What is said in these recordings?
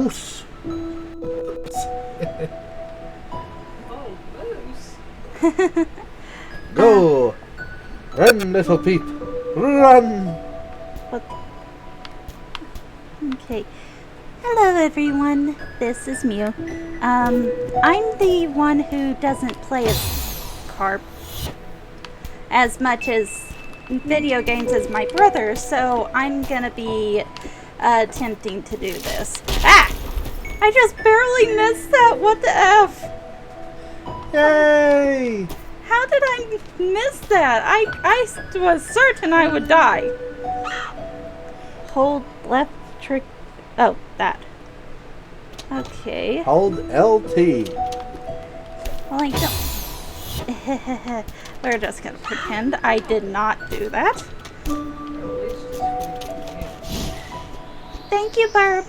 Moose. Oh, moose. Go! Run, little peep! Run! Okay. Hello, everyone. This is Mew. I'm the one who doesn't play as Carp as much as video games as my brother, so I'm gonna be attempting to do this. Ah! I just barely missed that. What the F? Yay! How did I miss that? I was certain I would die. Hold left trick. Oh, that. Okay. Hold LT. Well, I don't. We're just gonna pretend I did not do that. Thank you, Barb.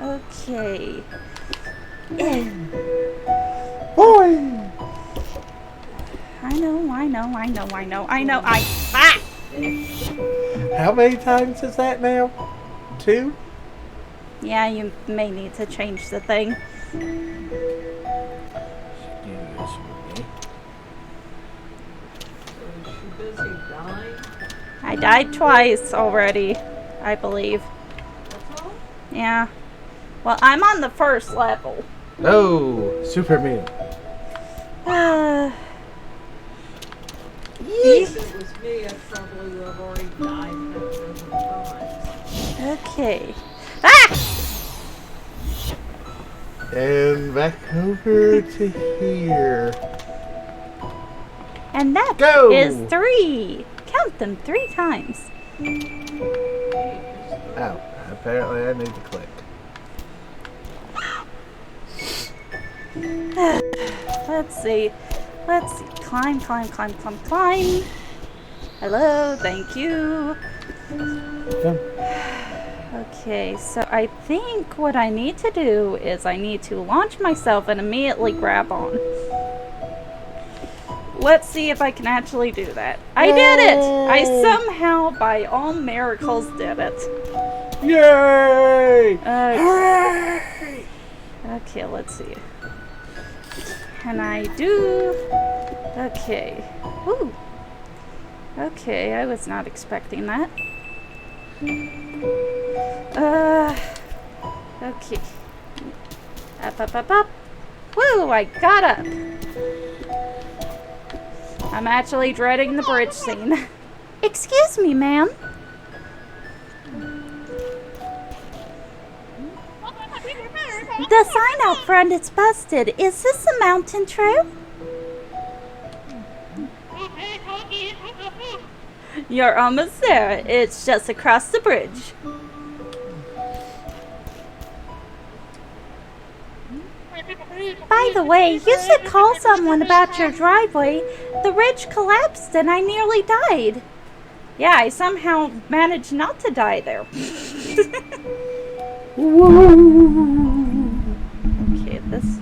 Okay. Boing! I know. Ah! How many times is that now? 2? Yeah, you may need to change the thing. I died twice already, I believe. That's all? Yeah. Well, I'm on the first level. No! Superman. If it was me, I probably would have already died half a dozen times. Okay. Ah! And back over to here. And that Go! is 3. Count them 3 times. Oh, apparently I need to click. Let's see. Climb. Hello, thank you. Come. Okay, so I think what I need to do is I need to launch myself and immediately grab on. Let's see if I can actually do that. I did it! I somehow, by all miracles, did it. Yay! Okay, okay, let's see. Can I do... Okay. Ooh. Okay, I was not expecting that. Okay. Up. Woo, I got up. I'm actually dreading the bridge scene. Excuse me, ma'am. The sign out front is busted. Is this a mountain trail? You're almost there. It's just across the bridge. By the way, you should call someone about your driveway. The ridge collapsed and I nearly died. Yeah, I somehow managed not to die there. Okay, this...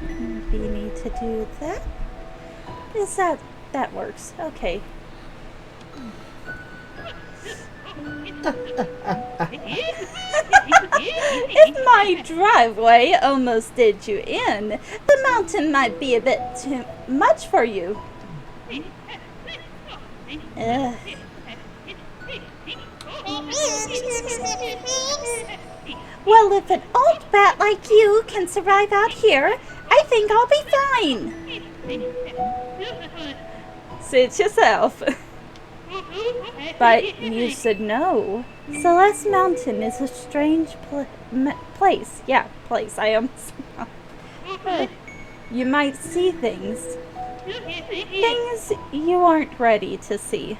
Maybe you need to do that. Is that... That works. Okay. If my driveway almost did you in, the mountain might be a bit too much for you. Well, if an old bat like you can survive out here, I think I'll be fine. Suit yourself. But you should know, Celeste Mountain is a strange place. Yeah, place. I am. You might see things. Things you aren't ready to see.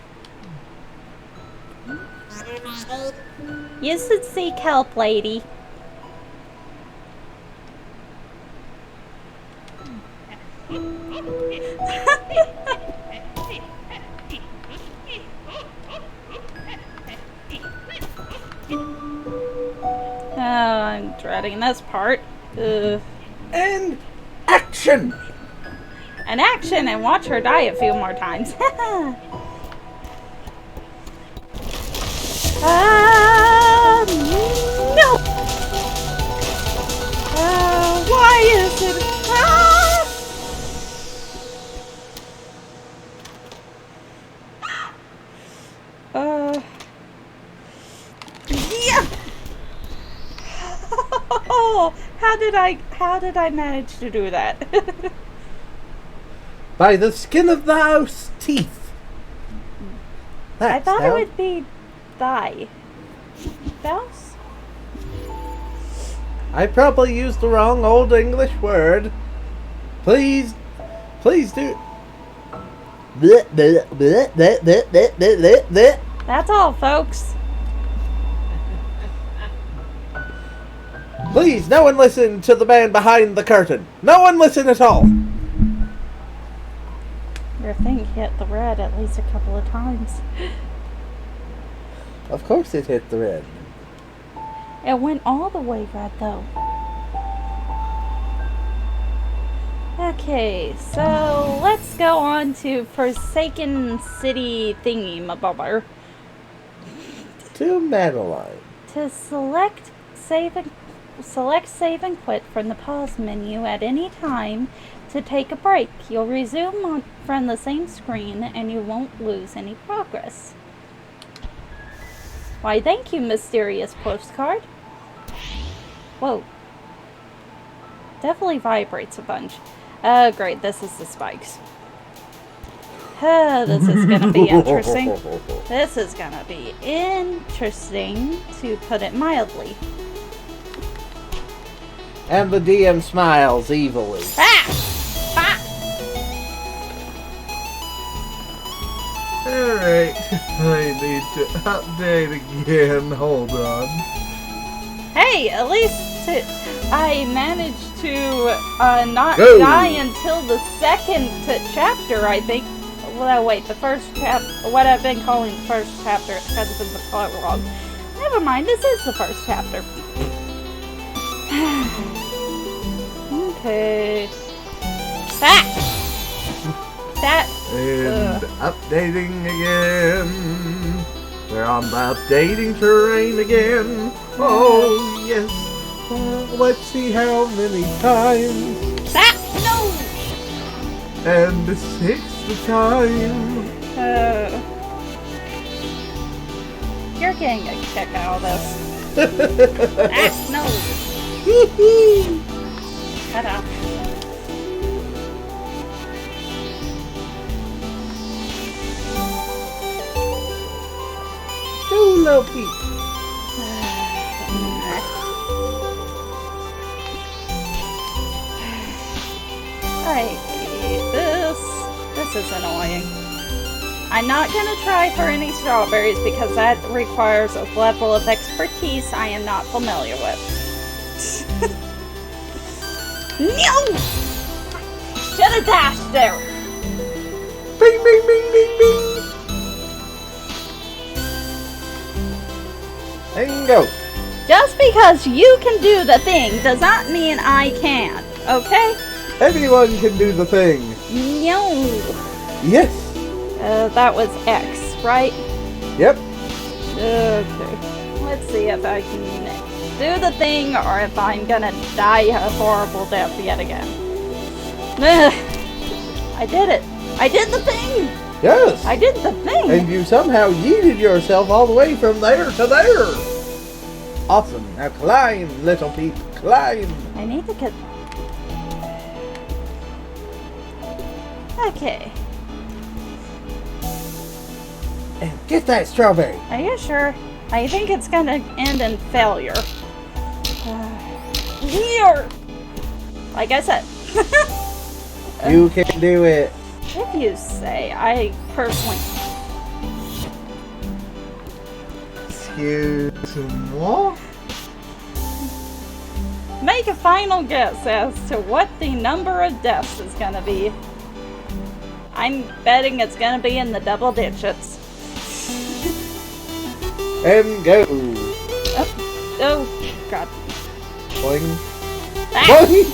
You should seek help, lady. Oh, I'm dreading this part. And action! And action, and watch her die a few more times. Ah! Oh, how did I manage to do that? By the skin of the house teeth. I That's thought it how. would be thigh. Mouse? I probably used the wrong old English word. Please do. Bleh, bleh, bleh, bleh, bleh, bleh, bleh, bleh. That's all, folks. Please, no one listen to the man behind the curtain. No one listen at all. Your thing hit the red at least a couple of times. Of course it hit the red. It went all the way red, though. Okay, so let's go on to Forsaken City thingy-mabobber. To Madeline. To select save and quit from the pause menu at any time to take a break. You'll resume from the same screen and you won't lose any progress. Why, thank you, mysterious postcard. Whoa. Definitely vibrates a bunch. Oh, great, this is the spikes. This is gonna be interesting. This is gonna be interesting, to put it mildly. And the DM smiles evilly. Ah! Ah! Alright, I need to update again. Hold on. Hey, at least I managed to not Go. die until the second chapter, I think. Well, wait, the first chapter, what I've been calling the first chapter, it has been the prologue. Never mind, this is the first chapter. Okay. That. And updating again. We're on the updating terrain again. Oh, yes. Let's see how many times. No! And the sixth time. You're getting a kick out of this. No! Shut up. Hello, Pete. Alright, this is annoying. I'm not gonna try for any strawberries because that requires a level of expertise I am not familiar with. No! Should have dashed there. Bing, bing, bing, bing, bing. And go. Just because you can do the thing does not mean I can, okay? Anyone can do the thing. No. Yes. That was X, right? Yep. Okay. Let's see if I can do the thing or if I'm gonna die a horrible death yet again. I did it. I did the thing. Yes. I did the thing. And you somehow yeeted yourself all the way from there to there. Awesome. Now climb, little Pete. Climb. I need to get... Okay. And get that strawberry. Are you sure? I think it's gonna end in failure. Here! Like I said. You can do it. If you say, I personally... Excuse me? Make a final guess as to what the number of deaths is gonna be. I'm betting it's gonna be in the double digits. And go. Oh, God. Boing. Ah, Boing.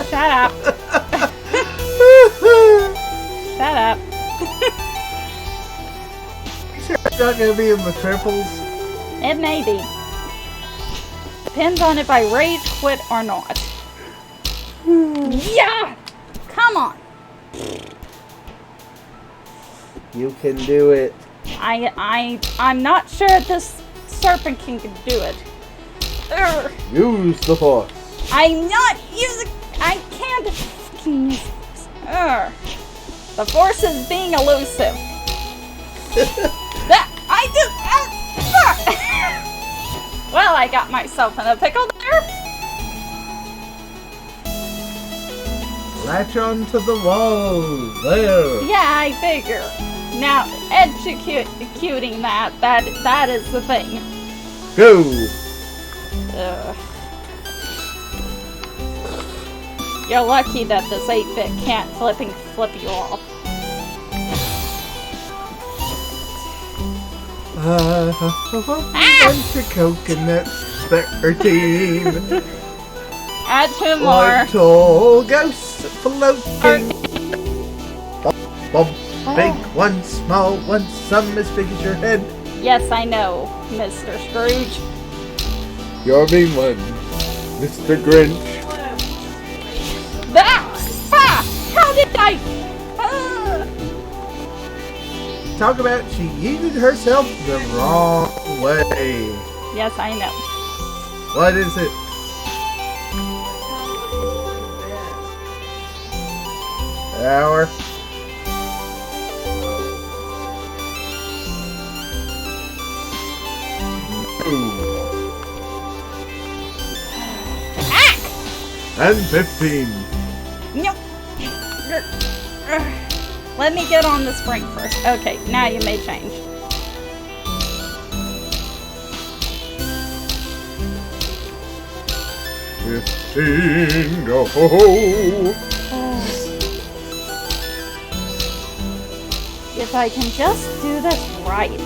shut up. Shut up. Sure it's not going to be in the triples. It may be. Depends on if I rage quit or not. Yeah! Come on. You can do it. I'm not sure this serpent can do it. Ugh. Use the force. I'm not using. I can't fucking use force. Ugh. The force is being elusive. That I just. Well, I got myself in a pickle there. Latch onto the wall. There. Yeah, I figure. Now, executing that is the thing. Go. Ugh. You're lucky that this 8-bit can't flip you off. Bunch of coconuts, 13. Add 2 more. Like tall ghosts floating. One big, one small, one some as big as your head. Yes, I know, Mr. Scrooge. You're a mean one, Mr. Grinch. How did I? Ah. Talk about she yeeted herself the wrong way. Yes, I know. What is it? Hour. And 15. Nope. Let me get on the spring first. Okay, now you may change. Go ho ho. If I can just do this right.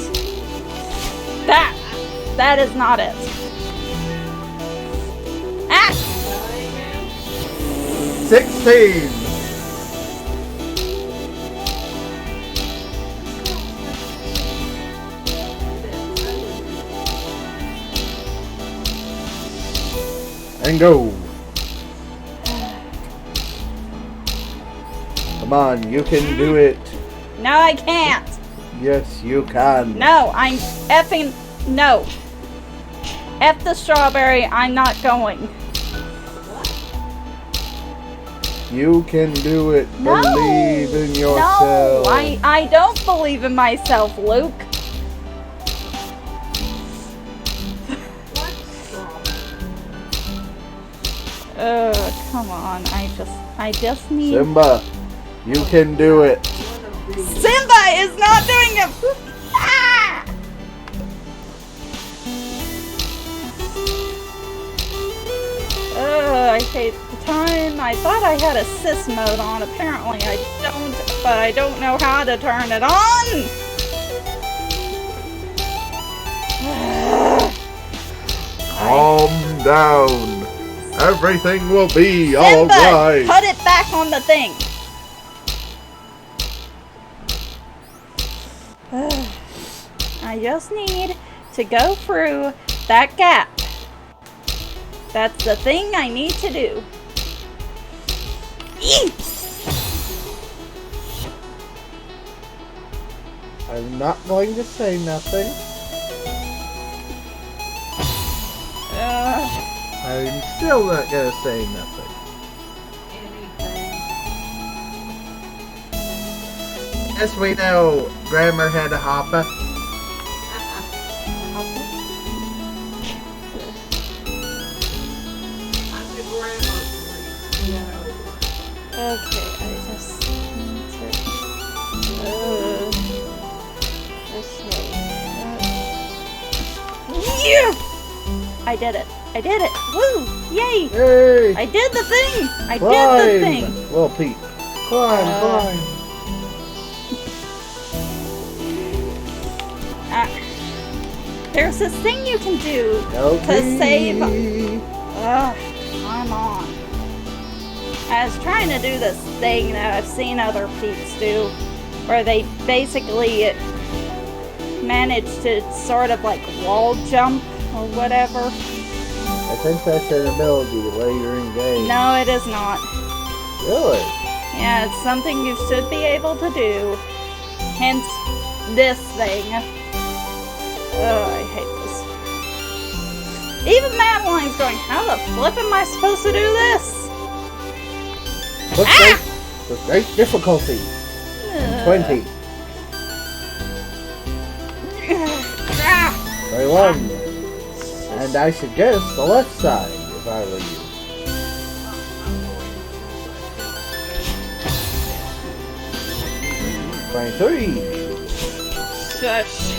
That is not it. Ah! 16. And go. Come on, you can do it. No, I can't. Yes, you can. No, I'm effing no. F the strawberry, I'm not going. You can do it. No. Believe in yourself. No, I don't believe in myself, Luke. Come on. I just need... Simba, you can do it. Simba is not doing it! Ah! I hate the time. I thought I had assist mode on. Apparently I don't, but I don't know how to turn it on! Calm down. Everything will be Simba, alright. put it back on the thing. I just need to go through that gap. That's the thing I need to do. Eek! I'm not going to say nothing. I'm still not going to say nothing. Yes, we know Grammar had a hopper. Okay, I just need to... okay. Yeah! I did it. I did it. Woo! Yay! Hey! I did the thing! I Climb! did the thing! Well, Pete. Climb, climb. There's this thing you can do to save... Ugh, I'm on. I was trying to do this thing that I've seen other peeps do, where they basically manage to sort of like wall jump or whatever. I think that's an ability later in game. No, it is not. Really? Yeah, it's something you should be able to do. Hence, this thing. Oh, I hate this. Even Madeline's going, how the flip am I supposed to do this? With great difficulty. 20. 21. And I suggest the left side, if I were you. 23. Shush.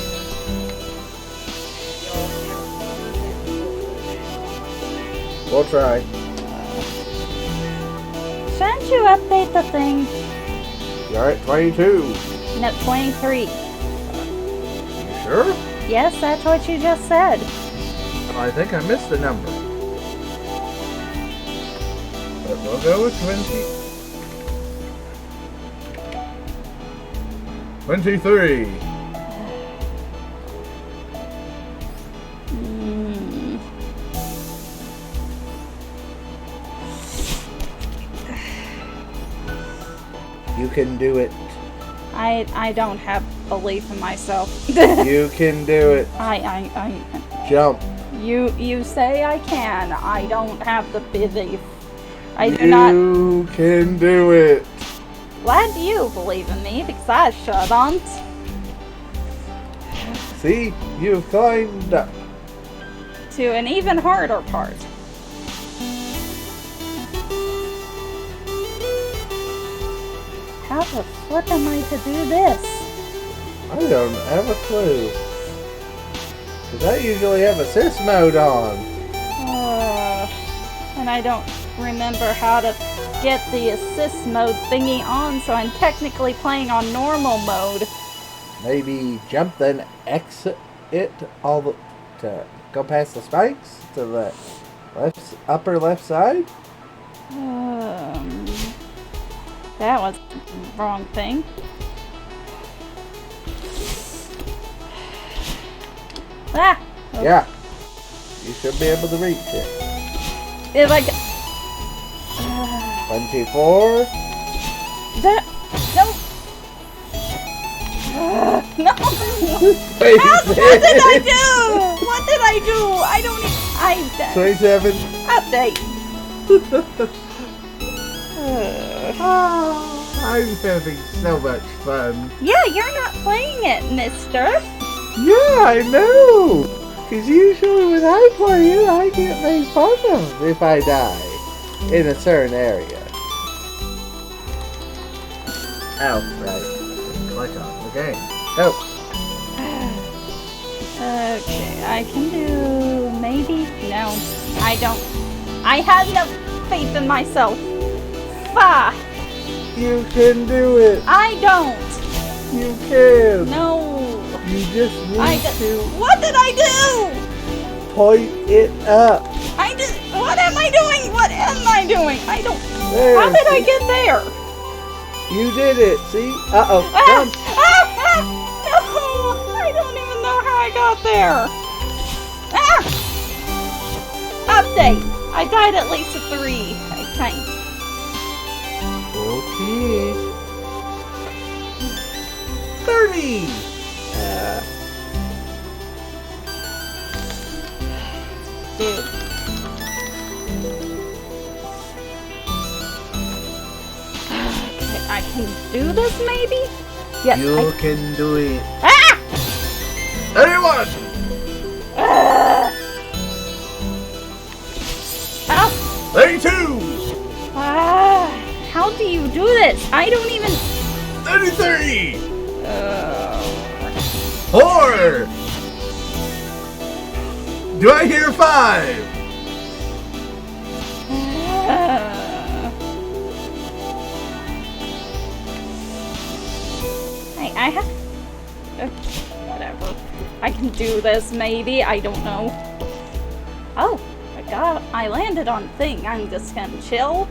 We'll try. Shouldn't you update the thing? You're at 22. No, 23. You sure? Yes, that's what you just said. I think I missed a number. But we'll go with 23. You can do it. I don't have belief in myself. You can do it. I Jump. You say I can. I don't have the belief. I do not. You can do it. Glad you believe in me because I shouldn't. See, you've climbed up. To an even harder part. How the flip am I to do this? I don't have a clue. Because I usually have assist mode on. And I don't remember how to get the assist mode thingy on, so I'm technically playing on normal mode. Maybe jump then exit it all the, to go past the spikes to the upper left side. That was the wrong thing. Ah! Oh. Yeah. You should be able to reach it. If I can... 24. That... No! No! What did I do? What did I do? I don't even... 27. Update. I'm having so much fun. Yeah, you're not playing it, mister. Yeah, I know. Because usually when I play it, I get made fun of if I die in a certain area. Oh, right. Click on the game. Oh. Okay, I can do... maybe? No, I don't. I have no faith in myself. Fa! You can do it. I don't. You can. No. You just need to What did I do? point it up. What am I doing? What am I doing? I don't... There, How did I get there? You did it. See? Uh-oh. Jump. No! I don't even know how I got there. Update. I died at least a 3, I think. Okay. 30. Dude. Okay, I can do this maybe? Yes, You can do it. Ah! 31. Ow! 32. How do you do this? I don't even... 33. 4. Do I hear 5? I have... whatever. I can do this, maybe. I don't know. Oh, I landed on thing. I'm just gonna chill.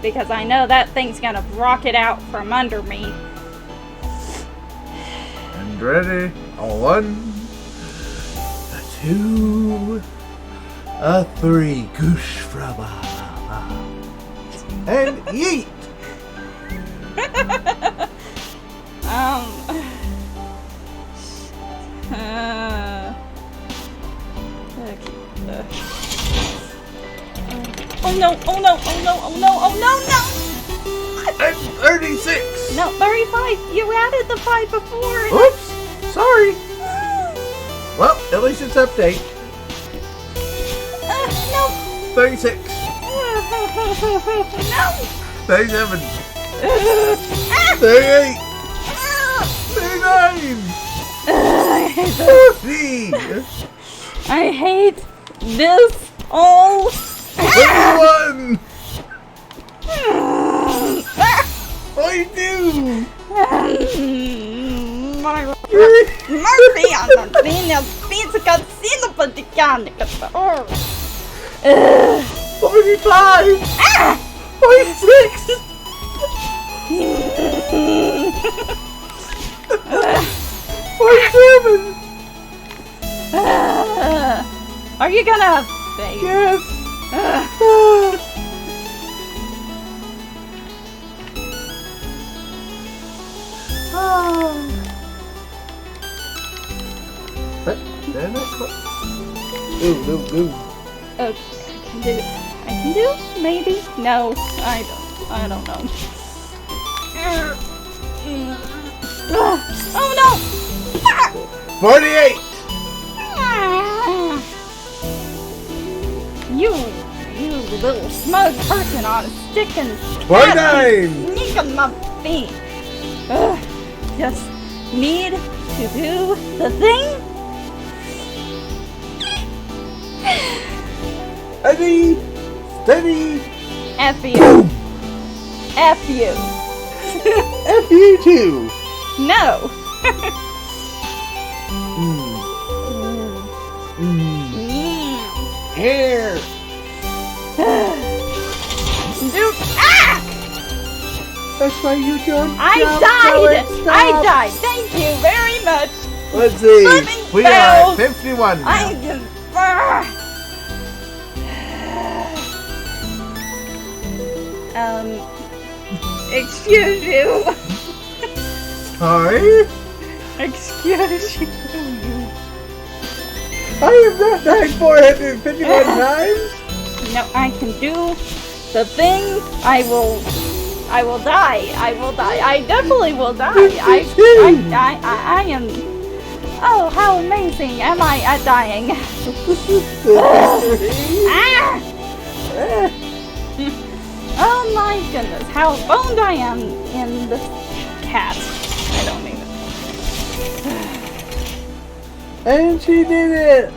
Because I know that thing's gonna rocket out from under me. And ready. A 1, a 2, a 3. Goosh fraba. And yeet. Oh no, oh no, oh no, oh no, oh no, no! And 36. No, 35. You added the 5 before. Oops. Sorry. Well, at least it's update. No. 36. No. 37. 38. 39. 40. I hate this all. 41. 42. Murphy, I'm not being a physical sympathy. 45. 46. 47. Are you gonna fake? Yes. Ooh. Okay, I can do it. I can do it? Maybe? No, I don't know. Oh no! 48. You little smug person on a stick and 49. sneak on my feet. Just need to do the thing. Steady. F you. F you. F you too. No. Here. Dude, ah! That's why you don't. I died. Thank you very much. Let's see. Living We bells. are at 51 now. I just. Excuse you. Sorry? Excuse you. I have not died 451 times. No, I can do the thing. I will die. I definitely will die. I am. Oh, how amazing am I at dying? Ah! Oh my goodness, how boned I am in this cat. I don't even. And she did it.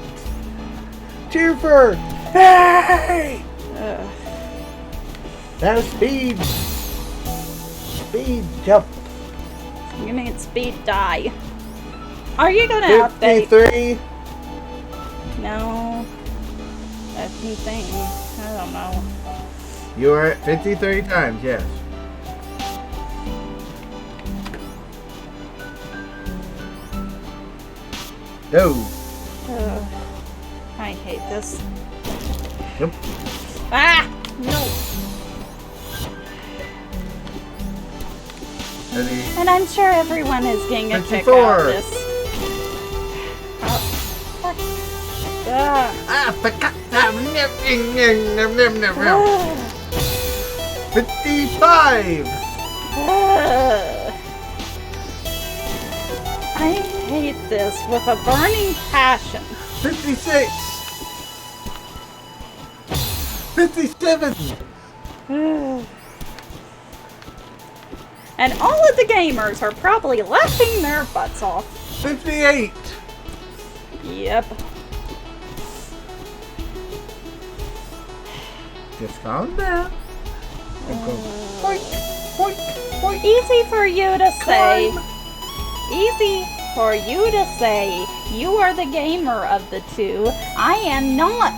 Cheer for her. Hey! Now speed. Speed jump. You mean speed die. Are you gonna update? 53. No. That's the thing. I don't know. You are at 53 times, yes. Go. I hate this. Yep. Ah! No! Ready? And I'm sure everyone is getting a kick 54. out of this. I forgot that. 55. I hate this with a burning passion. 56. 57. And all of the gamers are probably laughing their butts off. 58. Yep. Just calm down. And go. Boink, boink, boink. Easy for you to say. Easy for you to say. You are the gamer of the two. I am not.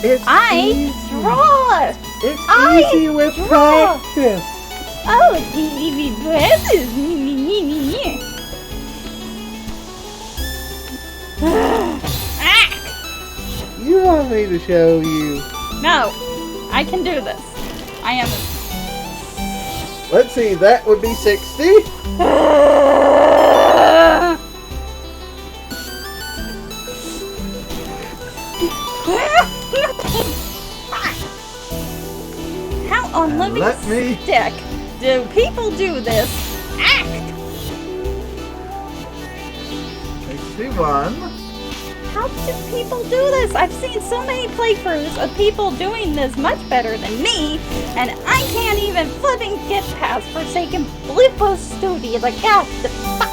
It's I draw. It's I easy with draw. practice. Oh, it's easy with practice. Ah! You want me to show you? No, I can do this. I am. Let's see, that would be 60. on living let me- stick do people do this? Act! 61. How do people do this? I've seen so many playthroughs of people doing this much better than me, and I can't even flipping get past Forsaken Blippo Studio. Like, God, the fuck.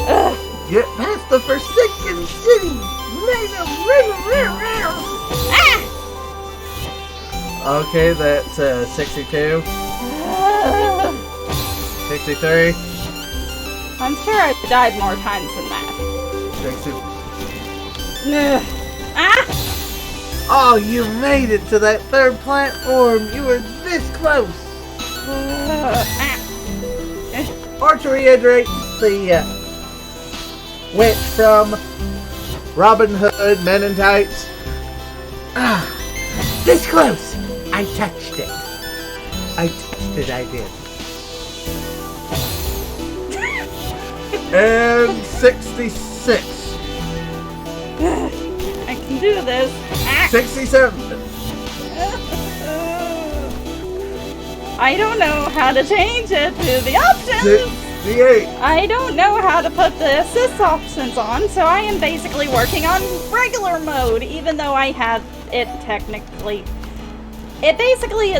Ugh. Get past the Forsaken City. Ah! Okay, that's 62. 63. I'm sure I've died more times than that. 60. Ugh. Ah! Oh, you made it to that third platform. You were this close. Ah. Archery reiterates the went from Robin Hood, Men in Tights. Ah, this close. I touched it. I did. And 66. I can do this. Ah. 67. I don't know how to change it to the options. 68. I don't know how to put the assist options on, so I am basically working on regular mode, even though I have it technically. It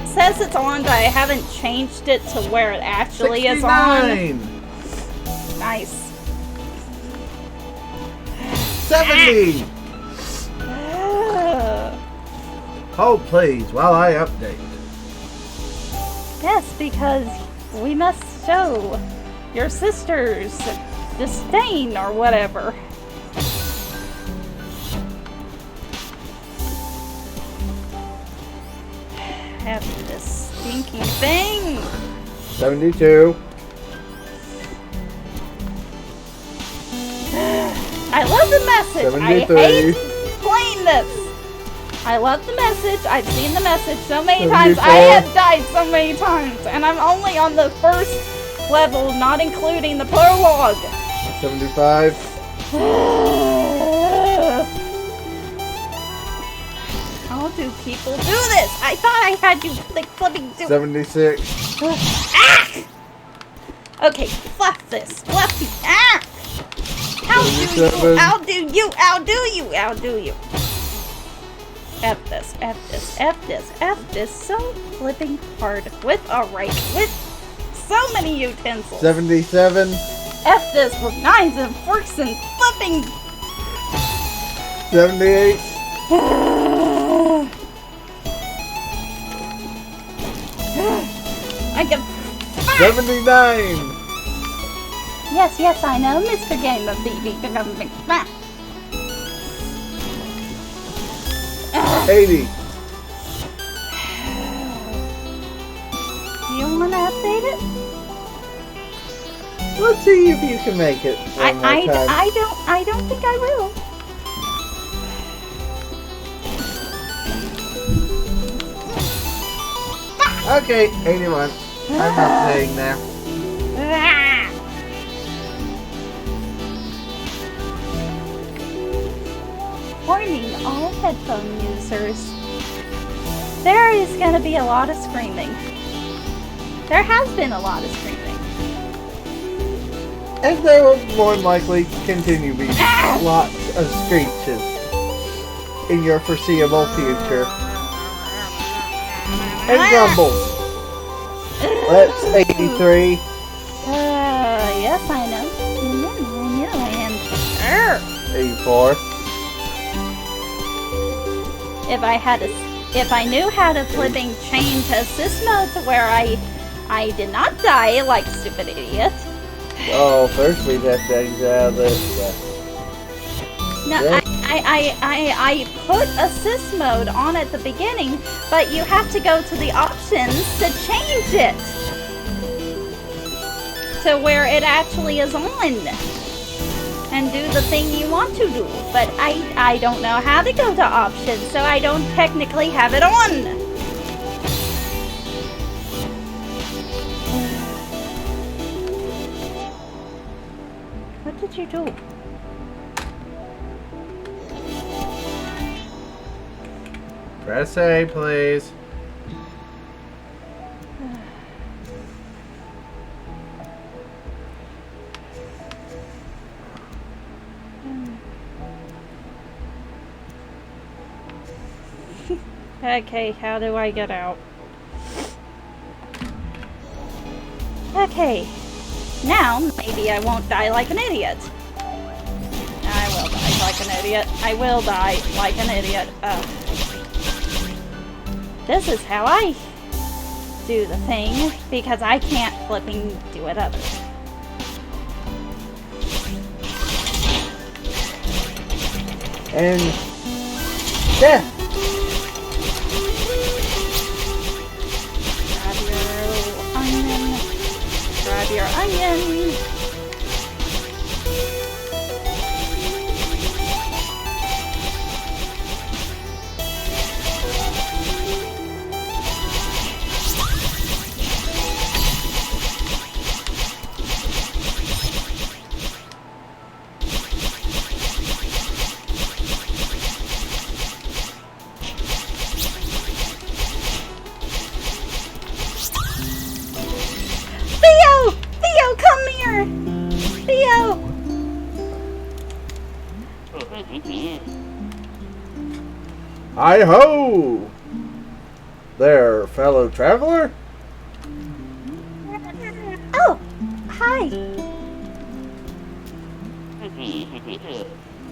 says it's on, but I haven't changed it to where it actually 69. is on. Nice. 70. Hold please while I update. Yes, because we must show your sister's disdain or whatever. Have this stinking thing. 72. I love the message. 73. I hate playing this. I love the message. I've seen the message so many times. 74. I have died so many times. And I'm only on the first level, not including the prologue. 75. How do people do this? I thought I had you like flipping do 76. Ah! Okay, fluff this. Fluffy. Ah! How do you? 77. How do you? How do you? How do you? F this. F this. F this. F this. So flipping hard with a right with so many utensils. 77. F this with knives and forks and flipping. 78. I can. 79. Yes, yes, I know, Mr. Game of TV. 80. Do you want to update it? Let's see if you can make it one more time. I don't think I will. Okay, 81. I'm updating now. Warning all headphone users. There is going to be a lot of screaming. There has been a lot of screaming. And there will more than likely continue to be lots of screeches in your foreseeable future. And grumbles. That's 83. Yes, I know. And 84. if I knew how to flipping change assist mode to where I did not die like a stupid idiot. Oh, first we'd have to exit out of this. No, Yeah. I put assist mode on at the beginning, but you have to go to the options to change it to where it actually is on and do the thing you want to do. But I don't know how to go to options, so I don't technically have it on. What did you do? Press A, please. Okay, how do I get out? Okay. Now, maybe I won't die like an idiot. I will die like an idiot. I will die like an idiot. This is how I do the thing, because I can't flipping do it other. And death. Grab your onion. Theo, come here! Theo! Hi-ho! There, fellow traveler? Oh, hi.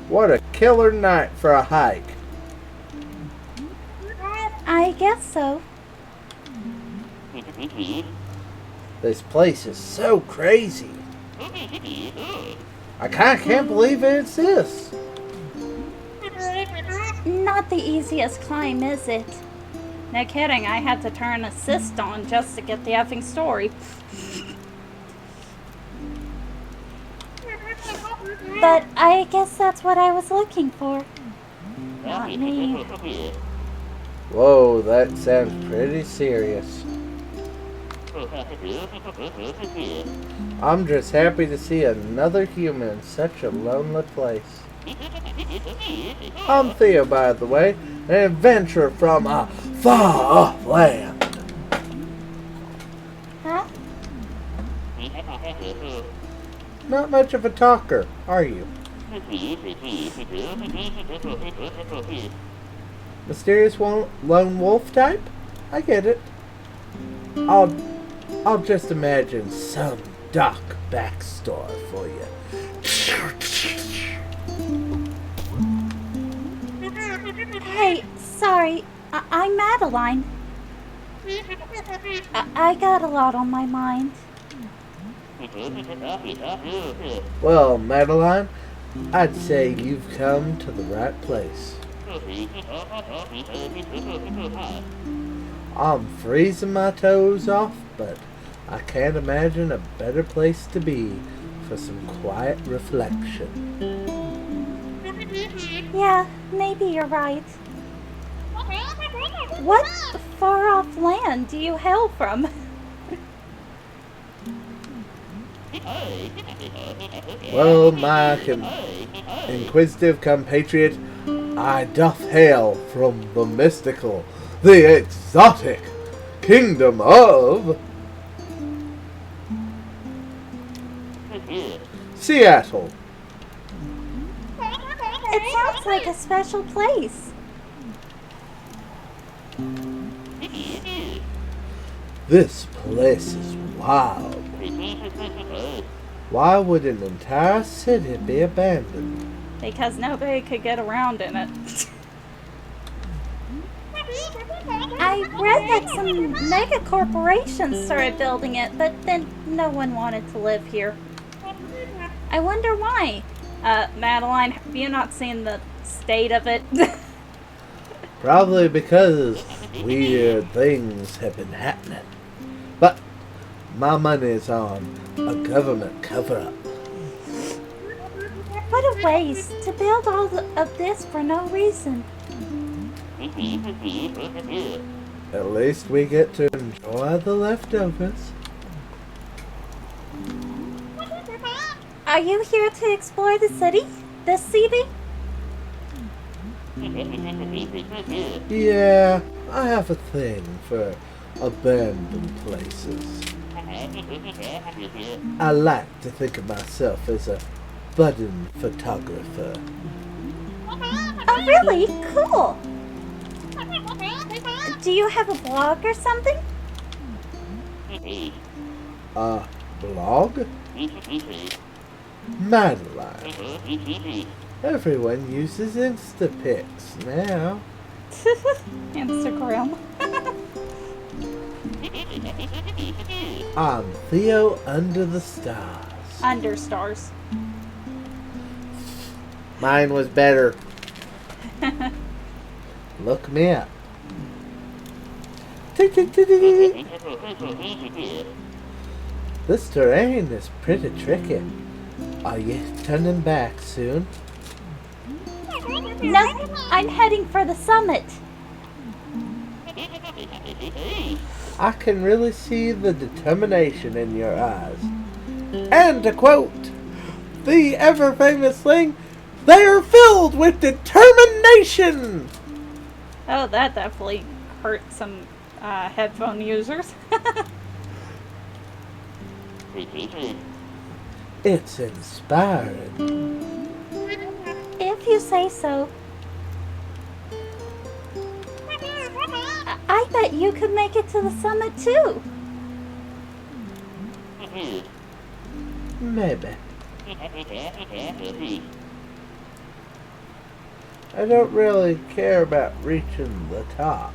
What a killer night for a hike. I guess so. This place is so crazy. I can't believe it exists. Not the easiest climb, is it? No kidding, I had to turn assist on just to get the effing story. But I guess that's what I was looking for. Not me. Whoa, that sounds pretty serious. I'm just happy to see another human in such a lonely place. I'm Theo, by the way, an adventurer from a far-off land. Huh? Not much of a talker, are you? Mysterious lone wolf type? I get it. I'll just imagine some dark backstory for you. Hey, sorry, I'm Madeline. I got a lot on my mind. Well, Madeline, I'd say you've come to the right place. I'm freezing my toes off, but I can't imagine a better place to be for some quiet reflection. Yeah, maybe you're right. What far-off land do you hail from? Well, my inquisitive compatriot, I doth hail from the mystical, the exotic kingdom of Seattle. It sounds like a special place. This place is wild. Why would an entire city be abandoned? Because nobody could get around in it. I read that some mega corporations started building it, but then no one wanted to live here. I wonder why. Madeline, have you not seen the state of it? Probably because weird things have been happening. But my money's on a government cover-up. What a waste to build all of this for no reason. At least we get to enjoy the leftovers. Are you here to explore the city? This city? Yeah, I have a thing for abandoned places. I like to think of myself as a budding photographer. Oh, really? Cool. Do you have a blog or something? Blog? Madeline. Everyone uses Instapics now. Instagram. I'm Theo Under the Stars. Under stars. Mine was better. Look me up. This terrain is pretty tricky. Are you turning back soon? No, I'm heading for the summit. I can really see the determination in your eyes. And to quote the ever-famous thing, they are filled with determination! Oh, that definitely hurt some headphone users. It's inspiring. If you say so. I bet you could make it to the summit too. Maybe. I don't really care about reaching the top,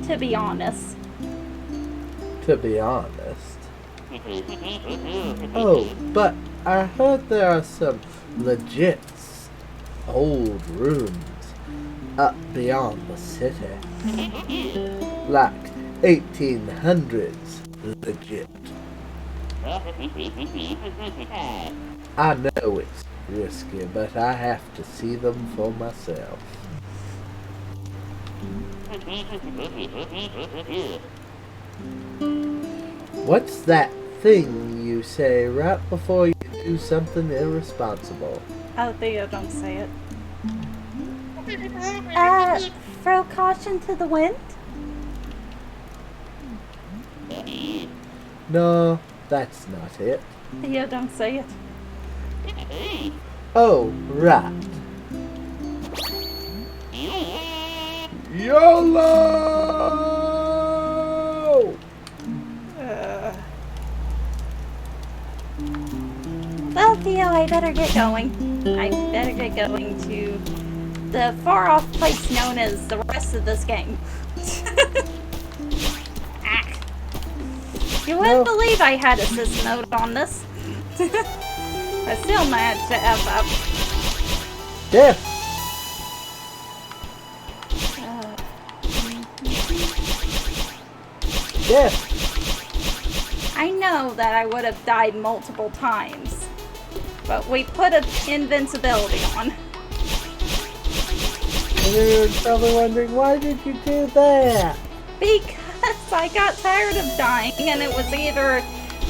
To be honest. to be honest. Oh, but I heard there are some legit old ruins up beyond the city. Like 1800s legit. I know it's risky, but I have to see them for myself. What's that thing you say right before you do something irresponsible? Oh, Theo, don't say it. Throw caution to the wind? No, that's not it. Theo, don't say it. Oh, right. YOLO! Well, Theo, I better get going. I better get going to the far-off place known as the rest of this game. Ah. You wouldn't believe I had assist mode on this. I still managed to F up. Yeah. Yeah. I know that I would have died multiple times, but we put an invincibility on. And you're probably wondering, why did you do that? Because I got tired of dying, and it was either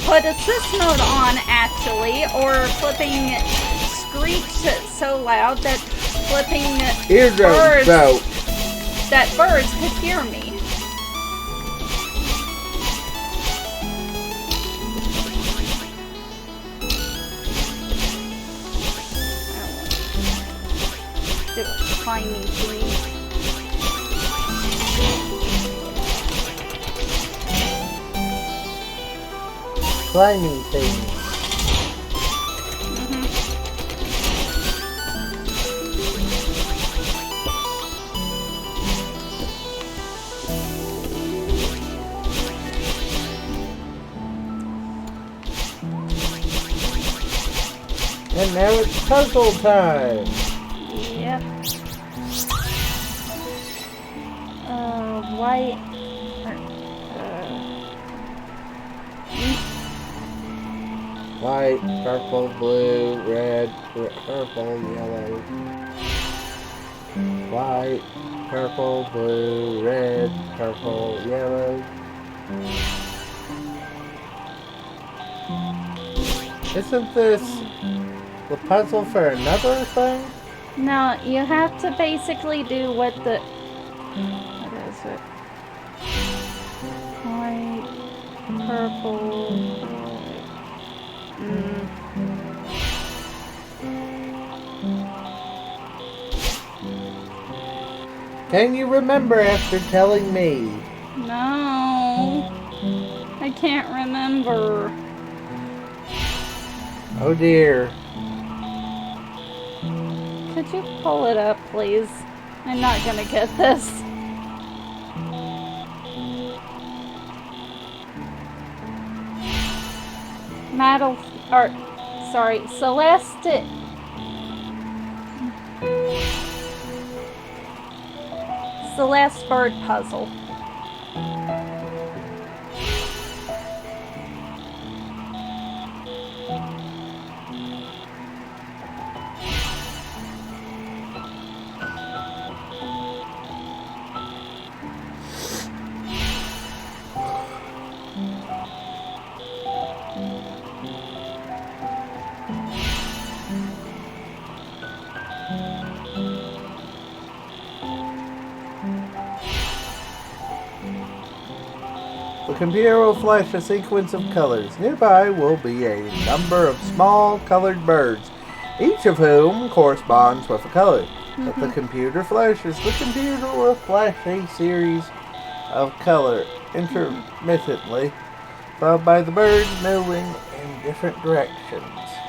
put assist mode on, actually, or flipping screech so loud that flipping Eardrums out. that birds could hear me. Do a climbing thing. Climbing thing. And now it's puzzle time. Yep. White. White, purple, blue, red, purple, yellow. White, purple, blue, red, purple, yellow. Isn't this the puzzle for another thing? No, you have to basically do what the... What is it? White, purple... Can you remember after telling me No. I can't remember. Oh dear. Could you pull it up, please? I'm not gonna get this. Celeste. Celeste bird puzzle. The computer will flash a sequence of colors. Nearby will be a number of small colored birds, each of whom corresponds with a color. If the computer flashes, the computer will flash a series of color intermittently, followed by the birds moving in different directions.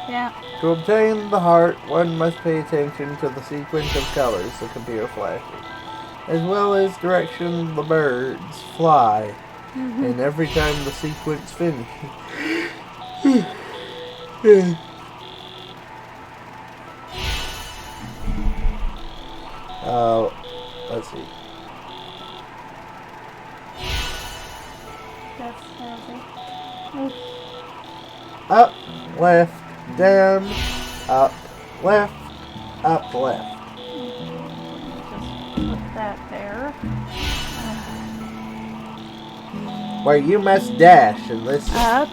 Yeah. To obtain the heart, one must pay attention to the sequence of colors the computer flashes, as well as direction the birds fly. And every time the sequence finishes, let's see. That's heavy. Up, left, down, up, left, up, left. Just put that there. Where you must dash and listen. Up.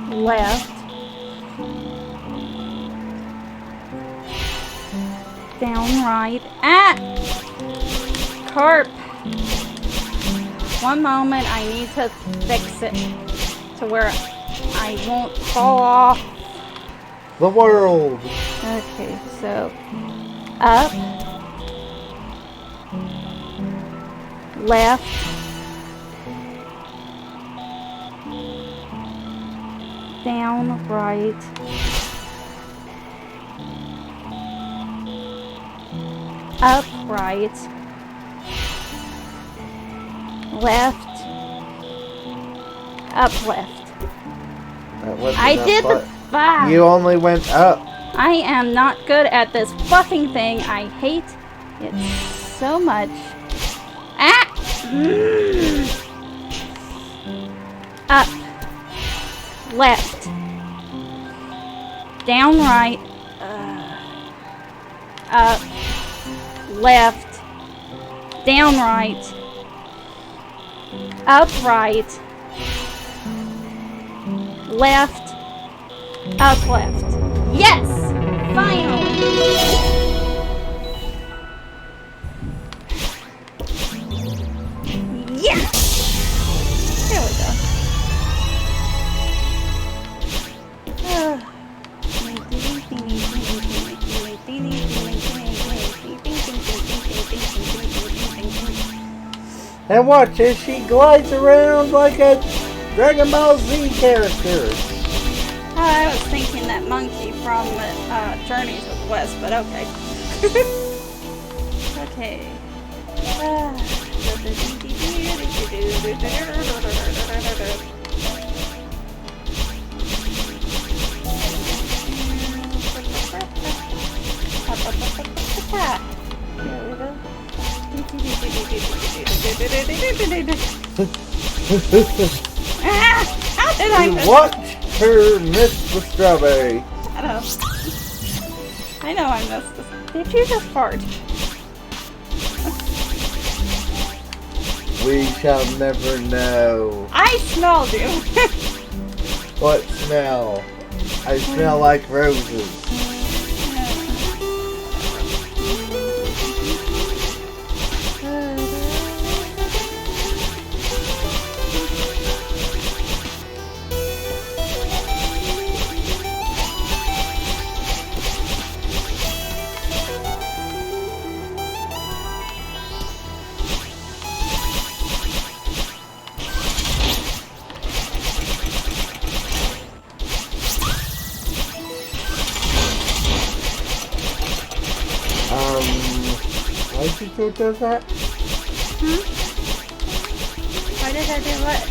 Left. Down, right. Ah! Carp. One moment, I need to fix it to where I won't fall off. The world. Okay, so up, left, down, right, up, right, left, up, left. That wasn't I enough did the fun. 5. You only went up. I am not good at this fluffing thing. I hate it so much. Ah! Up. Left. Down, right. Up. Left. Down, right. Up, right. Left. Up, left. Yes! Finally! Yes! There we go. And watch as she glides around like a Dragon Ball Z character. I was thinking that monkey from Journeys of the West, but okay. Okay. How did I miss? Watch her miss the strawberry. I know I missed this. Did you just fart? We shall never know. I smelled you. What smell? I smell like roses. Why did you do that? Hmm? Why did I do what?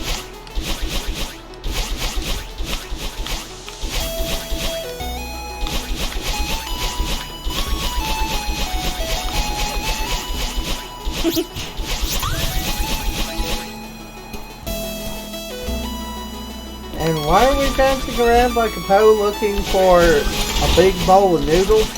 And why are we dancing around like a Poe looking for a big bowl of noodles?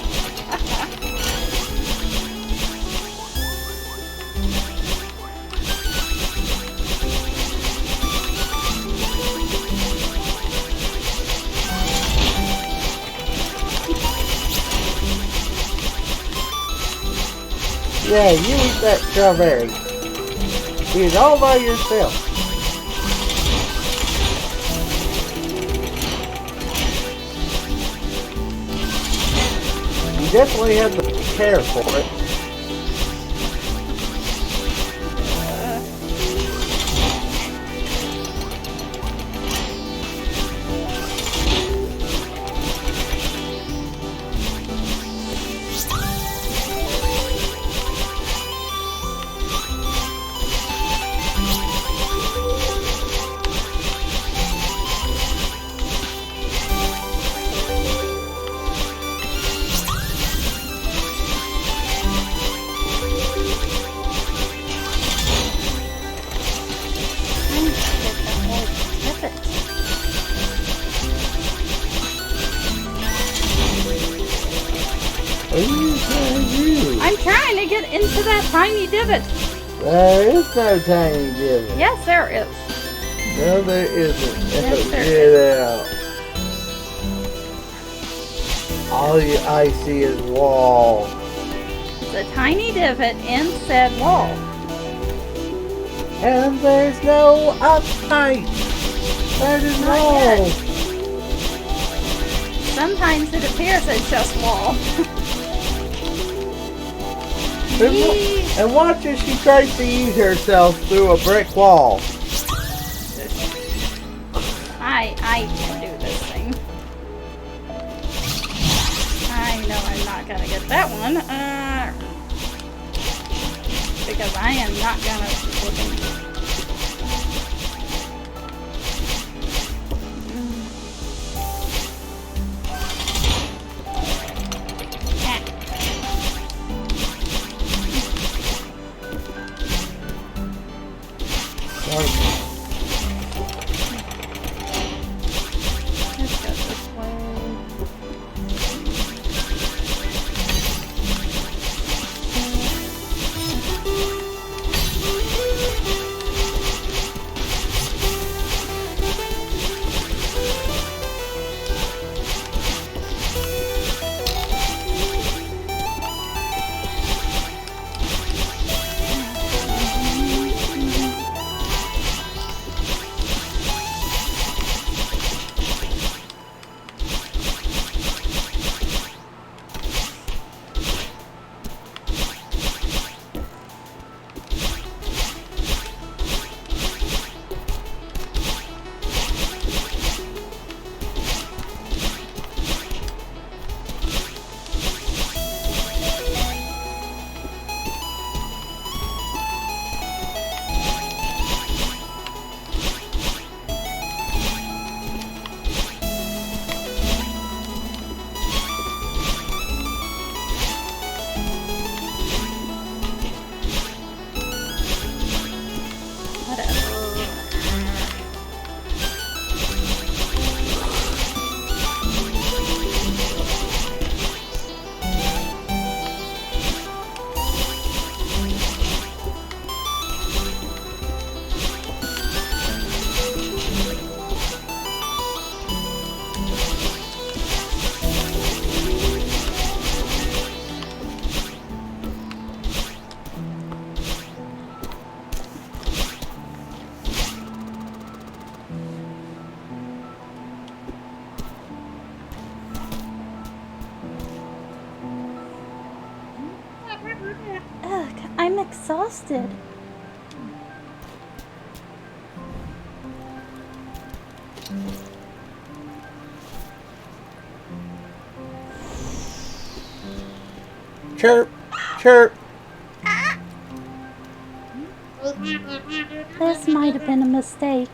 Yeah, you eat that strawberry. Eat it all by yourself. You definitely have to care for it. What are you trying to do? I'm trying to get into that tiny divot. There is no tiny divot. Yes, there is. No, there isn't. Yes, there Get out. All I see is wall. It's a tiny divot in said wall. And there's no uptight. That is Not wall. yet. Sometimes it appears it's just wall. And watch as she tries to eat herself through a brick wall. I can do this thing. I know I'm not gonna get that one. Because I am not gonna looking. Sorry. Let's go this way. Ugh, I'm exhausted. Chirp. Chirp. This might have been a mistake.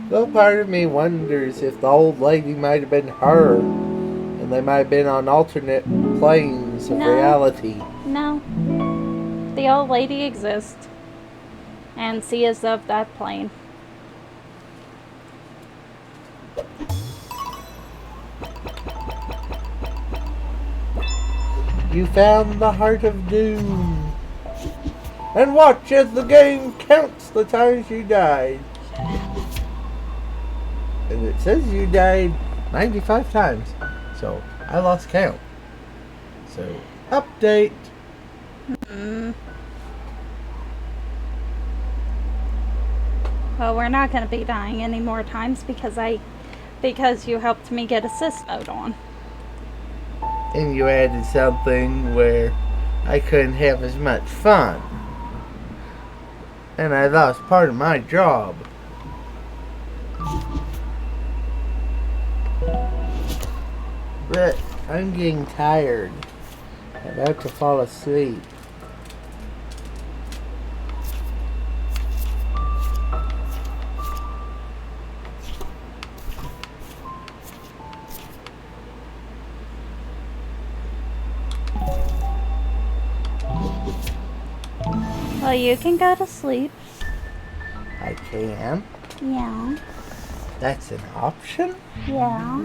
Well, part of me wonders if the old lady might have been her, and they might have been on alternate planes of No. reality. No. The old lady exists. And she is of that plane. You found the Heart of Doom. And watch as the game counts the times you died. And it says you died 95 times. So, I lost count. So, update. Well, we're not going to be dying any more times because you helped me get assist mode on. And you added something where I couldn't have as much fun. And I lost part of my job. But I'm getting tired. I'm about to fall asleep. Well, you can go to sleep. I can. Yeah. That's an option? Yeah.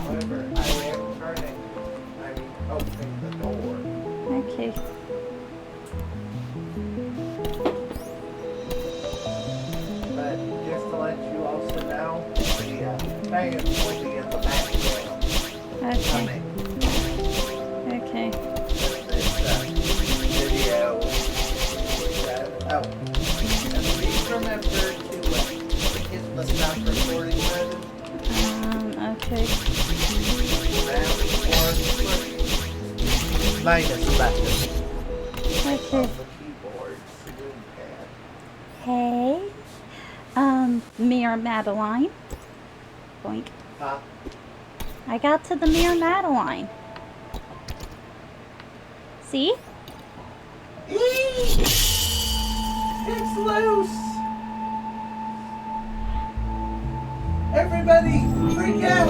However, I am opening the door. Okay. But just to let you also know, the fans will be in the background. Okay. Coming. Okay. This video. And please remember to hit the stop recording button. Okay. Minus button. Okay. The keyboard. Pad. Hey. Mirror Madeline. Boink. Huh? I got to the Mirror Madeline. See? It's loose! Everybody, freak out!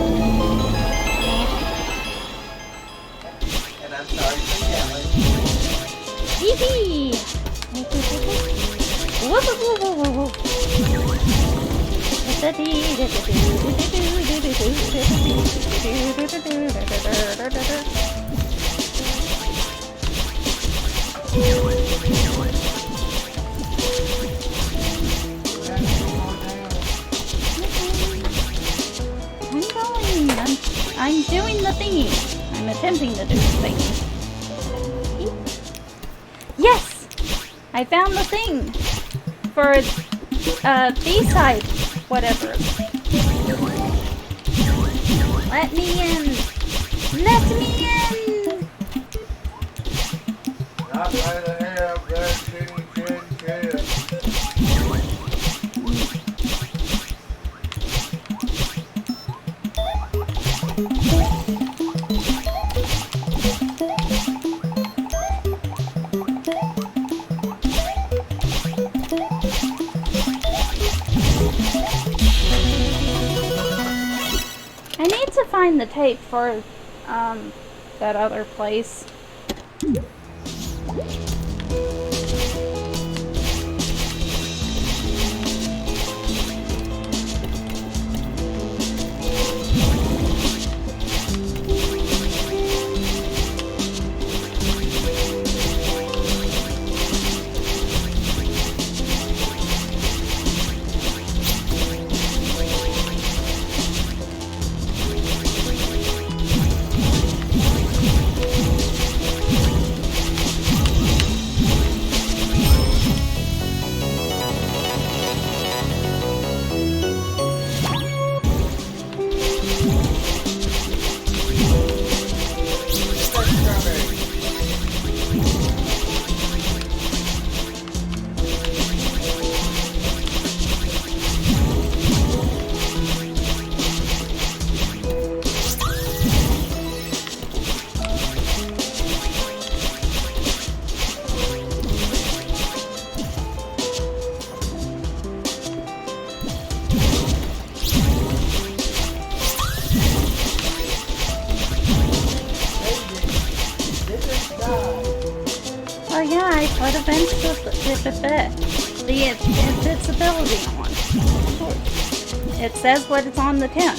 And I'm sorry for yelling. Hee hee! Woo woo woo woo woo woo. I'm going. I'm doing the thingy. I'm attempting to do the thingy. Yes! I found the thing for B-side, whatever. Let me in! Let me in! Not by the hair of their chinny chin chin. I need to find the tape for that other place. invincibility on. It says what it's on the tin.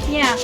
Yeah.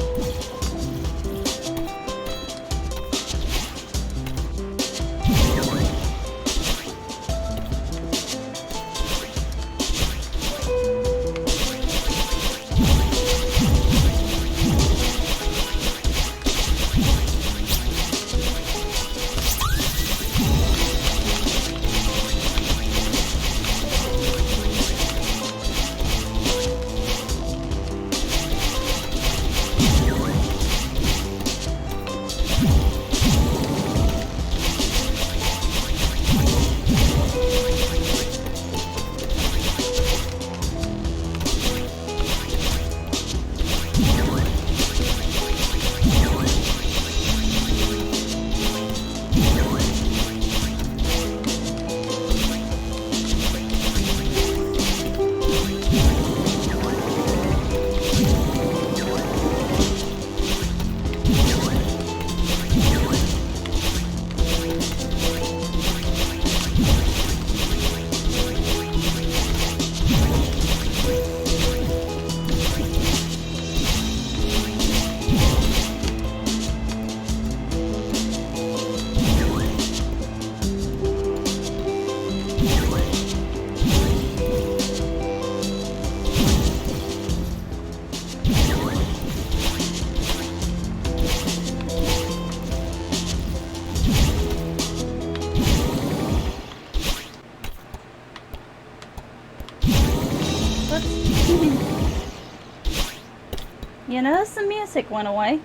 You notice the music went away.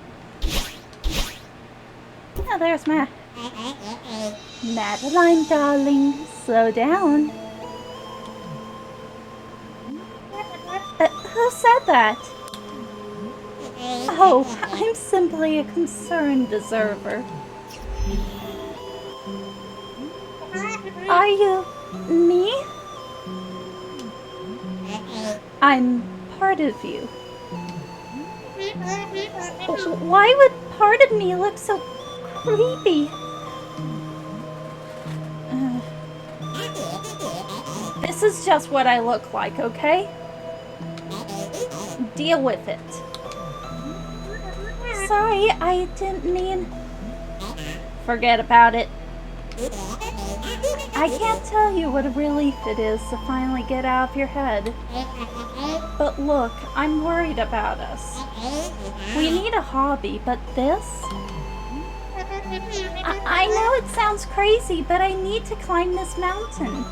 Oh, there's Madeline, darling, slow down. Who said that? Oh, I'm simply a concerned observer. Are you me? I'm part of you. Why would part of me look so creepy? This is just what I look like, okay? Deal with it. Sorry, I didn't mean... Forget about it. I can't tell you what a relief it is to finally get out of your head. But look, I'm worried about us. We need a hobby, but this? I know it sounds crazy, but I need to climb this mountain.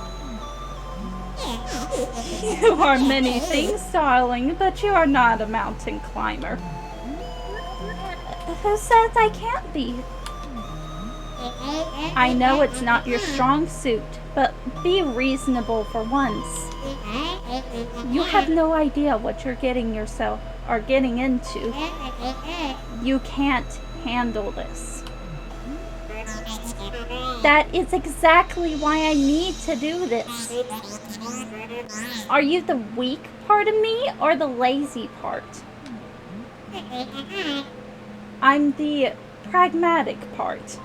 You are many things, darling, but you are not a mountain climber. Who says I can't be? I know it's not your strong suit, but be reasonable for once. You have no idea what you're getting into. You can't handle this. That is exactly why I need to do this. Are you the weak part of me or the lazy part? I'm the pragmatic part.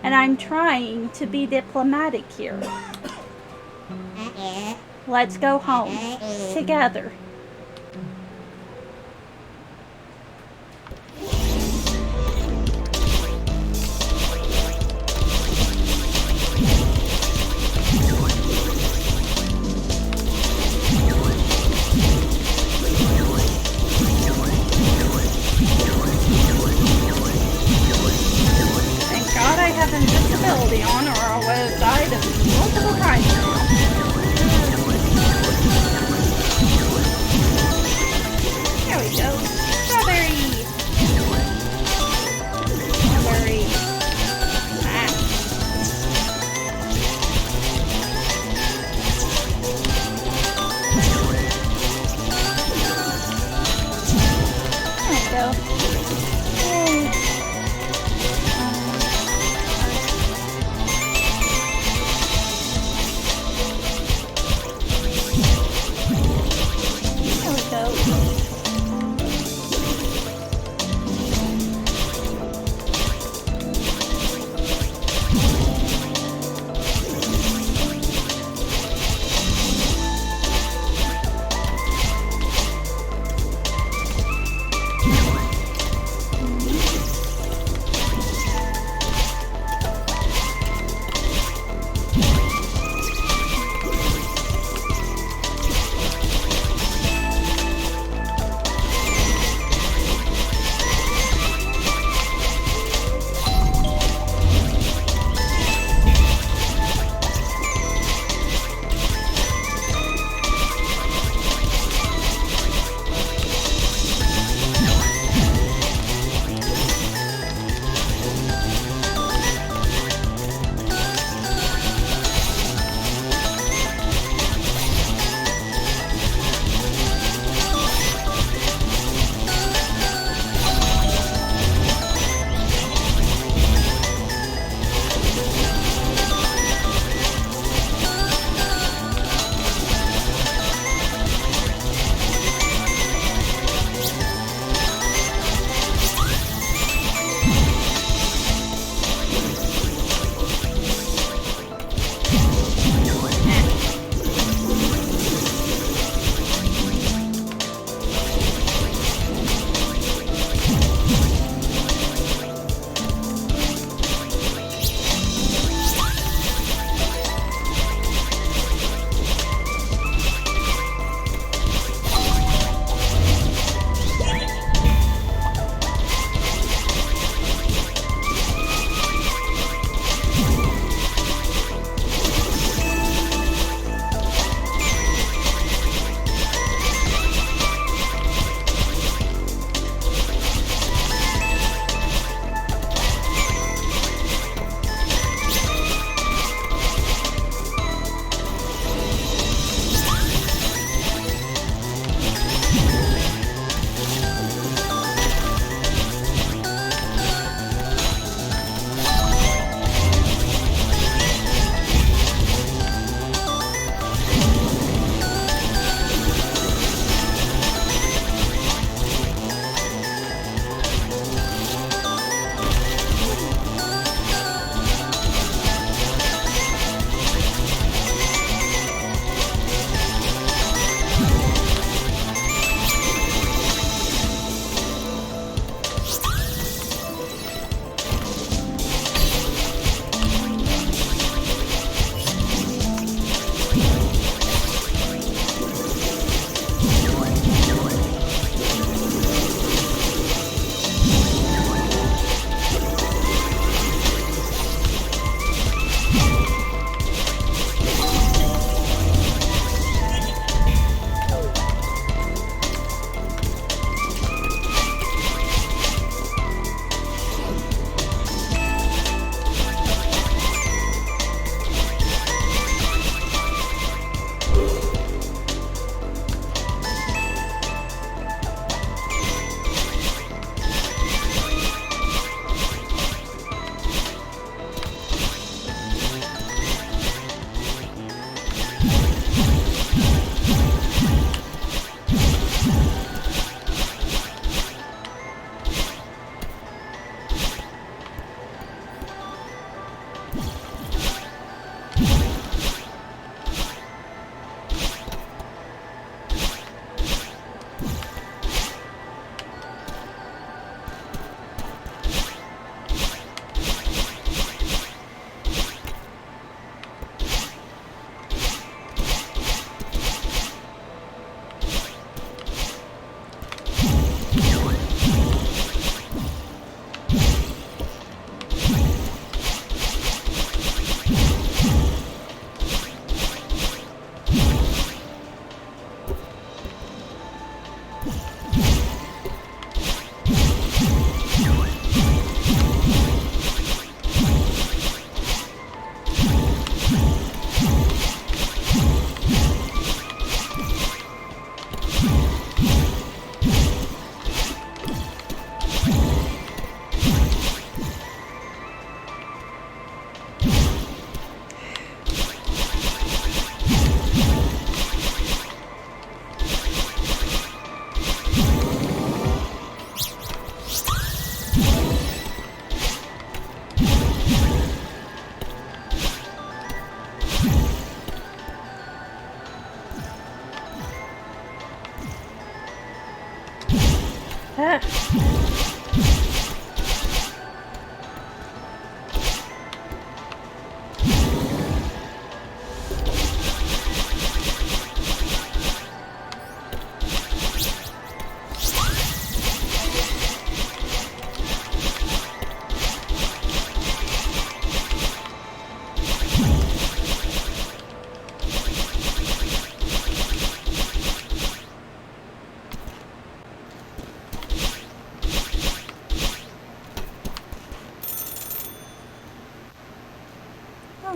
And I'm trying to be diplomatic here. Let's go home. Together. Thank God I have invincibility on, or I would have died multiple times now. There we go. Strawberry. Strawberry. Ah. There we go. Yay.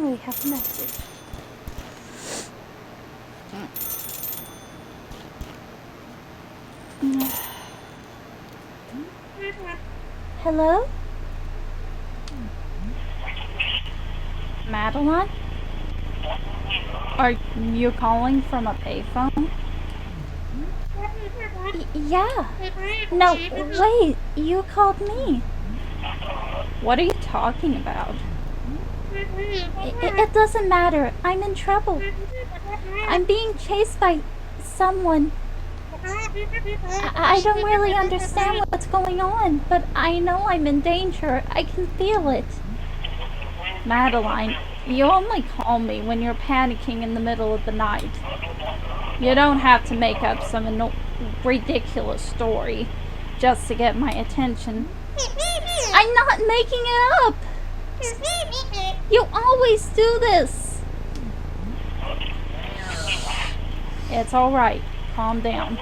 Oh, we have a message. Hello? Madeline? Are you calling from a payphone? Yeah. No, wait, you called me. What are you talking about? It doesn't matter. I'm in trouble. I'm being chased by someone. I don't really understand what's going on, but I know I'm in danger. I can feel it. Madeline, you only call me when you're panicking in the middle of the night. You don't have to make up some ridiculous story just to get my attention. I'm not making it up! You always do this! It's alright. Calm down.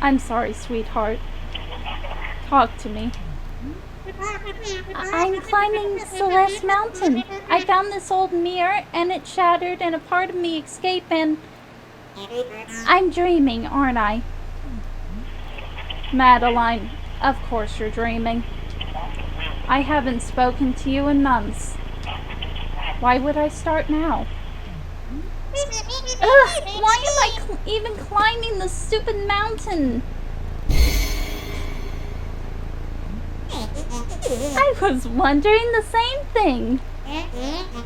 I'm sorry, sweetheart. Talk to me. I'm climbing Celeste Mountain. I found this old mirror and it shattered and a part of me escaped and... I'm dreaming, aren't I? Madeline, of course you're dreaming. I haven't spoken to you in months. Why would I start now? Ugh, why am I even climbing this stupid mountain? I was wondering the same thing.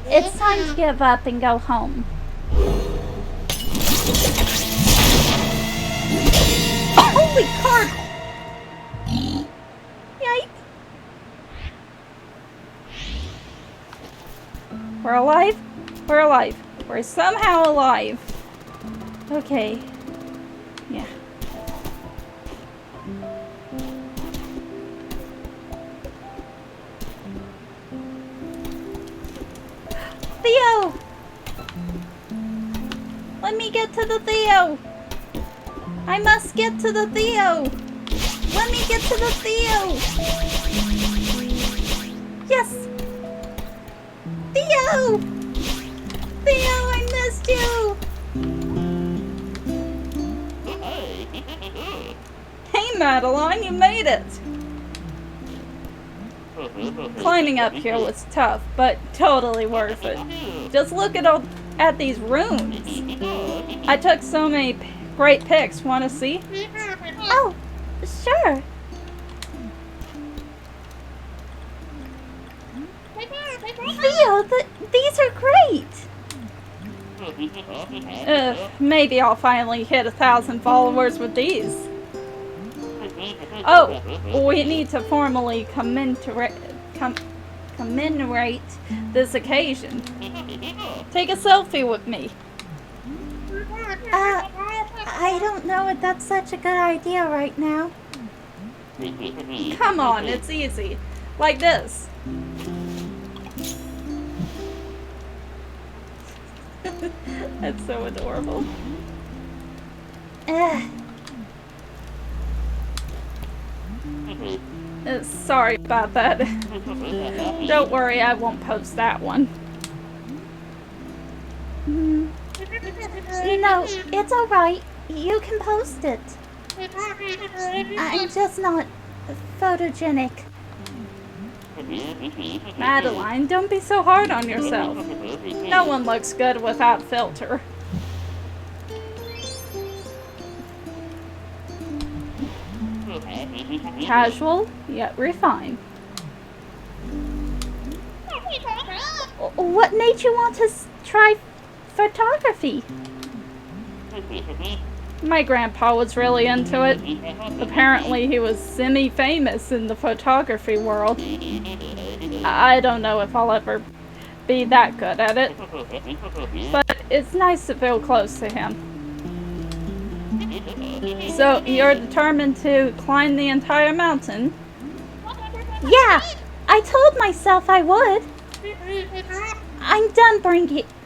It's time to give up and go home. Holy crap! Yikes. We're alive? We're alive. We're somehow alive. Okay. Yeah. Theo! Let me get to the Theo! I must get to the Theo! Let me get to the Theo! Yes! Theo! Theo, I missed you! Hey Madeline, you made it! Climbing up here was tough, but totally worth it. Just look at these runes. I took so many great pics. Want to see? Oh, sure. Theo, these are great. Maybe I'll finally hit 1,000 followers with these. Oh, we need to formally commemorate this occasion. Take a selfie with me. I don't know if that's such a good idea right now. Come on, it's easy. Like this. That's so adorable. Sorry about that. Don't worry, I won't post that one. No, it's alright. You can post it. I'm just not photogenic. Madeline, don't be so hard on yourself. No one looks good without filter. Casual, yet refined. What made you want to try photography? My grandpa was really into it. Apparently he was semi-famous in the photography world. I don't know if I'll ever be that good at it, but it's nice to feel close to him. So, you're determined to climb the entire mountain? Yeah, I told myself I would. I'm done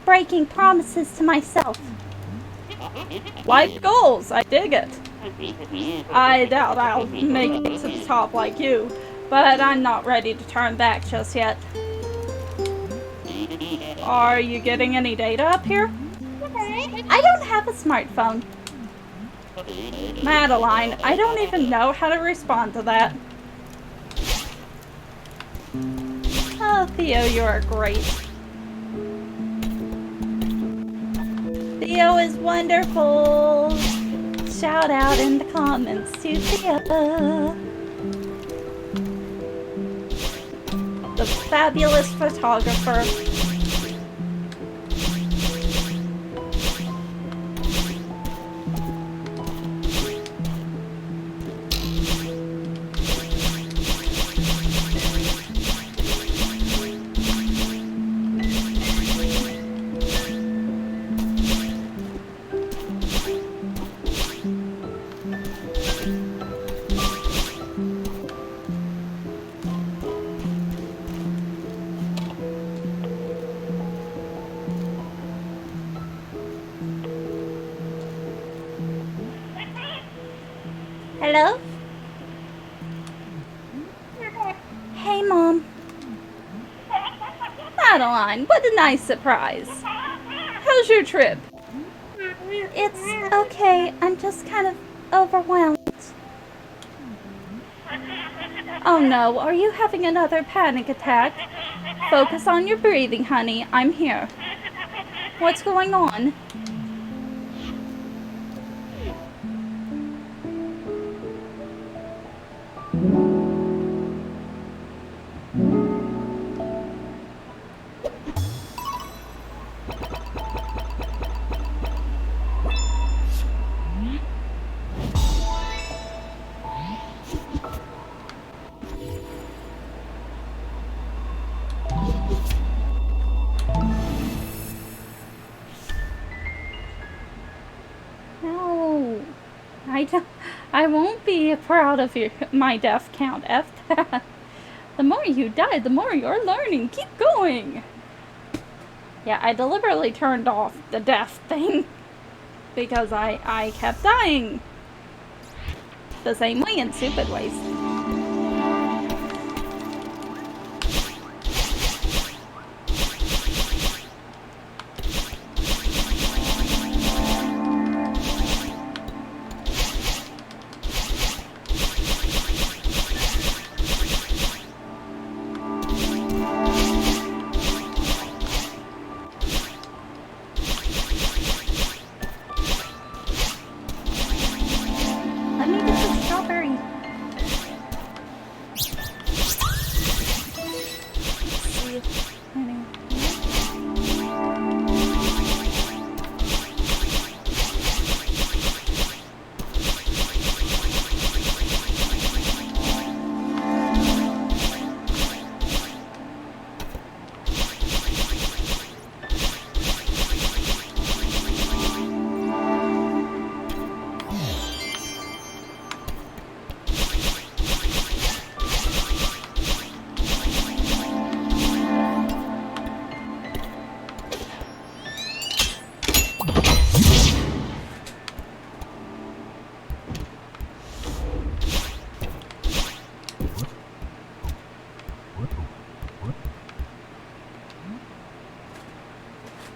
breaking promises to myself. Life goals, I dig it. I doubt I'll make it to the top like you, but I'm not ready to turn back just yet. Are you getting any data up here? I don't have a smartphone. Madeline, I don't even know how to respond to that. Oh, Theo, you are great. Theo is wonderful. Shout out in the comments to Theo. The fabulous photographer. Hello? Hey, Mom. Madeline, what a nice surprise. How's your trip? It's okay. I'm just kind of overwhelmed. Oh no, are you having another panic attack? Focus on your breathing, honey. I'm here. What's going on? No, I won't be proud of my death count. F that. The more you die, the more you're learning. Keep going. Yeah, I deliberately turned off the death thing because I kept dying the same way in stupid ways.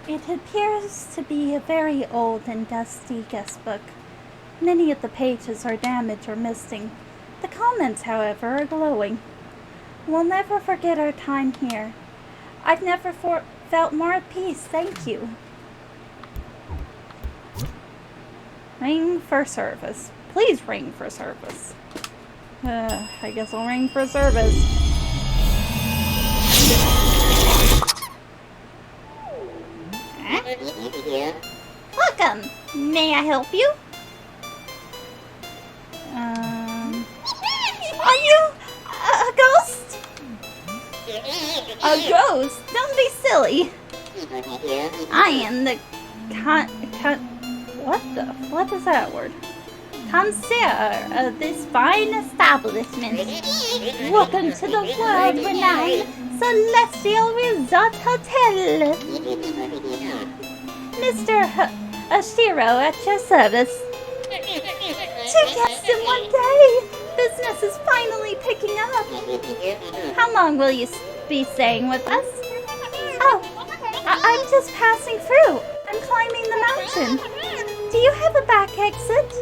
It appears to be a very old and dusty guest book. Many of the pages are damaged or missing. The comments, however, are glowing. We'll never forget our time here. I've never felt more at peace, thank you. Ring for service. Please ring for service. I guess I'll ring for service. Welcome. May I help you? Are you a ghost? A ghost? Don't be silly. I am the what is that word? Concierge of this fine establishment. Welcome to the world-renowned Celestial Resort Hotel. Mr. Ashiro at your service. 2 guests in one day! Business is finally picking up. How long will you be staying with us? Oh, I'm just passing through. I'm climbing the mountain. Do you have a back exit?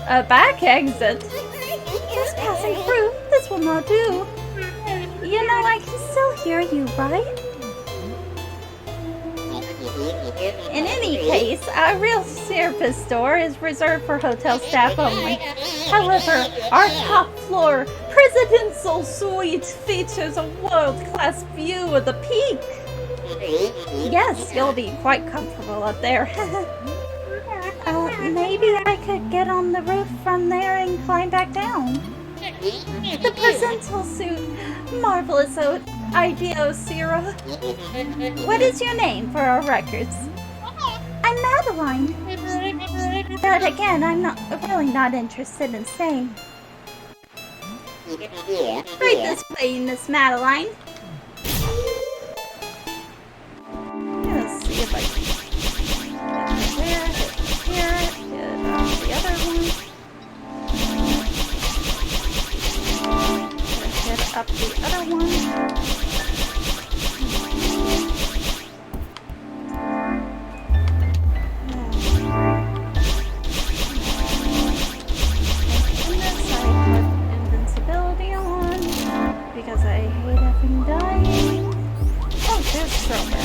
A back exit? Just passing through. This will not do. You know, I can still hear you, right? In any case, our real service store is reserved for hotel staff only. However, our top floor presidential suite features a world-class view of the peak. Yes, you'll be quite comfortable up there. Maybe I could get on the roof from there and climb back down. The presidential suite. Marvelous idea, Sierra. What is your name for our records? I'm Madeline. But again, I'm really not interested in staying. Right this way, Miss Madeline. Let's see if I can get here, get the other one. Get up the other one. Invincibility on because I hate having dying. Oh, there's strawberry.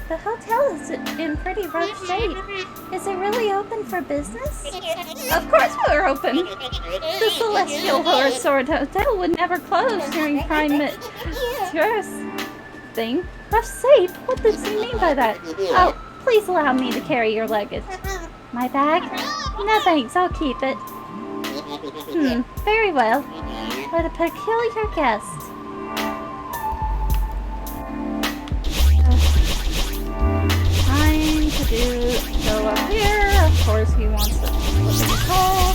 The hotel is in pretty rough shape. Is it really open for business? Of course we're open. The Celestial Resort Hotel would never close during prime tourist thing. Rough shape? What does he mean by that? Oh, please allow me to carry your luggage. My bag? No thanks, I'll keep it. Very well. What a peculiar guest. Time to go up here. Of course he wants to look at the call.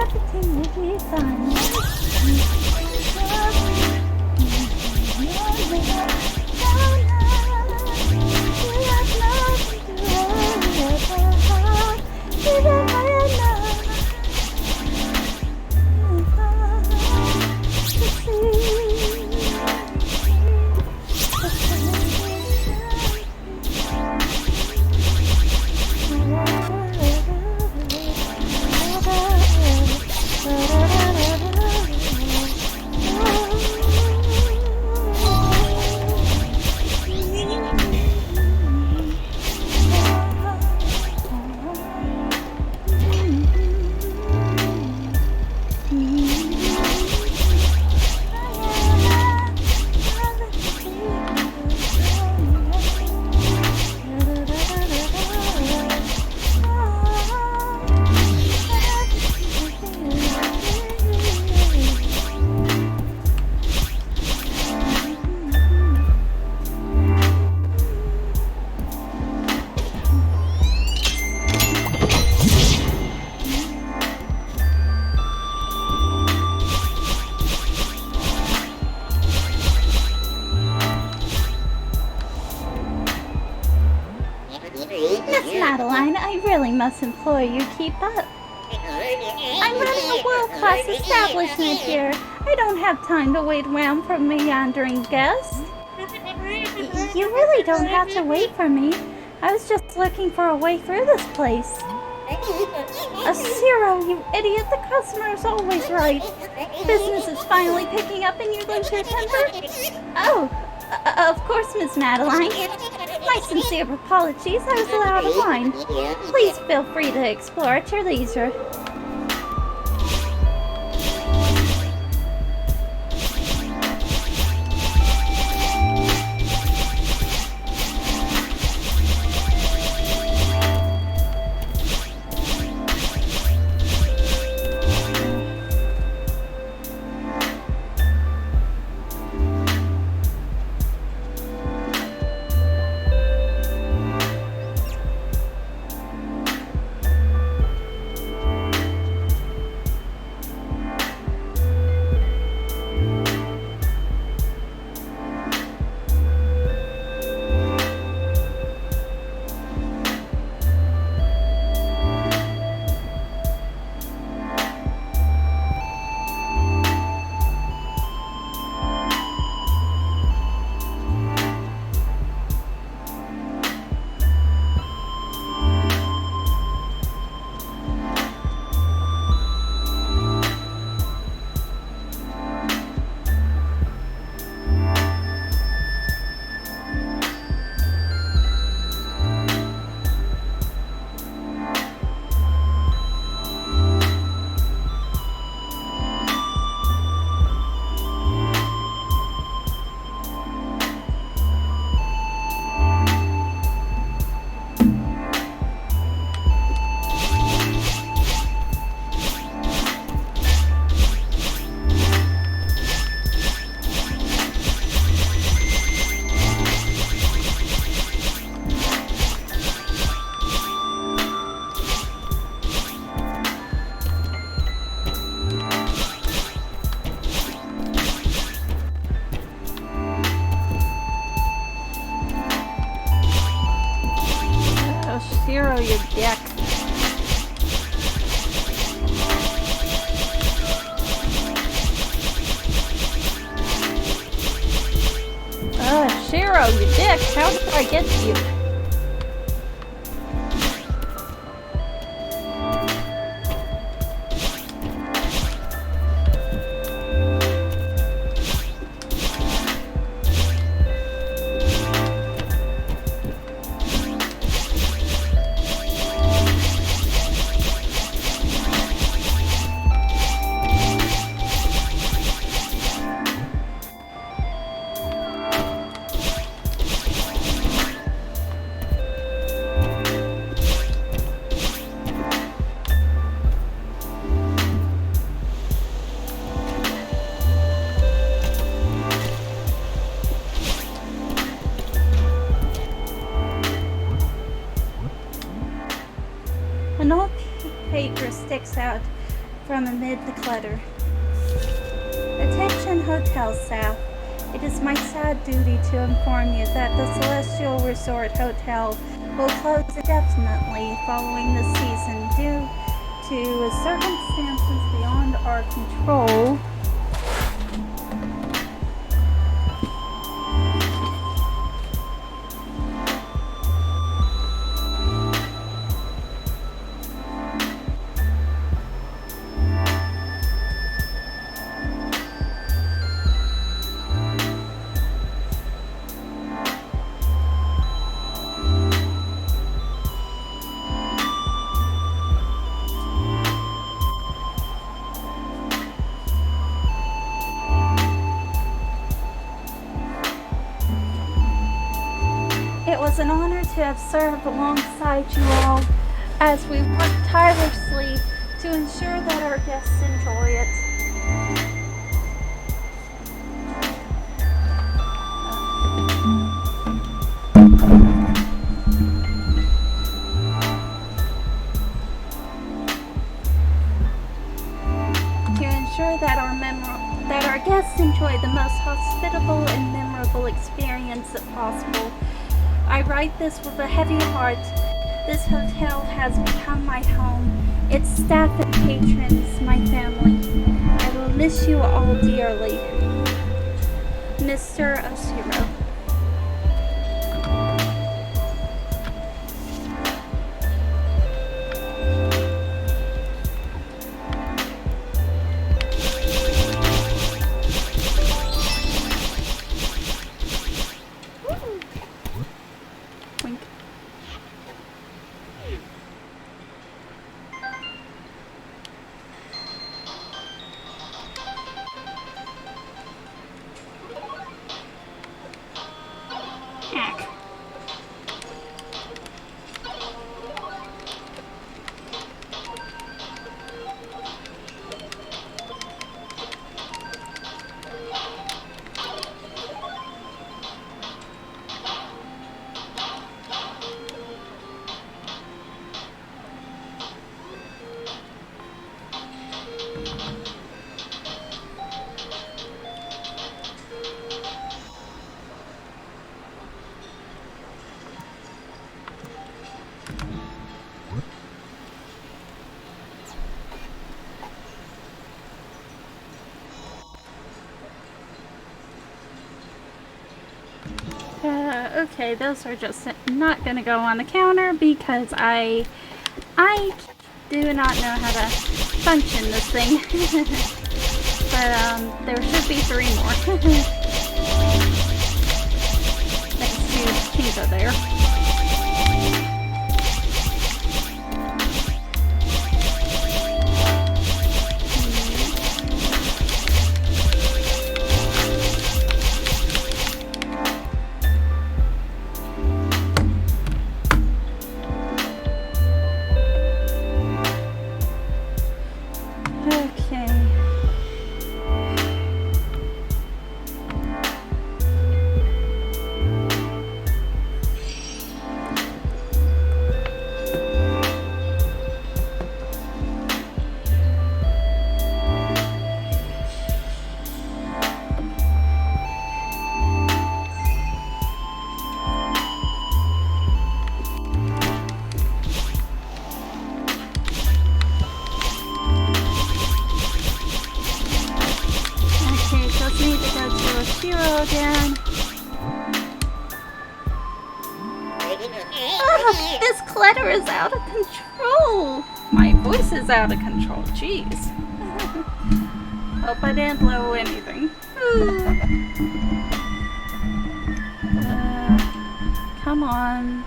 Everything will be fine. really must implore you keep up. I'm running a world-class establishment here. I don't have time to wait around for meandering guests. You really don't have to wait for me. I was just looking for a way through this place. Zero, you idiot. The customer is always right. Business is finally picking up and you lose your temper? Oh, of course, Miss Madeline. My sincere apologies. I was a little out of line. Please feel free to explore at your leisure. Zero, you dick. Zero, you dick. How did I get to you? An old paper sticks out from amid the clutter. Attention hotel staff. It is my sad duty to inform you that the Celestial Resort Hotel will close indefinitely following this season due to circumstances beyond our control. It was an honor to have served alongside you all as we work tirelessly to ensure that our guests enjoy it. To ensure that our guests enjoy the most hospitable and memorable experience possible. I write this with a heavy heart, This hotel has become my home. Its staff and patrons, my family. I will miss you all dearly. Mr. Oshiro. Wink. Heck. Okay, those are just not gonna go on the counter because I do not know how to function this thing. But there should be 3 more. Thanks to Kinko there. Again. Oh, this clutter is out of control. My voice is out of control. Jeez. Hope I didn't blow anything. Come on.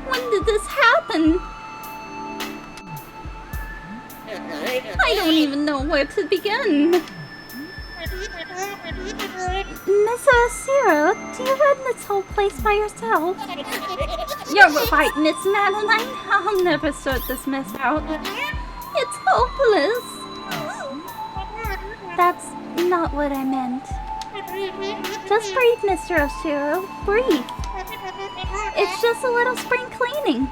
When did this happen? I don't even know where to begin. Miss Osiro, do you run this whole place by yourself? You're right, Miss Madeline. I'll never sort this mess out. It's hopeless. That's not what I meant. Just breathe, Mr. Oshiro. Breathe. It's just a little spring cleaning.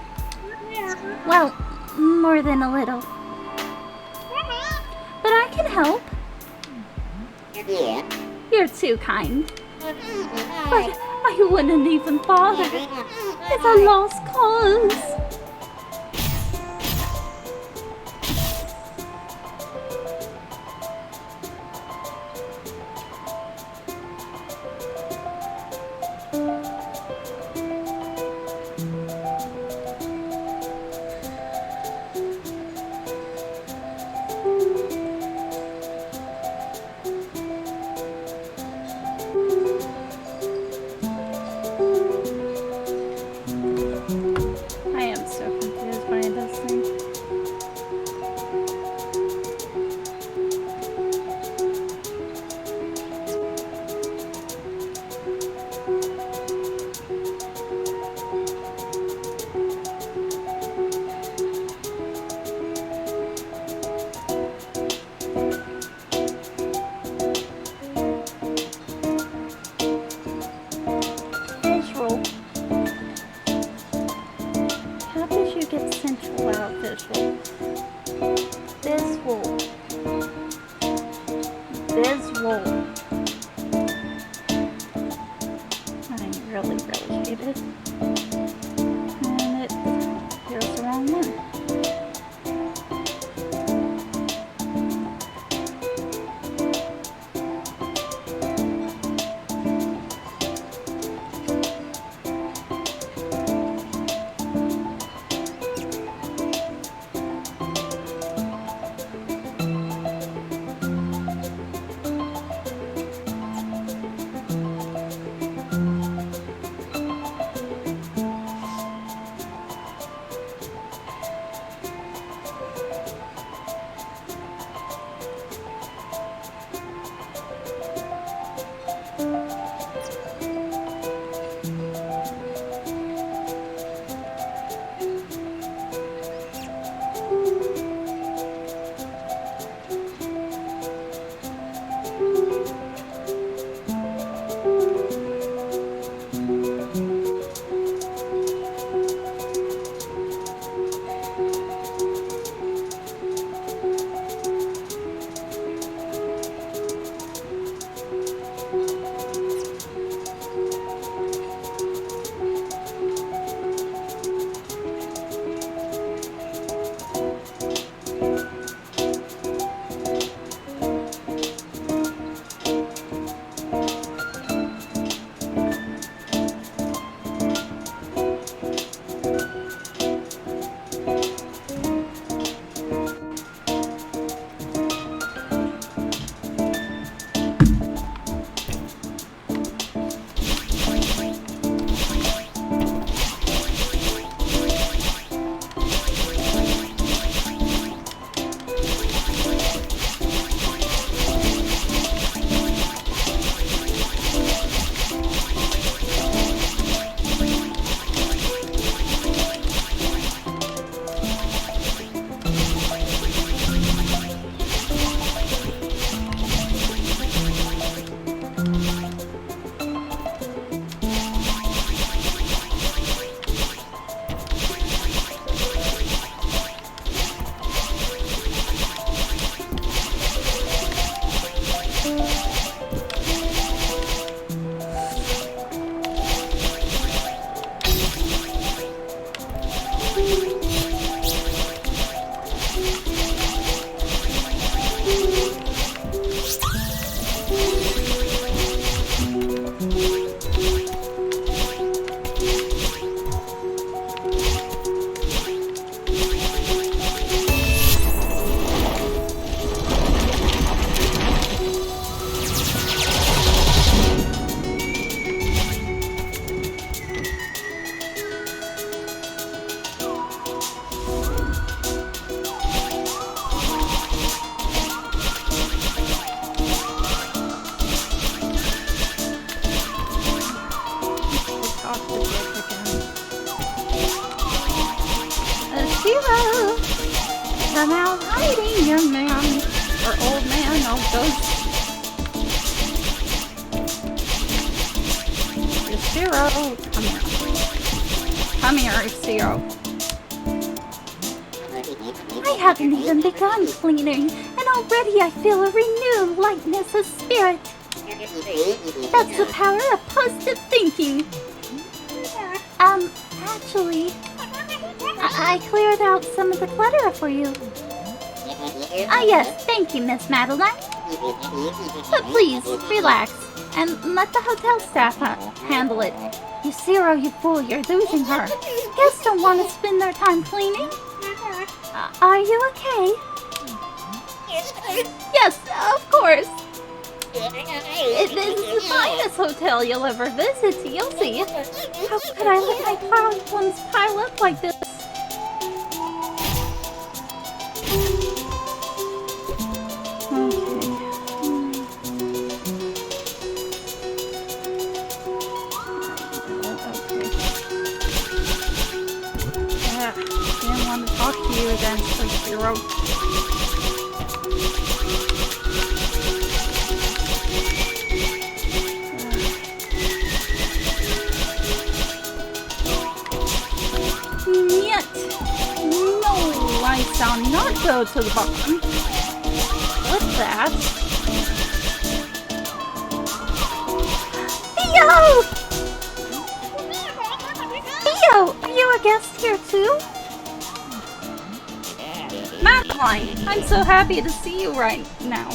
Well, more than a little. But I can help. You're too kind. But I wouldn't even bother. It's a lost cause. I And it, here's the wrong one. Come out hiding, young man. Or old man, or ghost. Zero. Come here. Come here, Zero. I haven't even begun cleaning, and already I feel a renewed lightness of spirit. That's the power of positive thinking. Actually, I cleared out some of the clutter for you. Ah, yes, thank you, Miss Madeline. But please, relax, and let the hotel staff handle it. You Zero, you fool, you're losing her. Guests don't want to spend their time cleaning. Are you okay? Yes, of course. This is the finest hotel you'll ever visit, you'll see. How could I let my problems pile up like this? Didn't want to talk to you then, Zero. Yet, no, I shall not go to the barn. What's that? Theo! Theo, are you a guest here too? Madeline, I'm so happy to see you right now.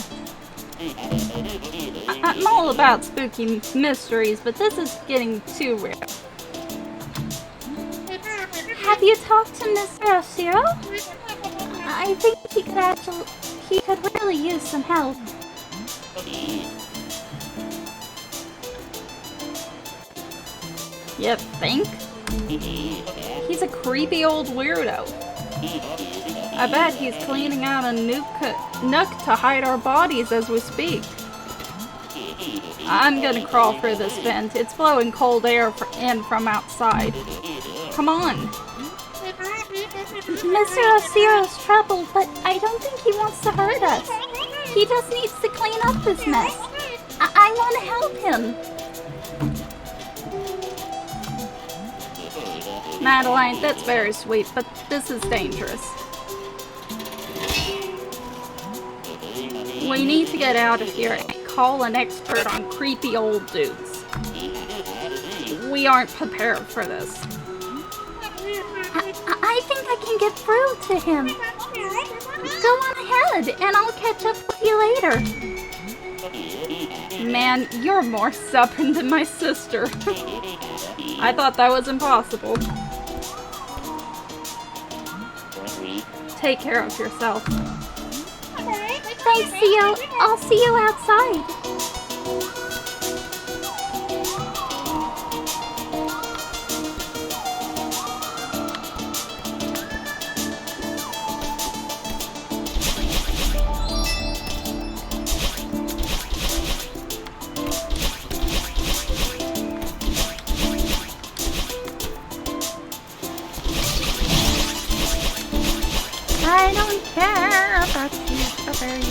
I'm all about spooky mysteries, but this is getting too rare. Have you talked to Mr. Oshiro? I think he could really use some help. You think? He's a creepy old weirdo. I bet he's cleaning out a nook to hide our bodies as we speak. I'm gonna crawl through this vent. It's blowing cold air in from outside. Come on. Mr. Oshiro's troubled, but I don't think he wants to hurt us. He just needs to clean up this mess. I want to help him. Madeline, that's very sweet, but this is dangerous. We need to get out of here and call an expert on creepy old dudes. We aren't prepared for this. I think I can get through to him. Go on ahead, and I'll catch up with you later. Man, you're more stubborn than my sister. I thought that was impossible. Take care of yourself. Thanks, Theo. I'll see you outside. I don't care about you, strawberry.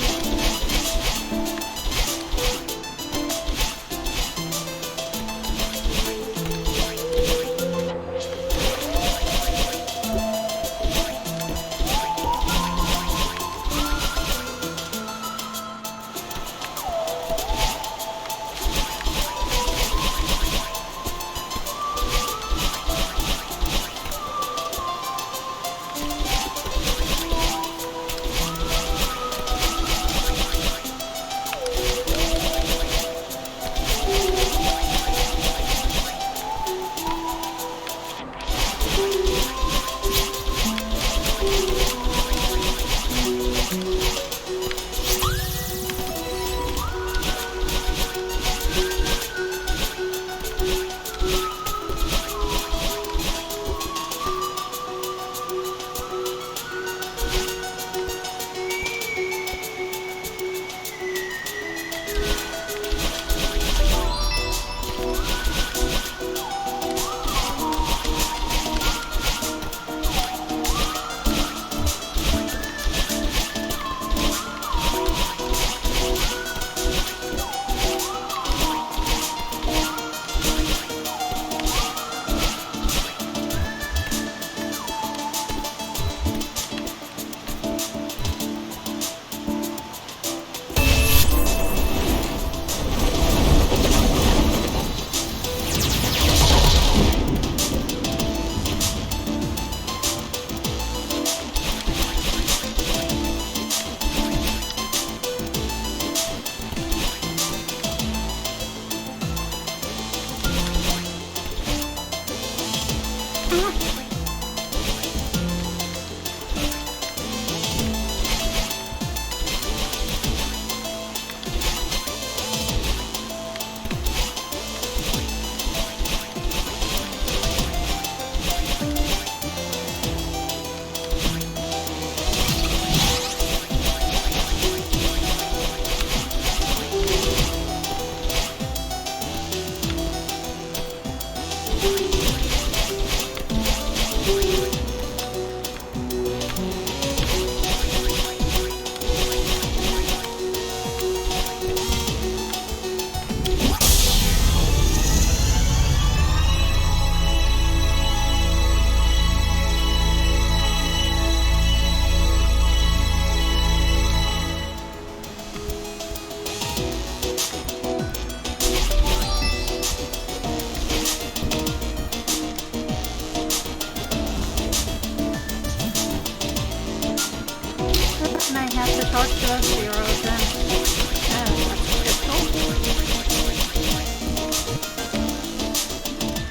talk to Zero then.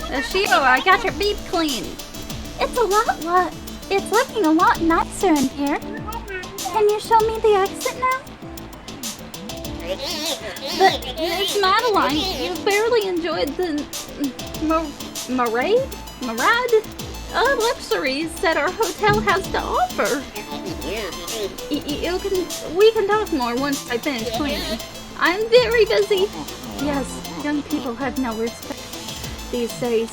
That's Shio, I got your beep clean. It's looking a lot nicer in here. Can you show me the exit now? But Miss Madeline, you barely enjoyed the marade luxuries that our hotel has to offer. We can talk more once I finish cleaning. I'm very busy. Yes, young people have no respect these days.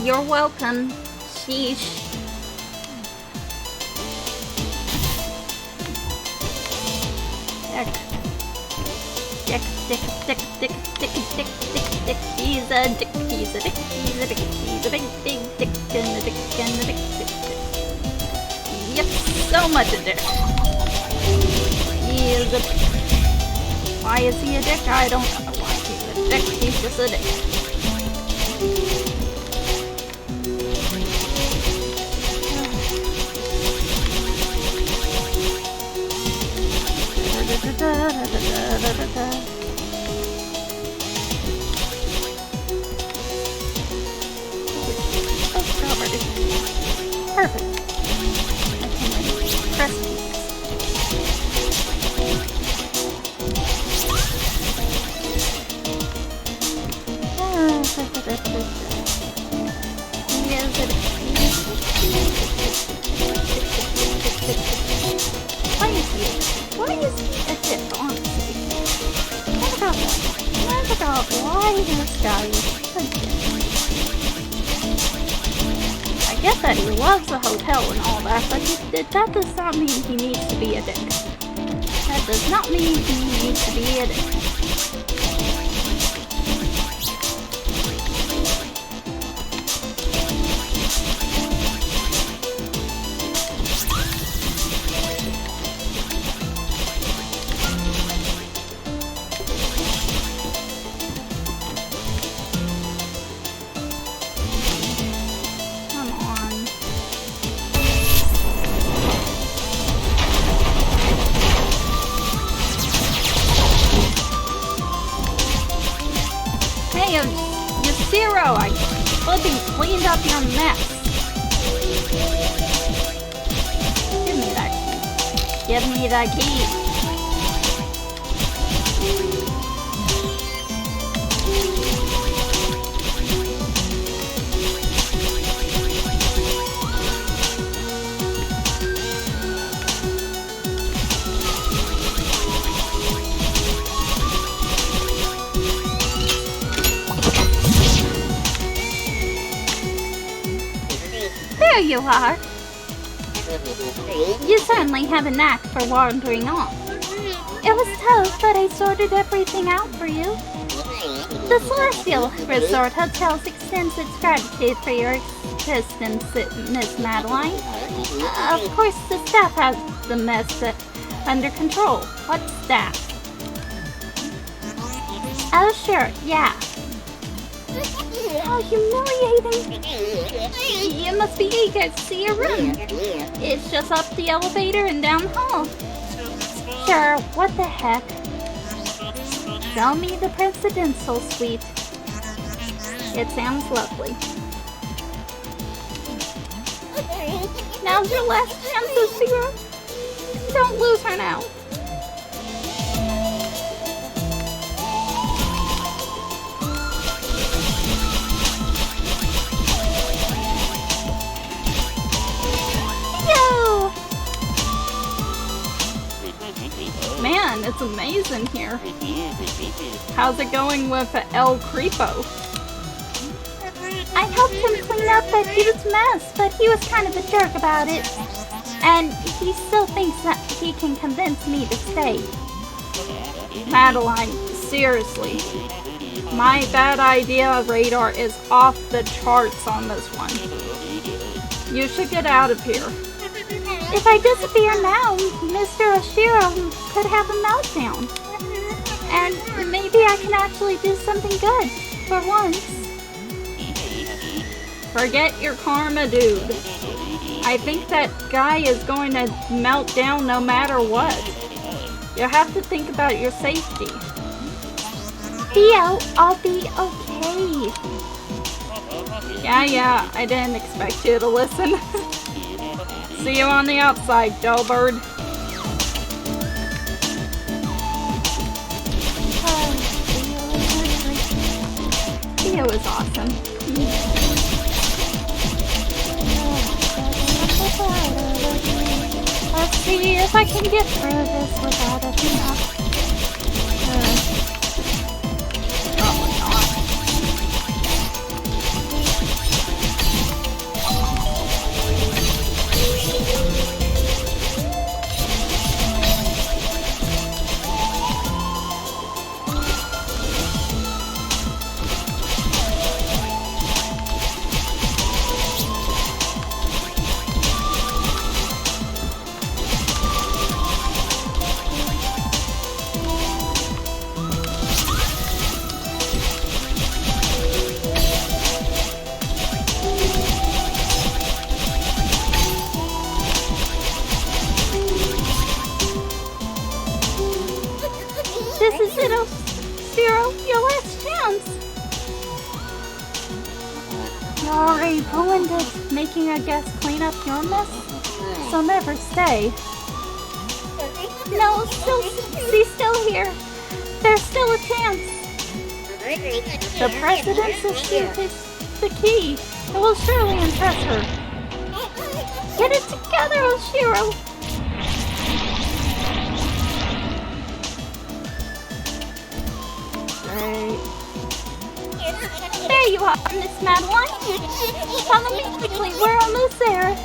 You're welcome. Sheesh. Dick. He's a dick. He's a big dick and a dick. Yep, so much a dick. He is a... Why is he a dick? I don't know why he's a dick. He's just a dick. Oh, strawberry. Perfect. I can press these. Why is he a dick, honestly? Never got why this guy is a dick. I get that he loves the hotel and all that, but that does not mean he needs to be a dick. That does not mean he needs to be a dick. Zero, I flipping cleaned up your mess. Give me that key. Give me that key. There you are. You certainly have a knack for wandering off. It was tough, but I sorted everything out for you. The Celestial Resort Hotel's extends its gratitude for your assistance, Miss Madeline. Of course, the staff has the mess under control. What staff? Oh, sure, yeah. How humiliating. You must be eager to see your room. It's just up the elevator and down the hall. Sure, what the heck. Show me the presidential suite. It sounds lovely. Now's your last chance, Zero. Don't lose her now. Man, it's amazing here. How's it going with El Creepo? I helped him clean up that huge mess, but he was kind of a jerk about it. And he still thinks that he can convince me to stay. Madeline, seriously. My bad idea radar is off the charts on this one. You should get out of here. If I disappear now, Mr. Oshiro could have a meltdown. And maybe I can actually do something good, for once. Forget your karma, dude. I think that guy is going to melt down no matter what. You have to think about your safety. Theo, I'll be okay. Yeah, I didn't expect you to listen. See you on the outside, Delbird. Theo is awesome. Let's see if I can get through this without a knock. Probably not. This is it, Zero, your last chance. You're already ruined it, making a guest clean up your mess. So never stay. No, she's still here. There's still a chance. The President's suit is the key. It will surely impress her. Get it together, Oshiro. There you are, Miss Madeline. Follow me quickly, we're almost there.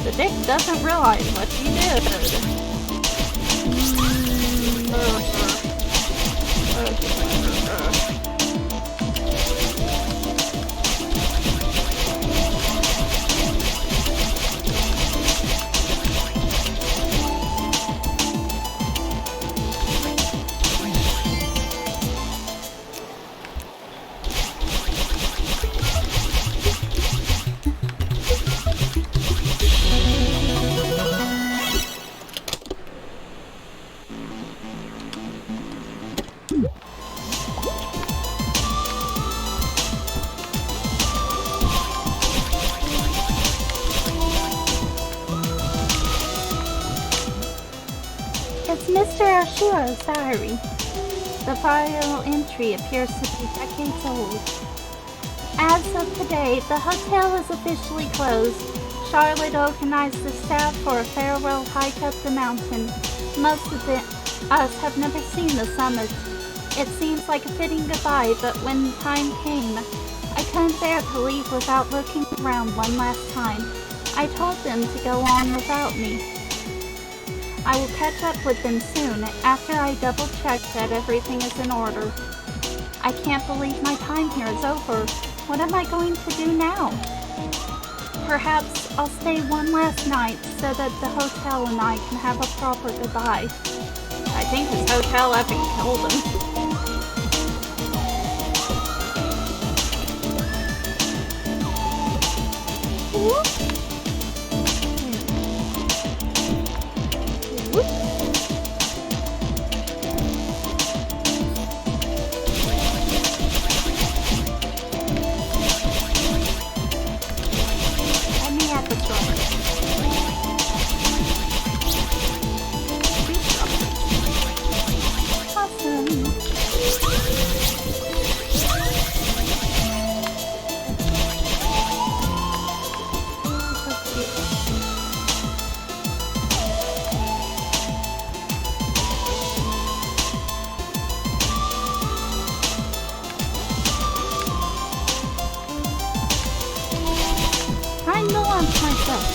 The dick doesn't realize what he did. It's Mr. Oshiro's diary. The final entry appears to be decades old. As of today, the hotel is officially closed. Charlotte organized the staff for a farewell hike up the mountain. Most of us have never seen the summit. It seems like a fitting goodbye, but when the time came, I couldn't bear to leave without looking around one last time. I told them to go on without me. I will catch up with them soon, after I double-check that everything is in order. I can't believe my time here is over. What am I going to do now? Perhaps I'll stay one last night so that the hotel and I can have a proper goodbye. I think this hotel effing killed him. I know I'm myself.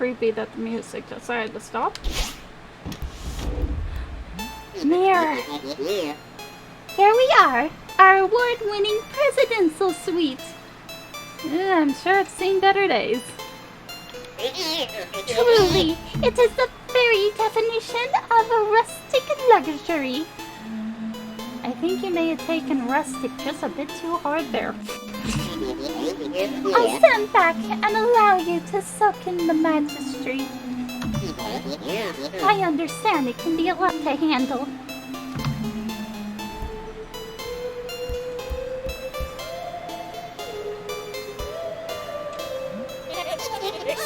creepy that the music decided to stop. Mirror. Here we are, our award-winning presidential suite. I'm sure it's seen better days. Truly, it is the very definition of a rustic luxury. I think you may have taken rustic just a bit too hard there. I'll stand back and allow you to soak in the majesty. I understand it can be a lot to handle.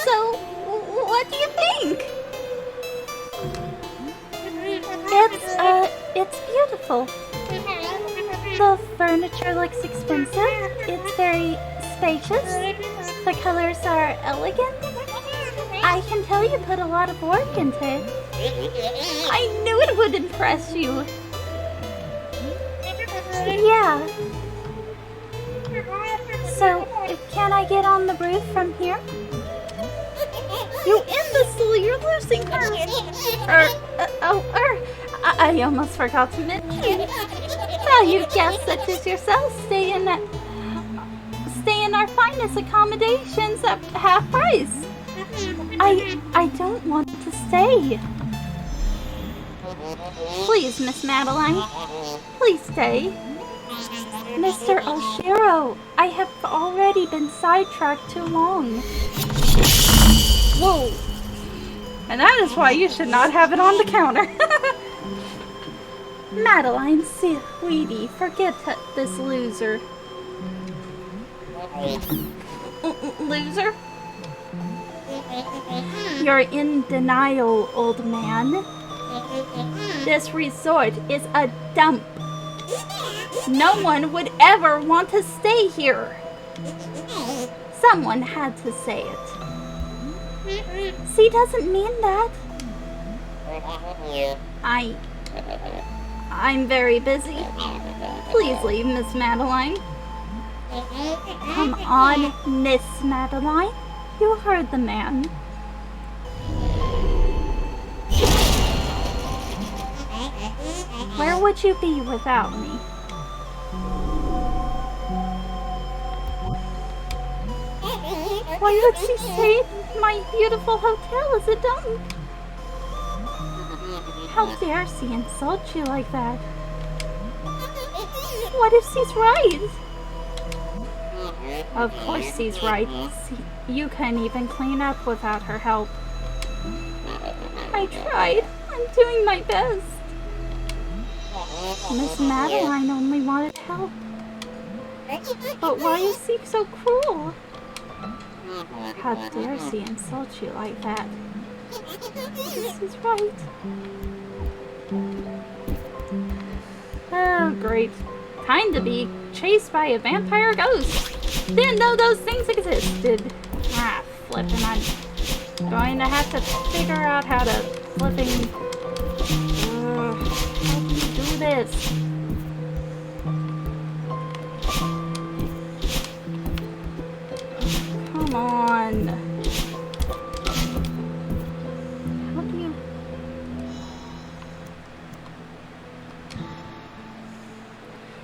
So, what do you think? It's beautiful. The furniture looks expensive. It's very spacious. The colors are elegant. I can tell you put a lot of work into it. I knew it would impress you. Yeah. So, can I get on the roof from here? You imbecile, you're losing her. I almost forgot to mention. Well, you guessed such as yourself stay in our finest accommodations at half price. I don't want to stay. Please, Miss Madeline. Please stay. Mr. Oshiro, I have already been sidetracked too long. Whoa. And that is why you should not have it on the counter. Madeline, sweetie, forget this loser. Loser? You're in denial, old man. This resort is a dump. No one would ever want to stay here. Someone had to say it. She doesn't mean that. I'm very busy. Please leave, Miss Madeline. Come on, Miss Madeline. You heard the man. Where would you be without me? Why would she say my beautiful hotel is a dump? How dare she insult you like that? What if she's right? Of course she's right. You can't even clean up without her help. I tried. I'm doing my best. Miss Madeline only wanted help. But why is she so cruel? How dare she insult you like that? This is right. Oh, great. Time to be chased by a vampire ghost. Didn't know those things existed. Ah, flippin', I'm going to have to figure out how to flipping... how do you do this? Come on. How do you...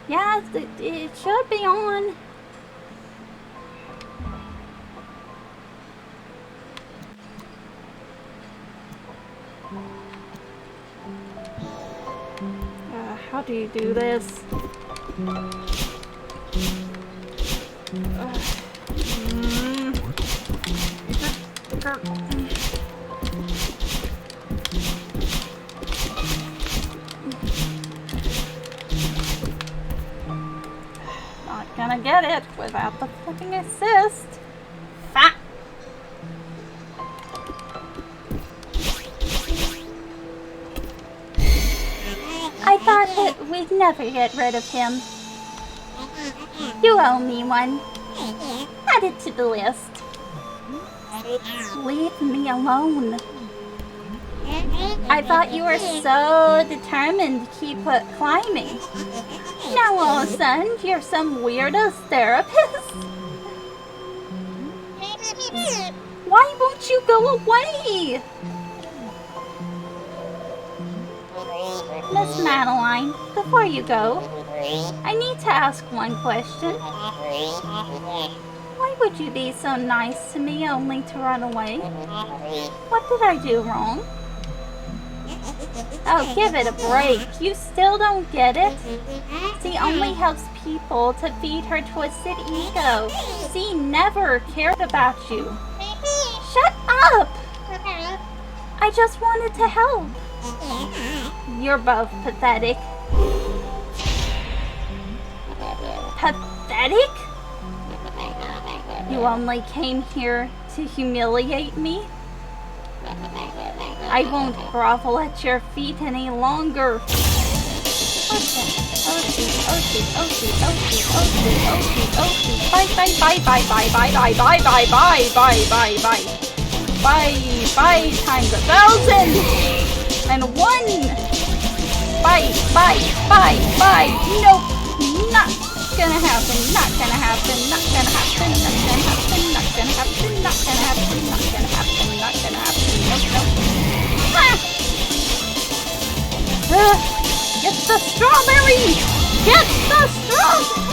Yeah, it should be on. How do you do this? Not gonna get it without the flipping assist. Fat. I thought that we'd never get rid of him. You owe me one. Add it to the list. Leave me alone. I thought you were so determined to keep climbing. Now all of a sudden, you're some weirdo therapist? Why won't you go away? Miss Madeline, before you go, I need to ask one question. Why would you be so nice to me only to run away? What did I do wrong? Oh, give it a break. You still don't get it? Z only helps people to feed her twisted ego. Z never cared about you. Shut up! I just wanted to help. You're both pathetic. Pathetic? You only came here to humiliate me? I won't grovel at your feet any longer. Bye. Bye times 1,001. Bye. Nope. Not gonna happen. Not gonna happen. Not gonna happen. Not gonna happen. Not gonna happen. Not gonna happen. Not gonna happen. Not gonna happen. Nope. Get the strawberry! Get the strawberry!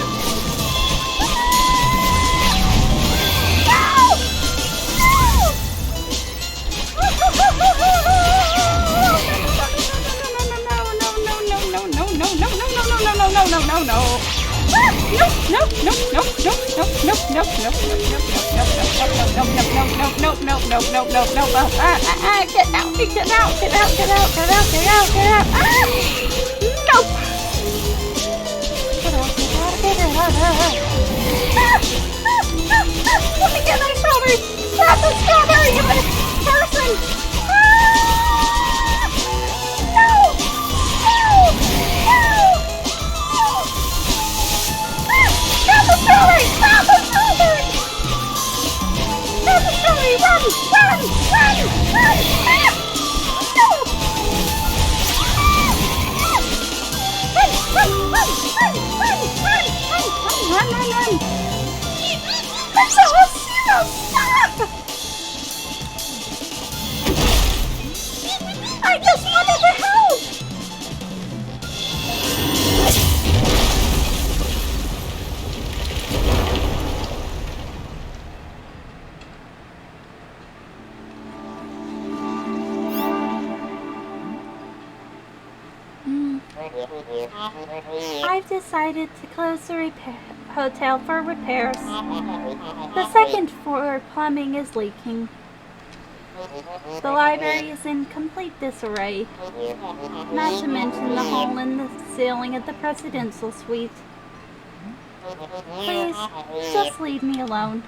Let me get my strawberry! Grab the strawberry! Give it a person! No! Grab the strawberry! Grab the strawberry! Grab the strawberry! Run! No! Run! There's a zero! Stop! I just wanted to help! I've decided to close the hotel for repairs. The second floor plumbing is leaking. The library is in complete disarray, not to mention the hole in the ceiling at the presidential suite. Please, just leave me alone.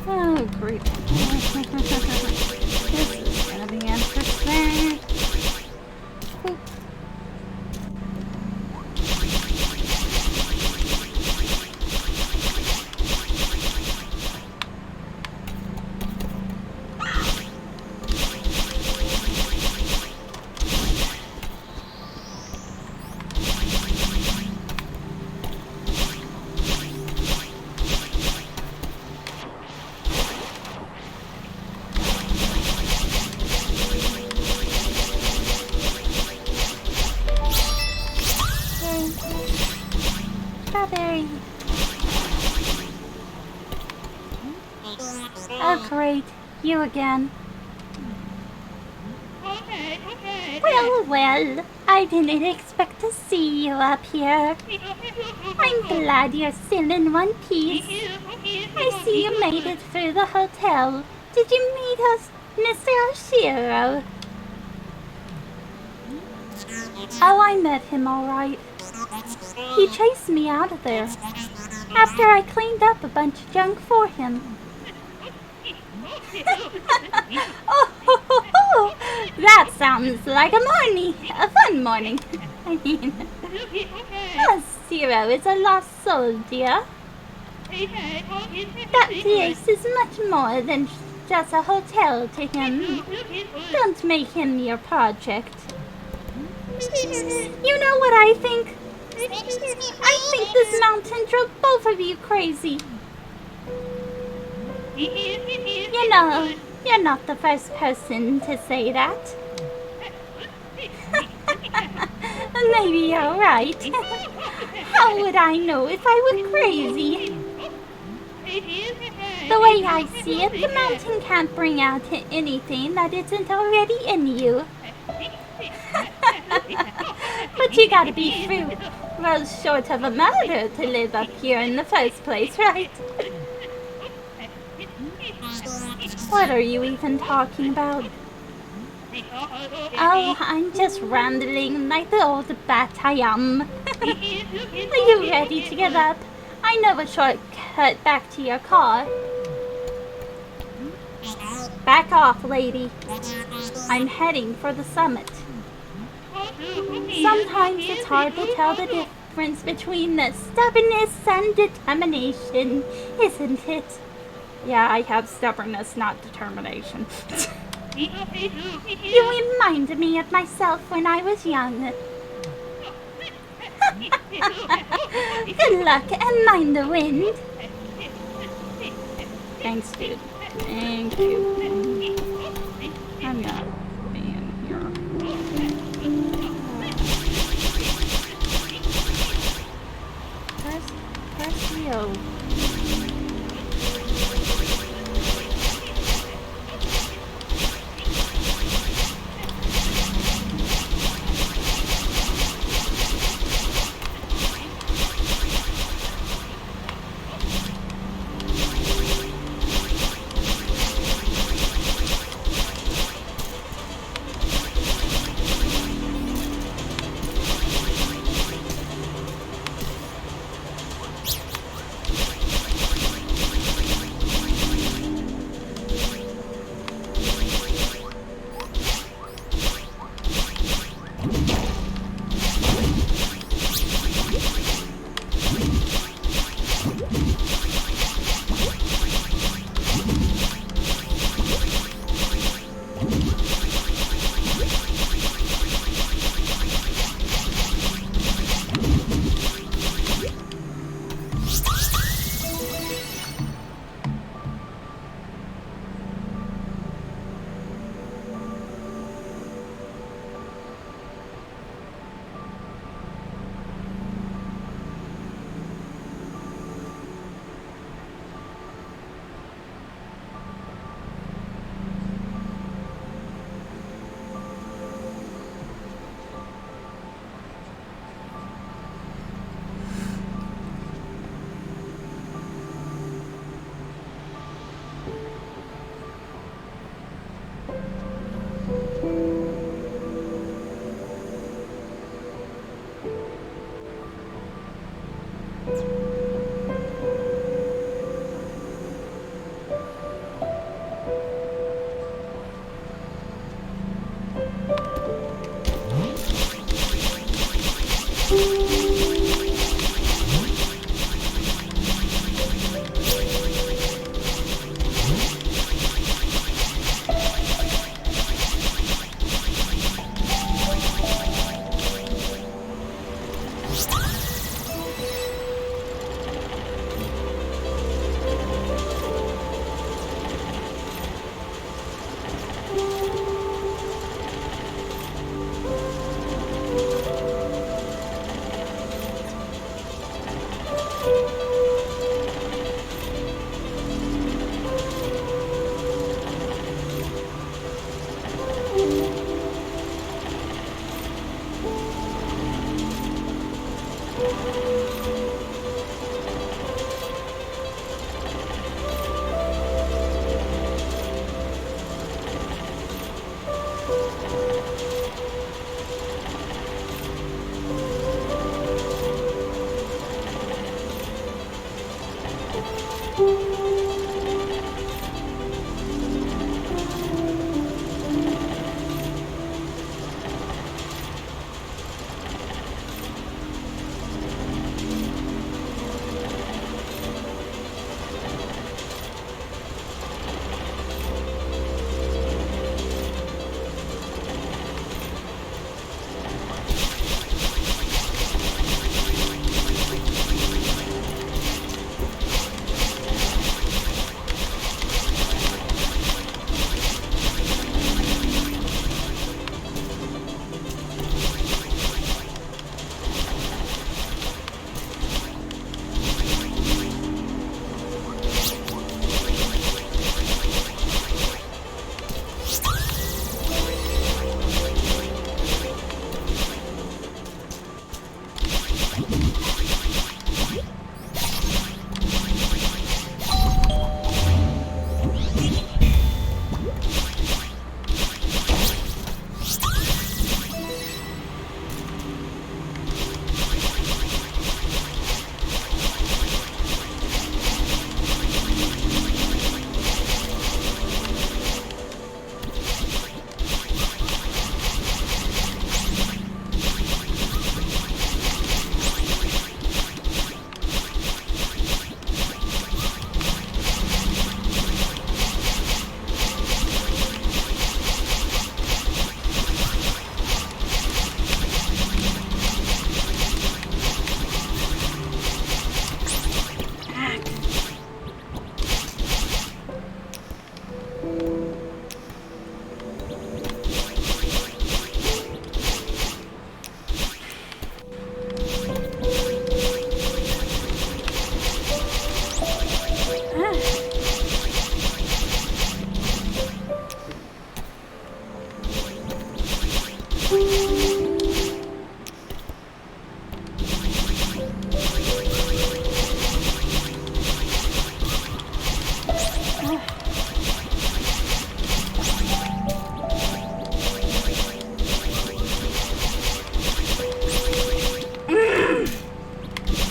Oh, great. This is gonna be interesting. Oop. Strawberry. Oh, great. You again. Well, I didn't expect to see you up here. I'm glad you're still in one piece. I see you made it through the hotel. Did you meet us, Mr. Oshiro? Oh, I met him all right. He chased me out of there after I cleaned up a bunch of junk for him. Oh, that sounds like a fun morning. I mean, Zero is a lost soul, dear. That place is much more than just a hotel to him. Don't make him your project. You know what I think? I think this mountain drove both of you crazy. You know, you're not the first person to say that. Maybe you're right. How would I know if I were crazy? The way I see it, the mountain can't bring out anything that isn't already in you. But you gotta be well short of a murder to live up here in the first place, right? What are you even talking about? Oh, I'm just rambling like the old bat I am. Are you ready to get up? I know a shortcut back to your car. Back off, lady. I'm heading for the summit. Sometimes it's hard to tell the difference between stubbornness and determination, isn't it? Yeah, I have stubbornness, not determination. You reminded me of myself when I was young. Good luck and mind the wind. Thanks, dude. Thank you. I'm not being here. Press Leo.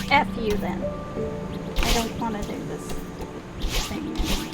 F you then. I don't want to do this thing anymore.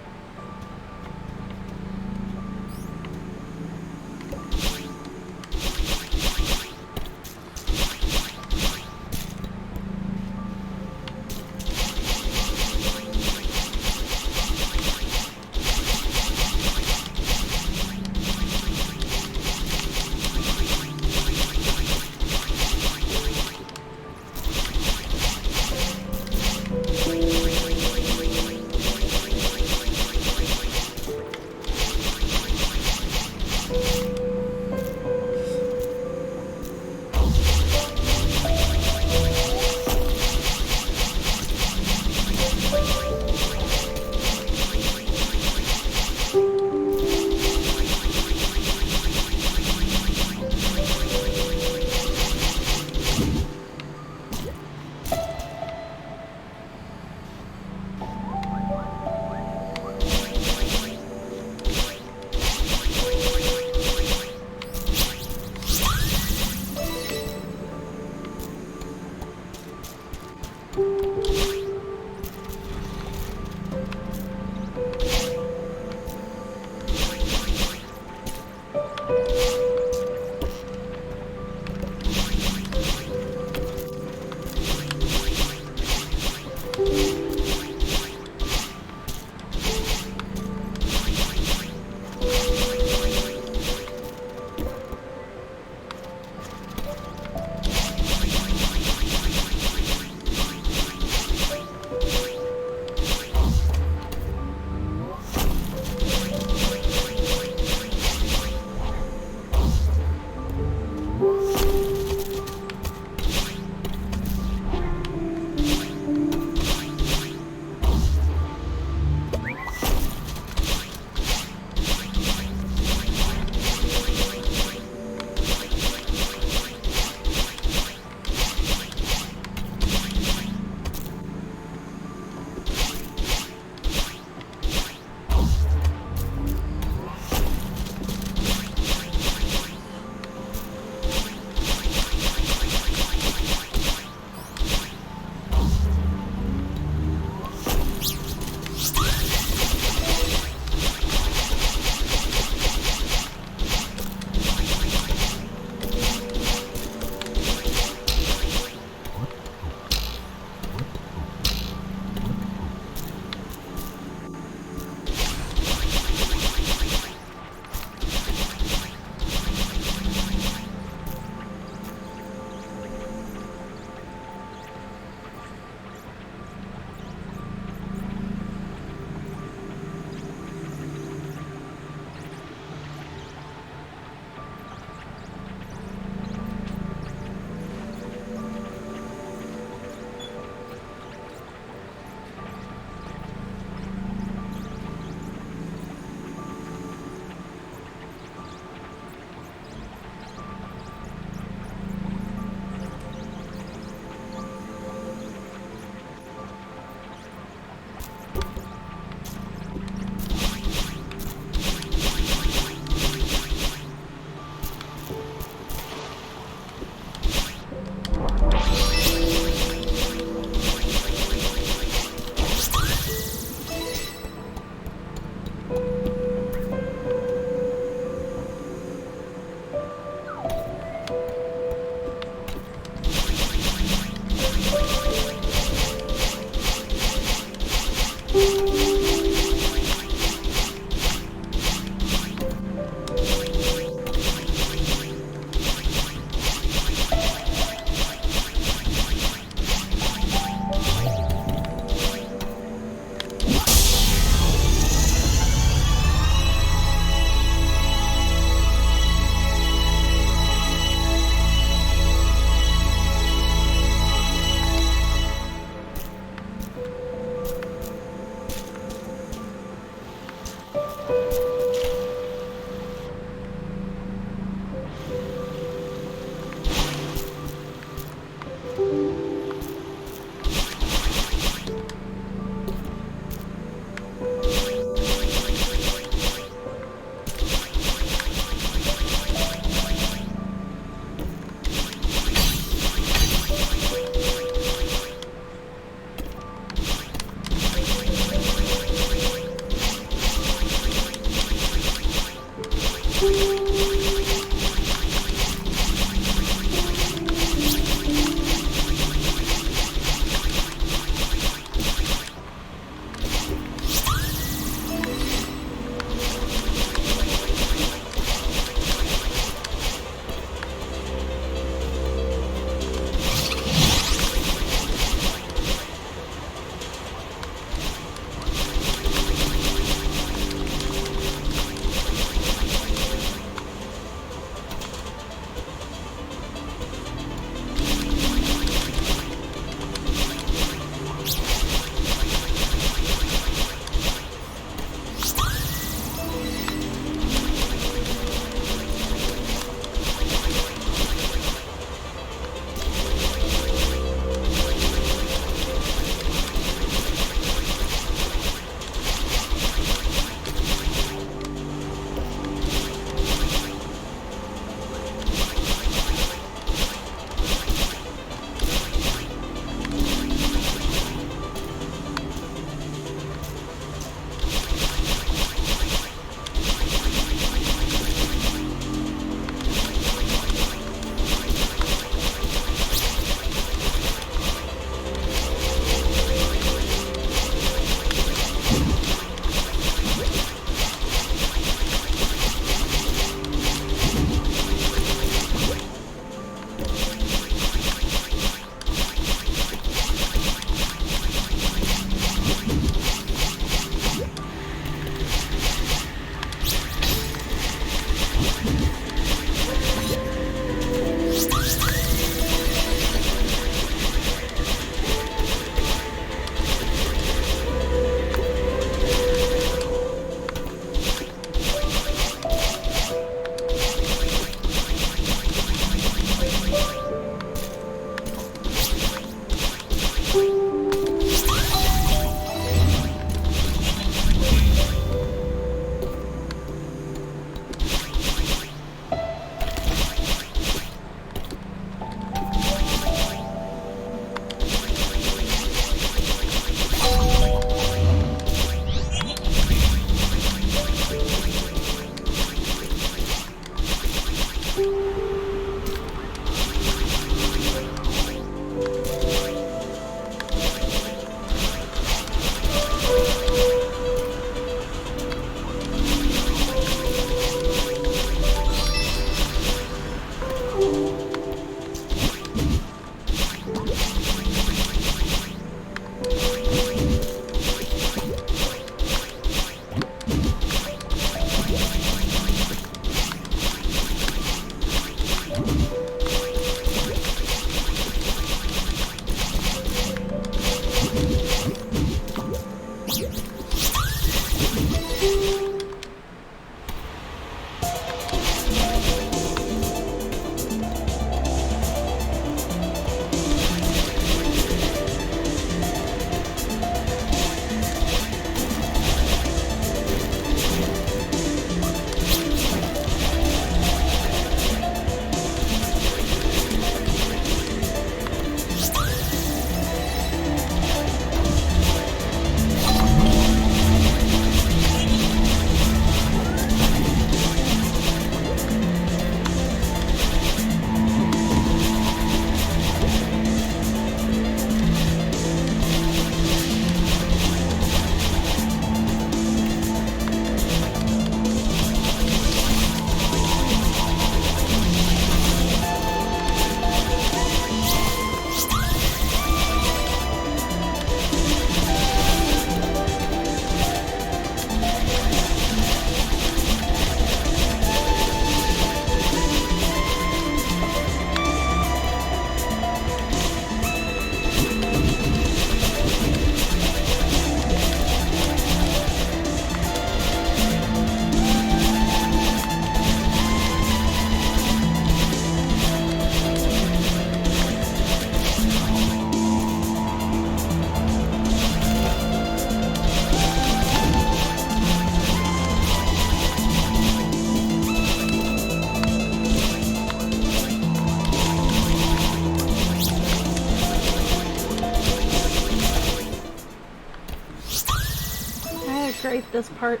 save this part.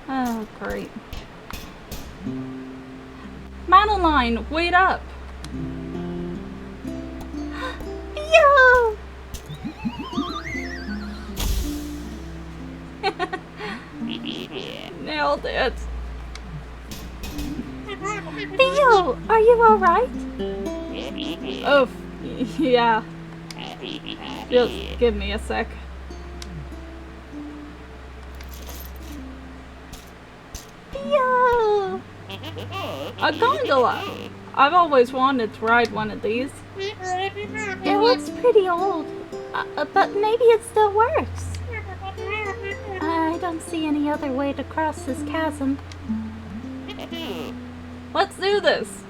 Oh, great. Madeline, wait up! Yo! Nailed it. Theo, are you alright? Oh, yeah. Just give me a sec. Theo! A gondola! I've always wanted to ride one of these. It looks pretty old, but maybe it still works. I don't see any other way to cross this chasm. Let's do this!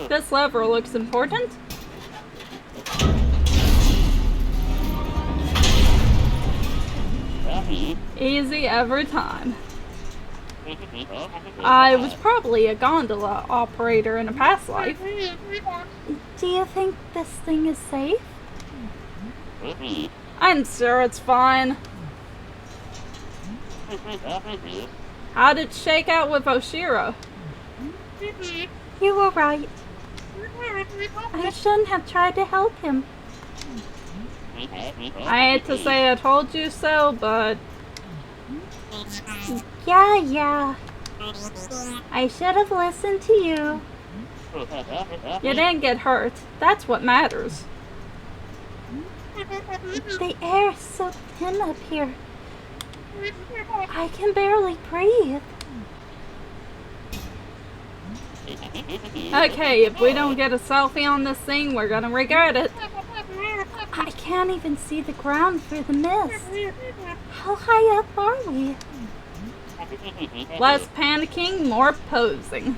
This lever looks important. Easy every time. I was probably a gondola operator in a past life. Do you think this thing is safe? I'm sure it's fine. How did it shake out with Oshiro? You were right. I shouldn't have tried to help him. I hate to say I told you so, but... Yeah. I should have listened to you. You didn't get hurt. That's what matters. The air is so thin up here. I can barely breathe. Okay, if we don't get a selfie on this thing, we're gonna regret it. I can't even see the ground through the mist. How high up are we? Less panicking, more posing.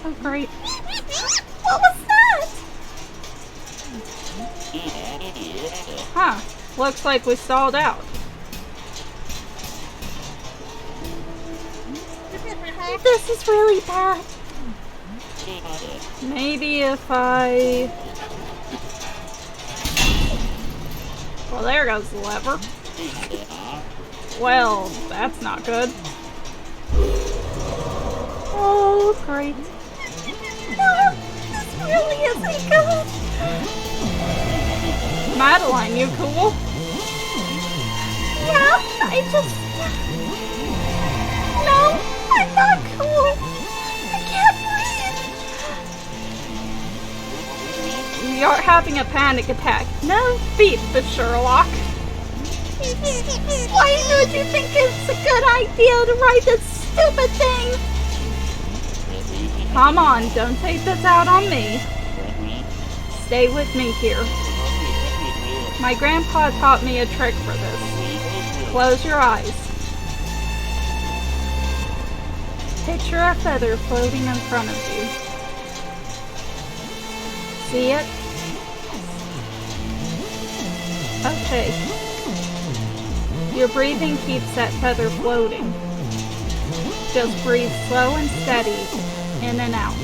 Oh great. What was that? Huh, looks like we stalled out. This is really bad. Maybe if I... Well, there goes the lever. Well, that's not good. Oh, great. No, this really isn't good. Madeline, you cool? Yeah, I just... No, I'm not cool. I can't breathe. You're having a panic attack. No beef with Sherlock. Why would you think it's a good idea to write this stupid thing? Come on, don't take this out on me. Stay with me here. My grandpa taught me a trick for this. Close your eyes. Picture a feather floating in front of you. See it? Okay. Your breathing keeps that feather floating. Just breathe slow and steady, in and out.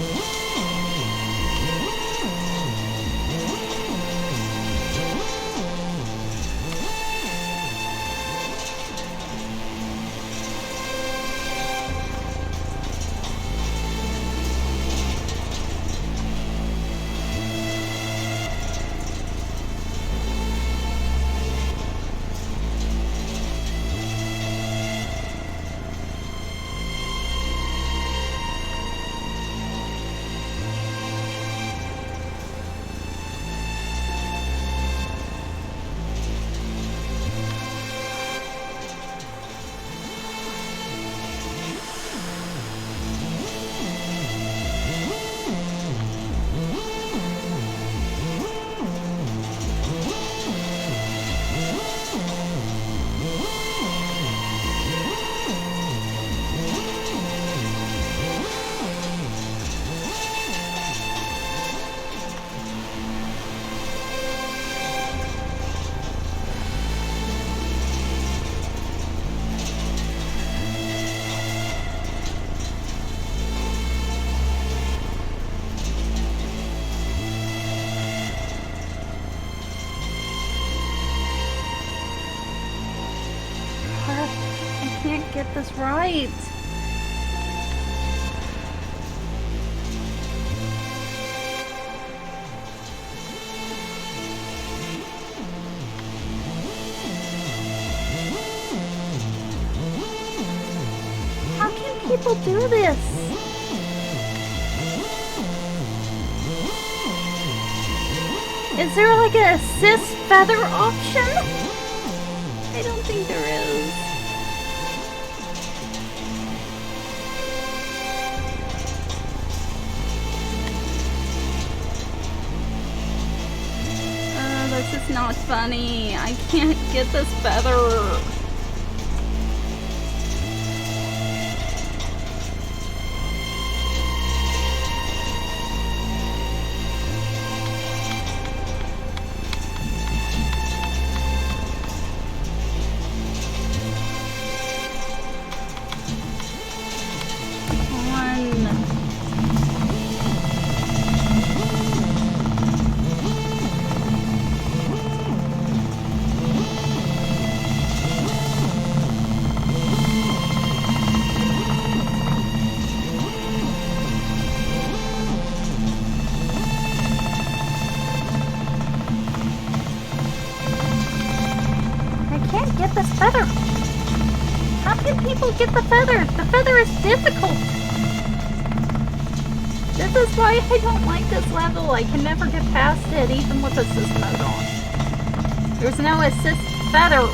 can't get this right. How can people do this? Is there like an assist feather option? I don't think there is. This is not funny. I can't get this feather. Get this feather. How can people get the feather? The feather is difficult. This is why I don't like this level. I can never get past it, even with assist mode on. There's no assist feather.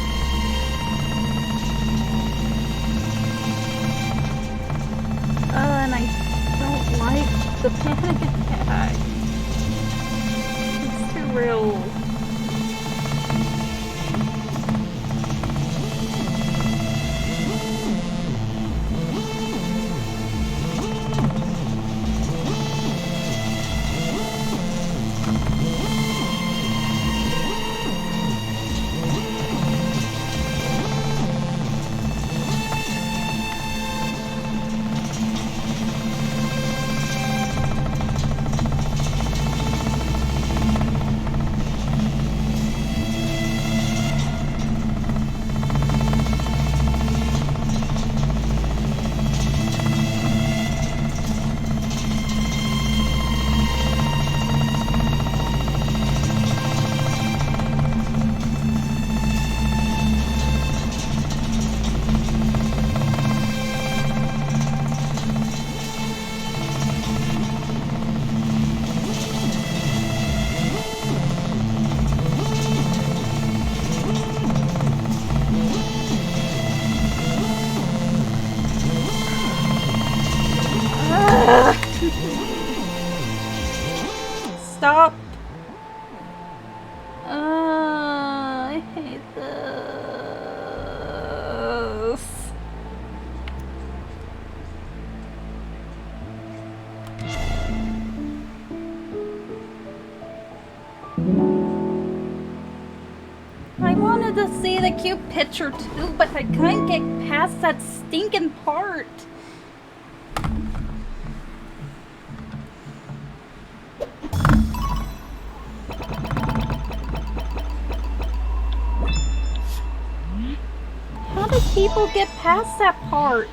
And I don't like the panic attack. It's too real. Stop. I hate this. I wanted to see the cute picture too, but I couldn't get past that stinking part. How did people get past that part?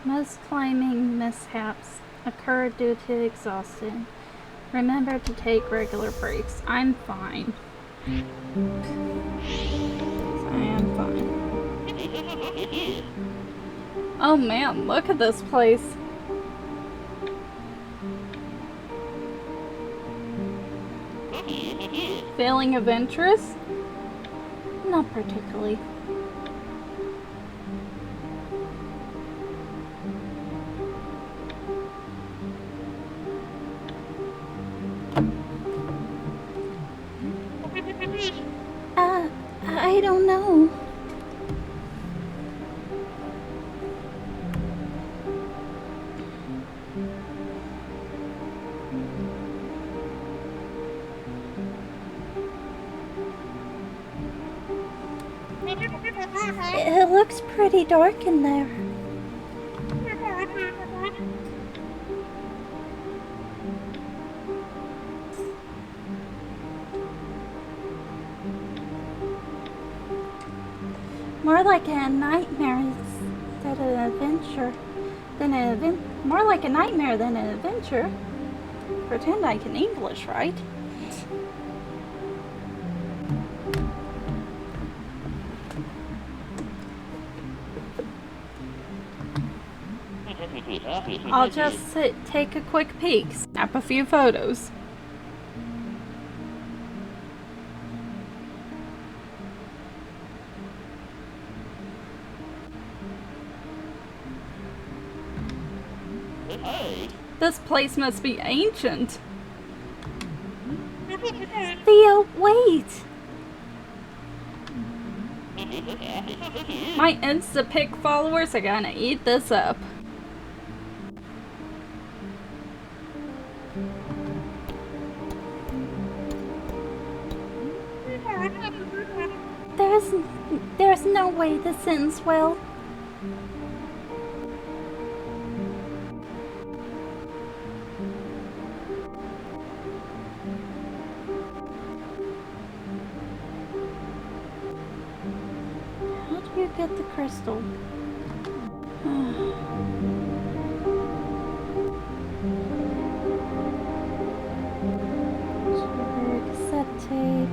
Most climbing mishaps occur due to exhaustion. Remember to take regular breaks. I'm fine. I am fine. Oh man, look at this place. Feeling adventurous? Not particularly. I don't know. It looks pretty dark in there. More like a nightmare than an adventure. More like a nightmare than an adventure. Pretend I can English, right? I'll just take a quick peek, snap a few photos. This place must be ancient. Theo, wait! My Instapic followers are gonna eat this up. There's no way this ends well. How do you get the crystal? Cassette tape.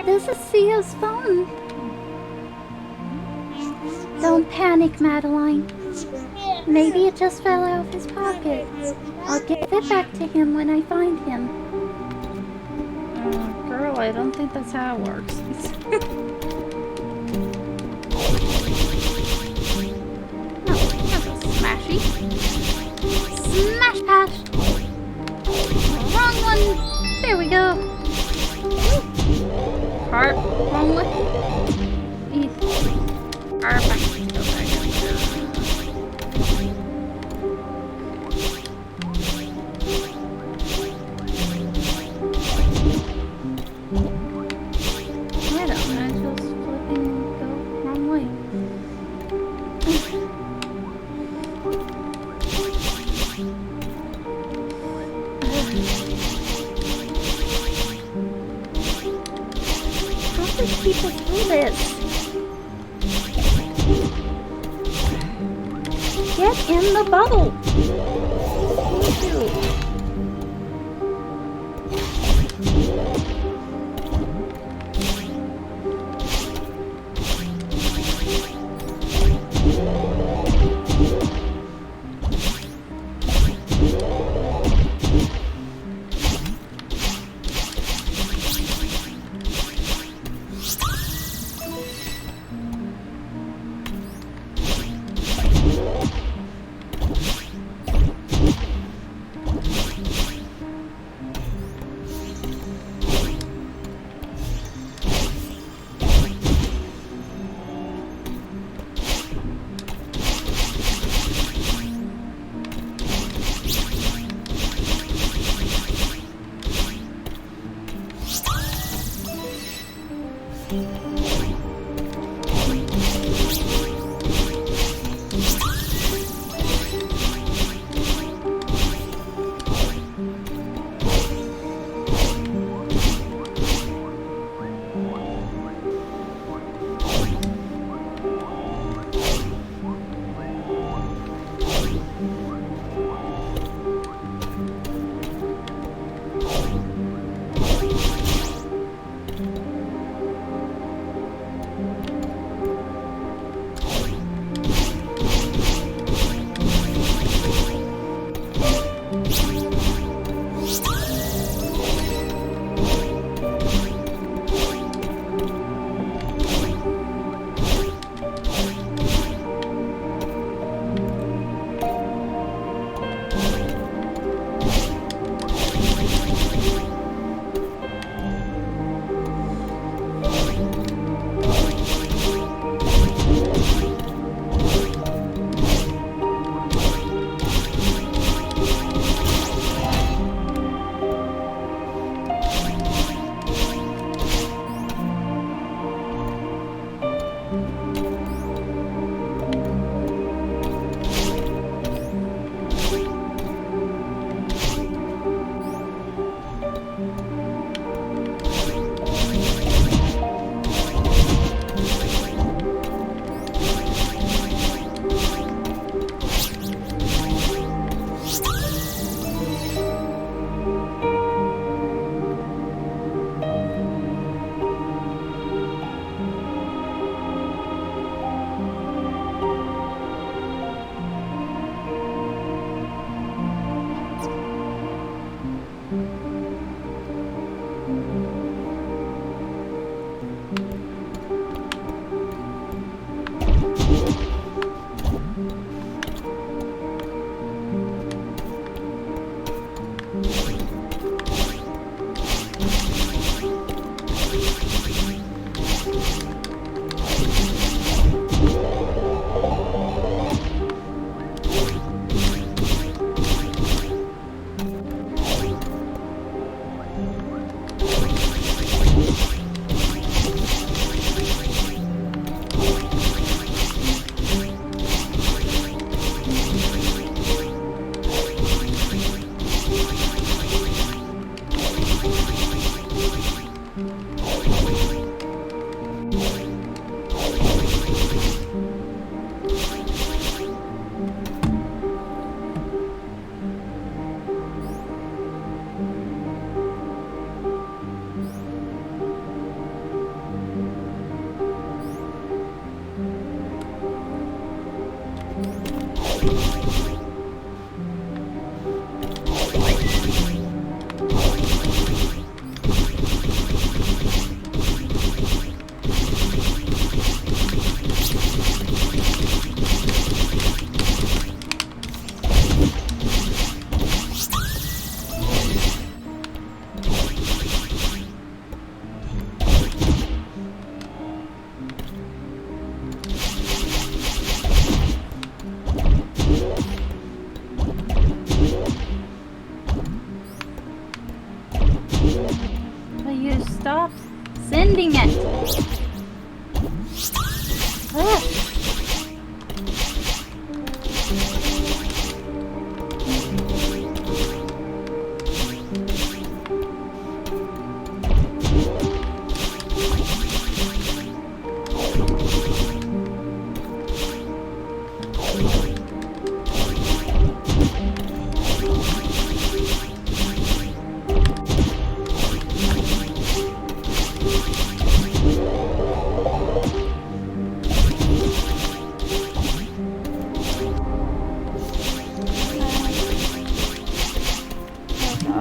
This is Theo's phone. Don't panic, Madeline. Maybe it just fell out of his pocket. I'll give it back to him when I find him. Girl, I don't think that's how it works. Smashy. Smash pass. Wrong one. There we go. Heart. Wrong one. Perfect. People do this. Get in the bubble. Thank you.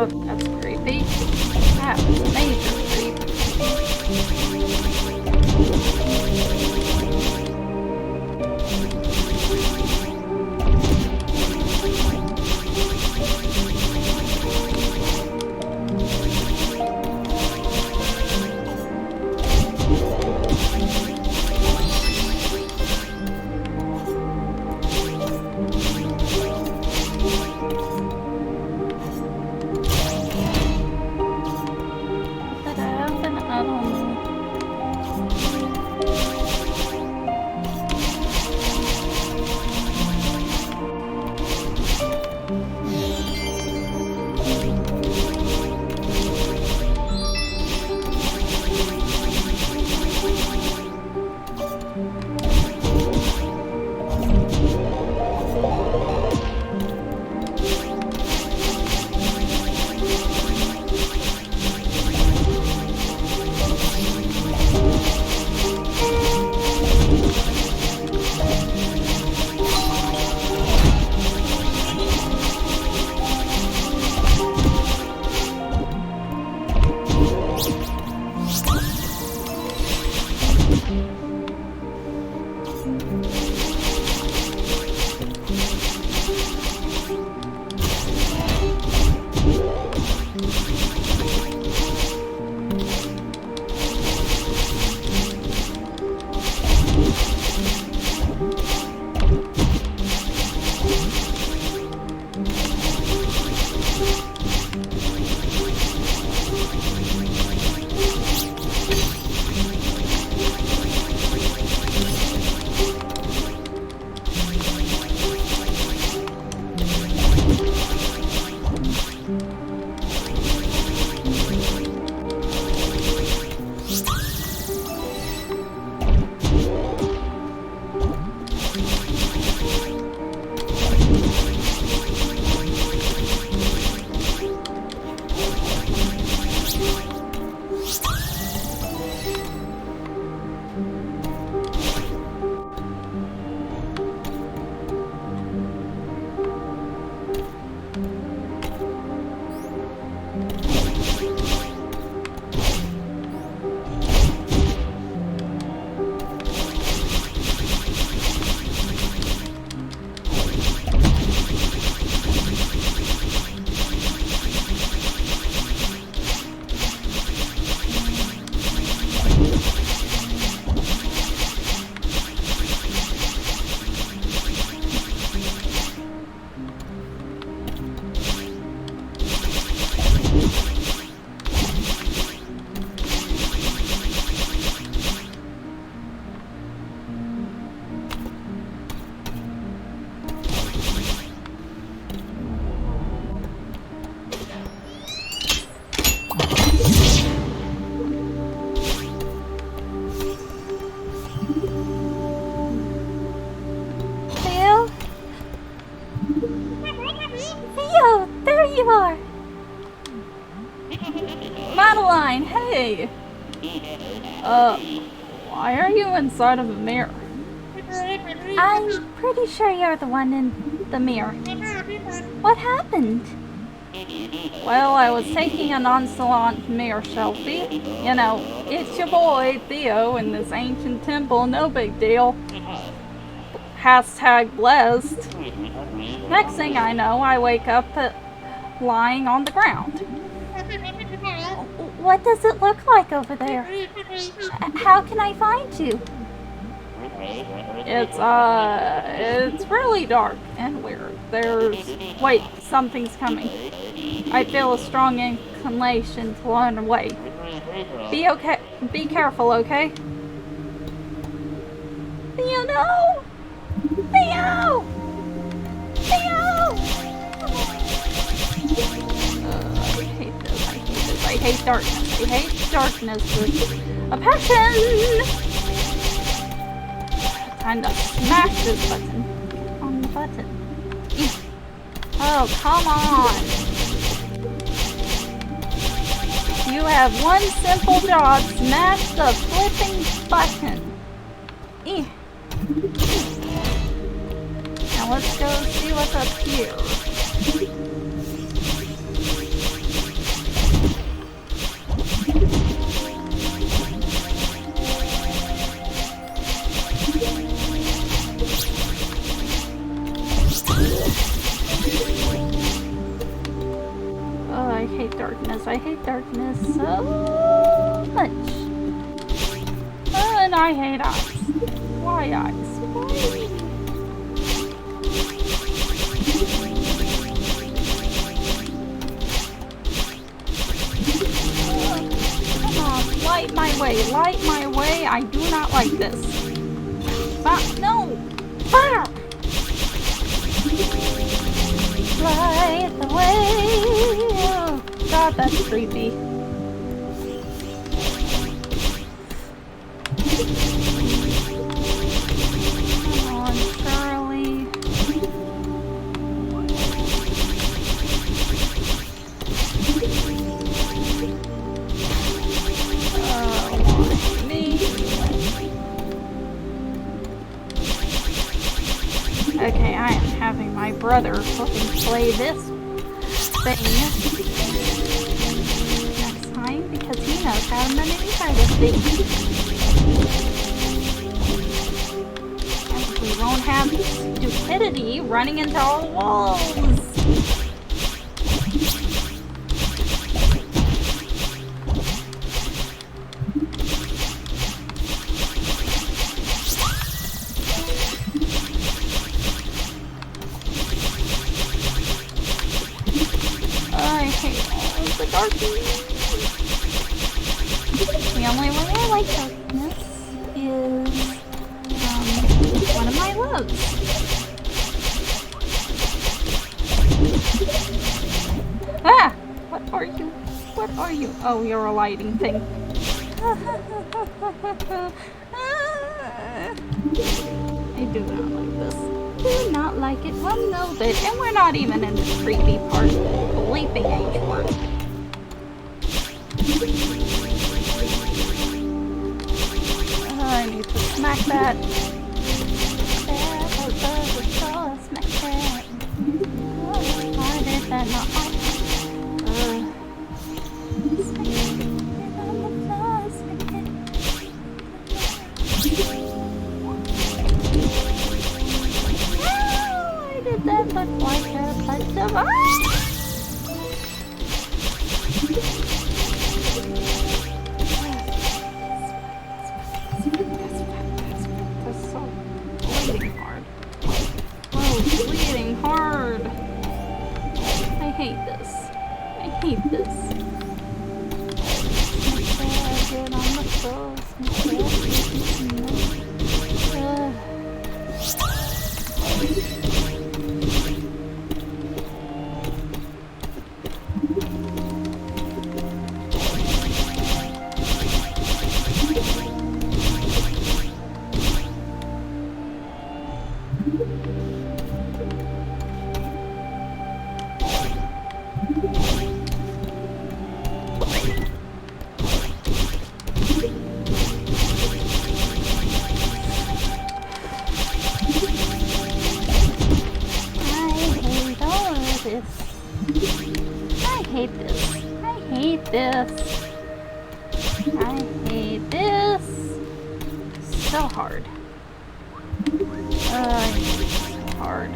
Oh, that's creepy. That was major creep. Did I open? I don't know. Theo, there you are. Madeline, hey. Why are you inside of a mirror? I'm pretty sure you're the one in the mirror. What happened? Well, I was taking a nonchalant mirror selfie. You know, it's your boy, Theo, in this ancient temple, no big deal. Hashtag blessed. Next thing I know, I wake up lying on the ground. What does it look like over there? How can I find you? It's really dark and weird. Wait, something's coming. I feel a strong inclination to run away. Be careful, okay? Theo, no! Theo! Theo! I hate darkness. I hate darkness with a passion! Time to smash this button. On the button. Oh, come on! You have one simple job. Smash the flipping button. Now let's go see what's up here. hate darkness. I hate darkness so much. And I hate eyes. Why eyes? Why? Come on, light my way. Light my way. I do not like this. No! Fire! Light the way. Oh, God, that's creepy. Come on, Charlie. Why me? Okay, I am having my brother fucking play this thing next time because he knows how to maneuver this thing. And we won't have stupidity running into all walls. The only way I like darkness is one of my loves. Ah! What are you? What are you? Oh, you're a lighting thing. I do not like this. Do not like it one little bit. And we're not even in the creepy part of the bleeping age word. I need to smack that. Smack that. Why did that not like why did that look like a bunch of bleeding hard. I hate this. I hate this. Get on the stove. I hate this. I hate this. I hate this so hard. I hate it so hard.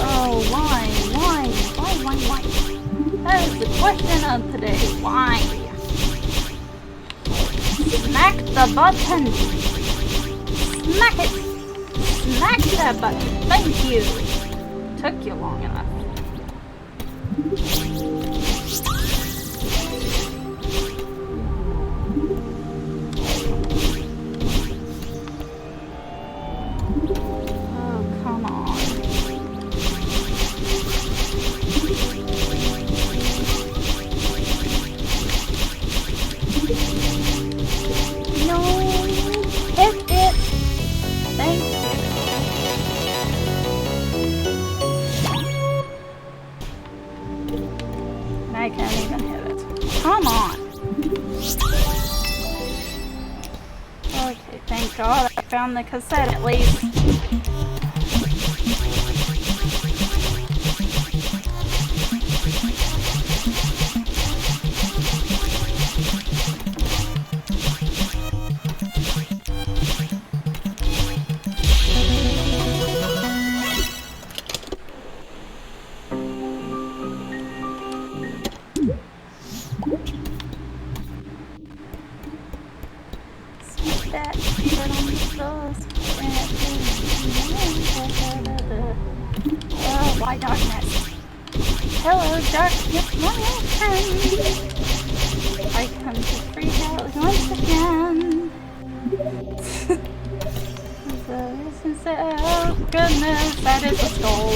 Oh, why? Oh, why? That is the question of today. Why? Smack the button! Smack it! Smack that button! Thank you! Took you long enough. Oh, come on. No! Hit it! Thank you. I can't even hit it. Come on! Okay, thank God I found the cassette at least. that. Get on the bus. Oh, why darkness? Hello, darkness, my old friend. I come to freak out once again. Oh goodness, that is a skull.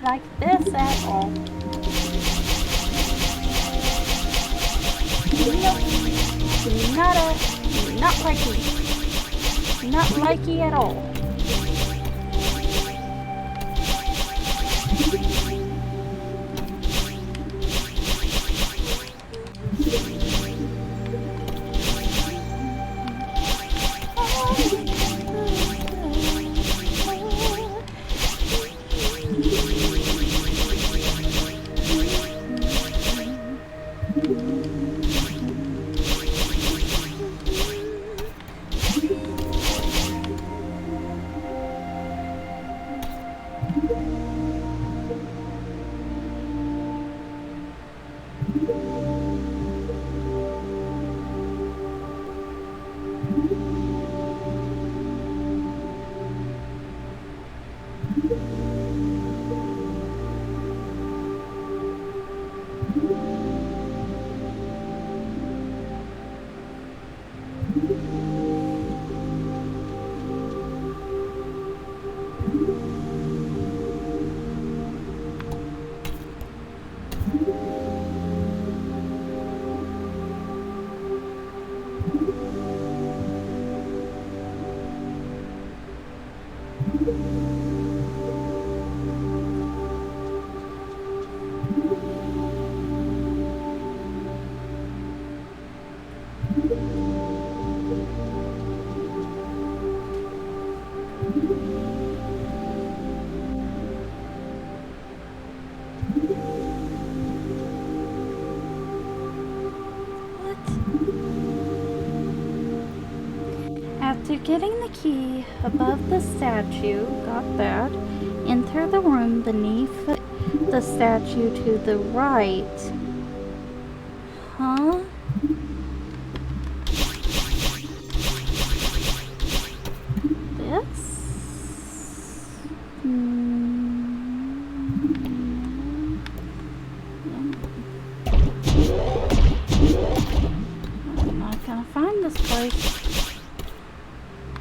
Like this at all. Nope. Not likey. Not likey at all. After getting the key above the statue, got that, enter the room beneath the statue to the right. Huh? This? I'm not gonna find this place.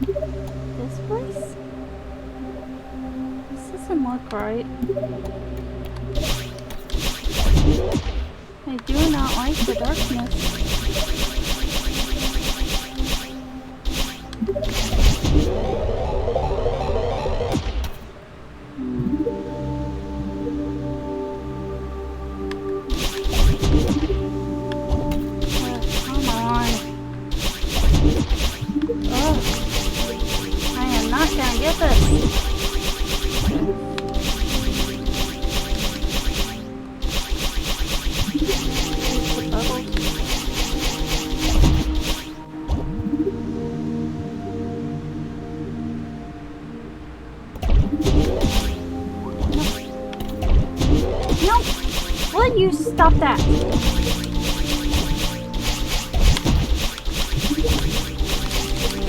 This place? This doesn't look right. I do not like the darkness. Come on. Ugh. I am not gonna get this. No! Will you stop that?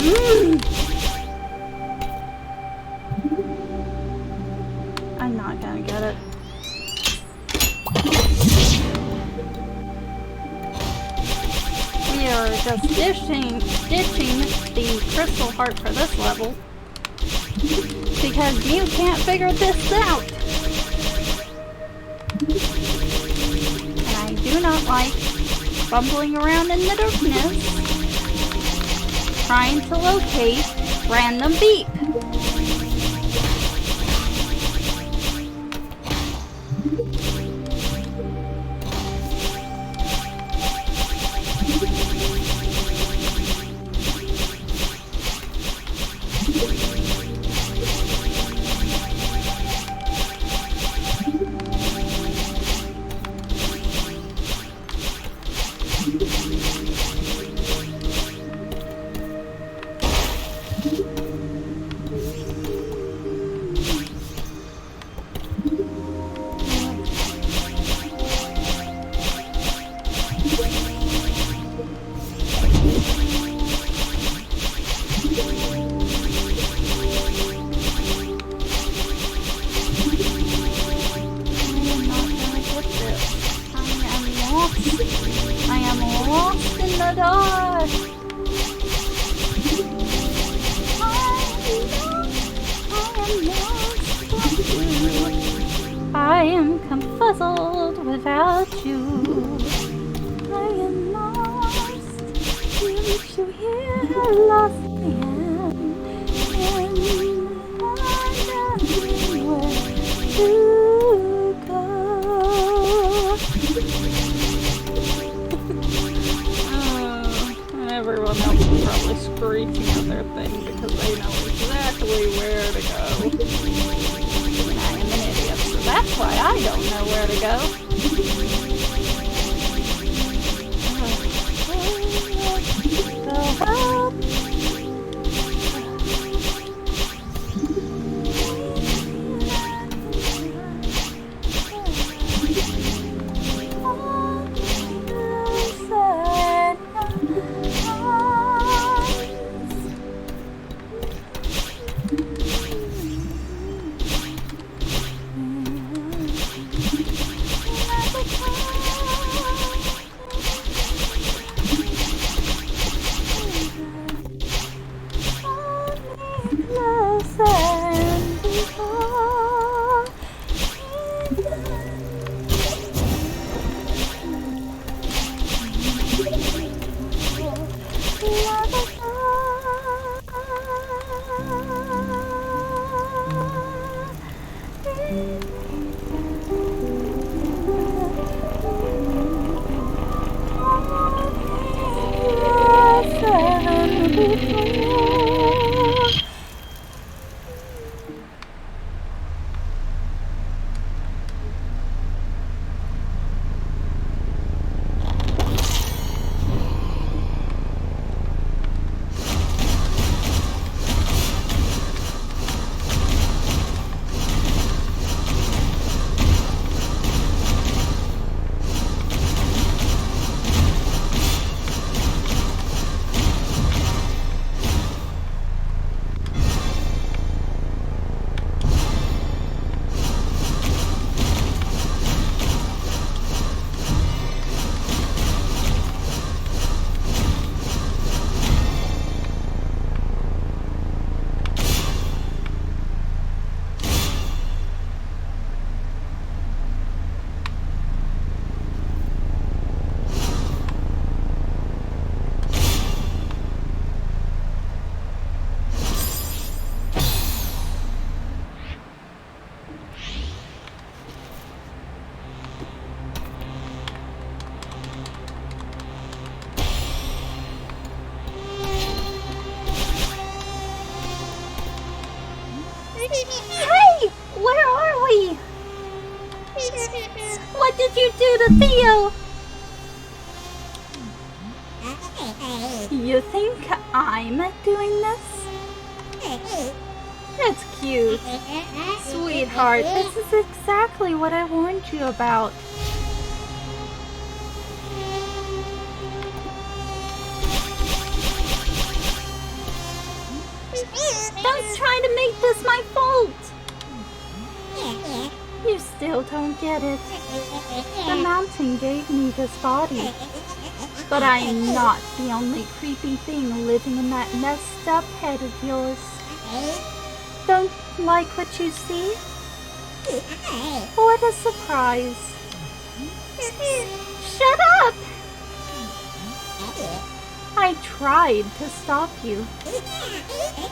I'm not gonna get it. We are just ditching the crystal heart for this level. Because you can't figure this out. And I do not like bumbling around in the darkness trying to locate random beep. I am lost in the dark. I am confuzzled without you. I am lost. Didn't you hear how lost I am? And I don't know where to go. Everyone else is probably screeching at their thing because they know exactly where to go. And I am an idiot, so that's why I don't know where to go. Hey! Where are we? What did you do to Theo? You think I'm doing this? It's cute. Sweetheart, this is exactly what I warned you about. Don't try to make this my fault! You still don't get it. The mountain gave me this body. But I am not the only creepy thing living in that messed up head of yours. Don't like what you see? What a surprise. Shut up! I tried to stop you.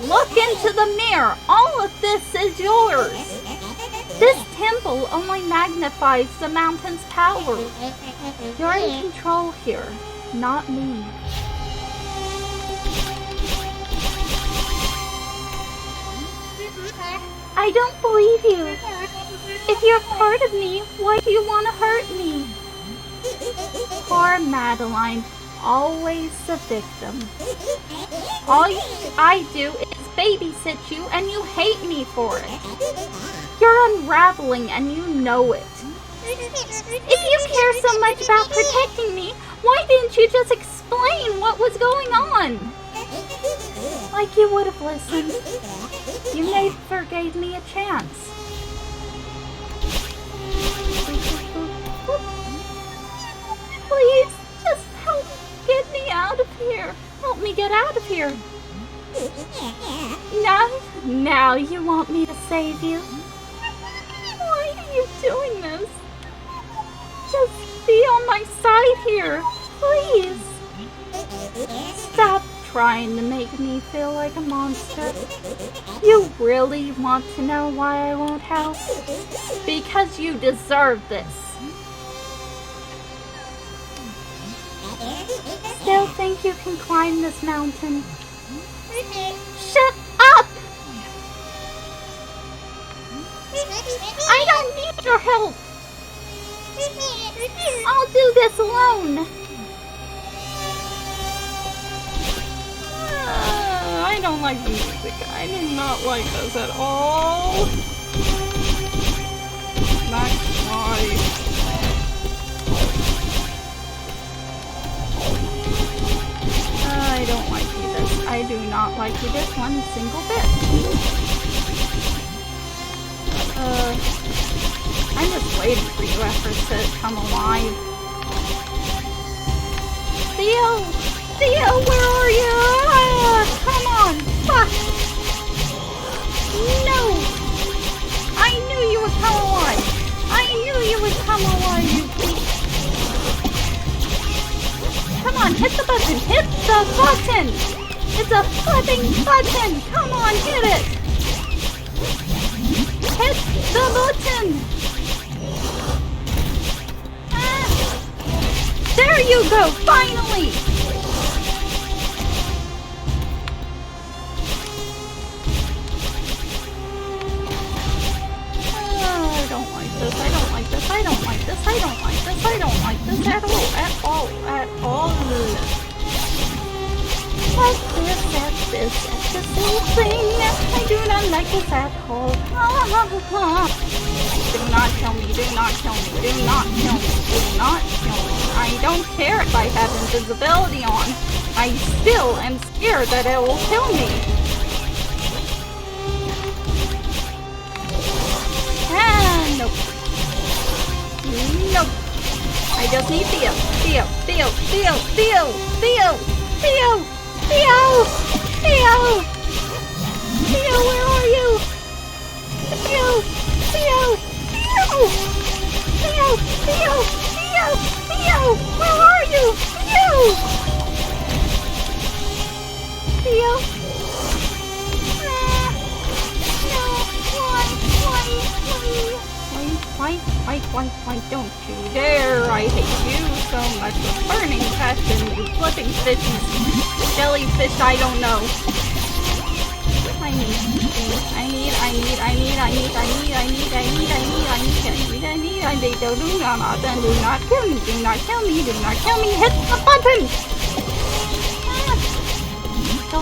Look into the mirror. All of this is yours. This temple only magnifies the mountain's power. You're in control here, not me. I don't believe you. If you're part of me, why do you want to hurt me? Poor Madeline, always the victim. All I do is babysit you and you hate me for it. You're unraveling and you know it. If you care so much about protecting me, why didn't you just explain what was going on? Like you would have listened. You never gave me a chance. Please, just help get me out of here. Help me get out of here. Now you want me to save you? Why are you doing this? Just be on my side here, please. Stop trying to make me feel like a monster. You really want to know why I won't help? Because you deserve this. Still think you can climb this mountain? Shut up! I don't need your help! I'll do this alone! I don't like the music. I do not like this at all. That's why. I don't like you this. I do not like you this one single bit. I'm just waiting for you efforts to come alive. Theo, where are you? Come on! Fuck! No! I knew you would come alive! I knew you would come alive, you beast! Come on, hit the button! Hit the button! It's a flipping button! Come on, hit it! Hit the button! There you go! Finally! I don't like this. I don't like this. I don't like this. I don't like this. I don't like this at all. At all. At all. That's the same thing. I do not like this at all. Do not kill me. Do not kill me. Do not kill me. Do not kill me. I don't care if I have invisibility on. I still am scared that it will kill me. Nope. Nope. I just need Theo. Theo, where are you? Theo, where are you? Theo? Why don't you dare? I hate you so much with burning passion, you flipping fishes, jellyfish, I don't know. I need, do not kill me, hit the button! Go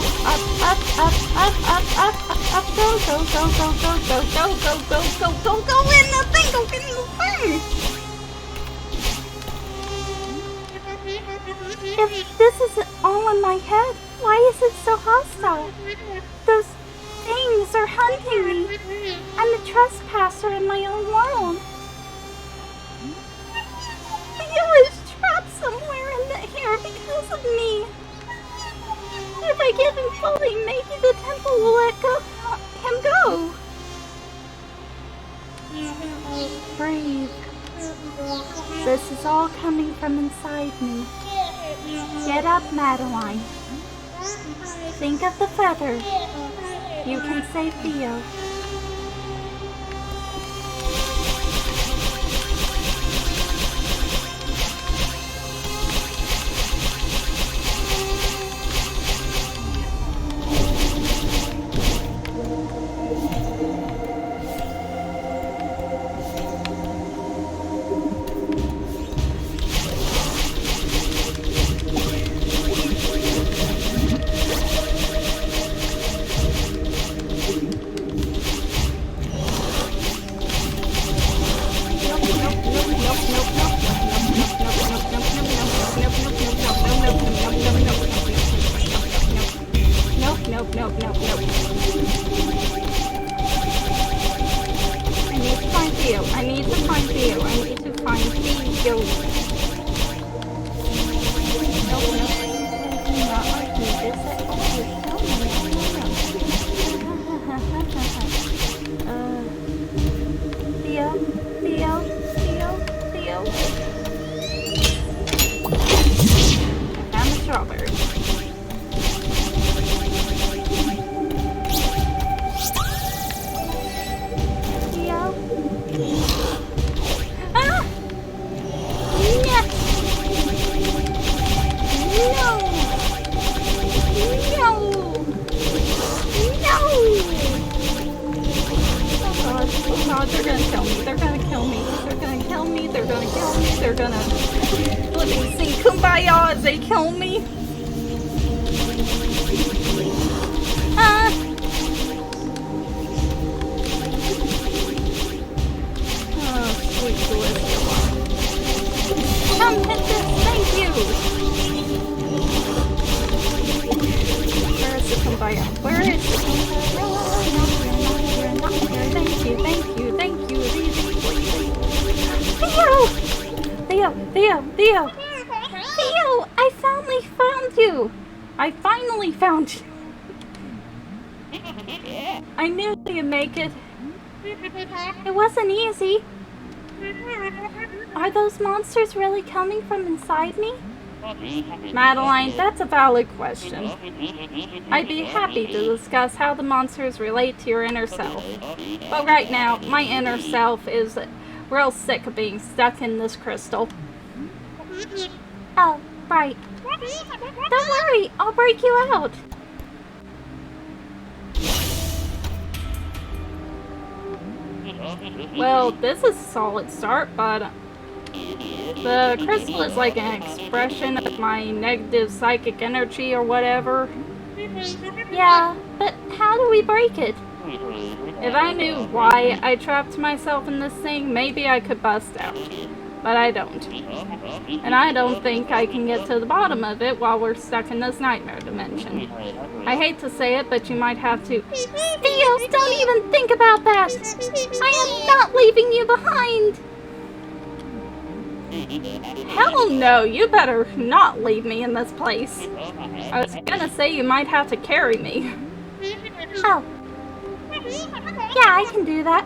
in the thing, go in the thing! If this is all in my head, why is it so hostile? Those Necros are hunting me. I'm a trespasser in my own world. Theo is trapped somewhere in here because of me. If I give him fully, maybe the temple will let him go. Breathe. This is all coming from inside me. Get up, Madeline. Think of the feather. You can save Theo. Theo, I finally found you. I knew you'd make it. It wasn't easy. Are those monsters really coming from inside me? Madeline, that's a valid question. I'd be happy to discuss how the monsters relate to your inner self. But right now, my inner self is real sick of being stuck in this crystal. Oh, right. Don't worry, I'll break you out. Well, this is a solid start, but the crystal is like an expression of my negative psychic energy or whatever. Yeah, but how do we break it? If I knew why I trapped myself in this thing, maybe I could bust out. But I don't. And I don't think I can get to the bottom of it while we're stuck in this nightmare dimension. I hate to say it, but you might have to... Theo, don't even think about that! I am not leaving you behind! Hell no, you better not leave me in this place. I was gonna say you might have to carry me. Oh. Yeah, I can do that.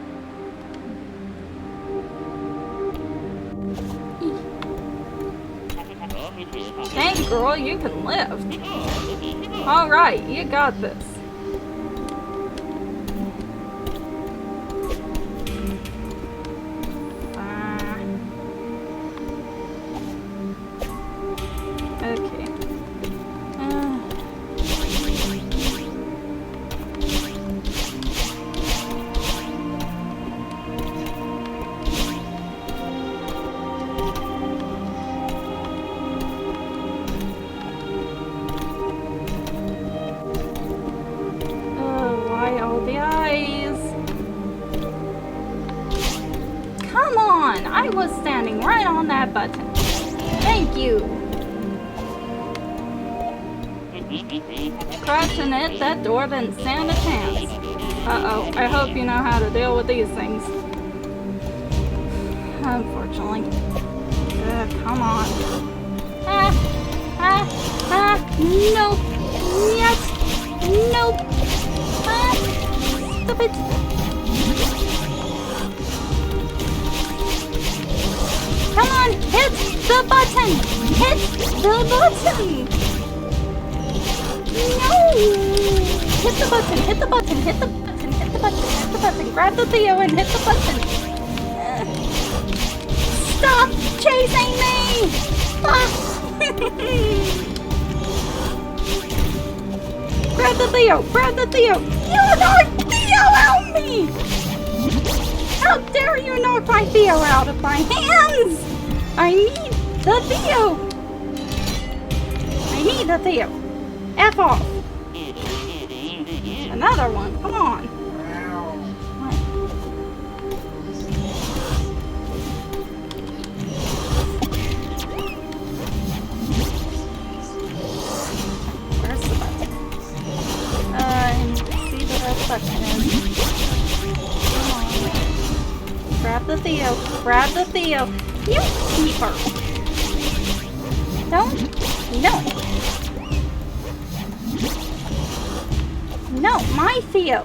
Dang, girl, you can lift. Alright, you got this. Okay. I was standing right on that button. Thank you. Crouching it, that door didn't stand a chance. Uh-oh. I hope you know how to deal with these things. Unfortunately. Come on. Nope. Yes. Nope. Stop it. Come on, hit the button! Hit the button! No! Hit the button, hit the button, hit the button, hit the button, hit the button. Grab the Theo and hit the button. Stop chasing me! Grab the Theo, grab the Theo. You knocked Theo out me! How dare you knock my Theo out of my hands! I need the Theo! I need the Theo! F off! Another one, come on! What? Where's the button? See where the button is. Grab the Theo. Grab the Theo. You keeper. Don't. No. No, my Theo.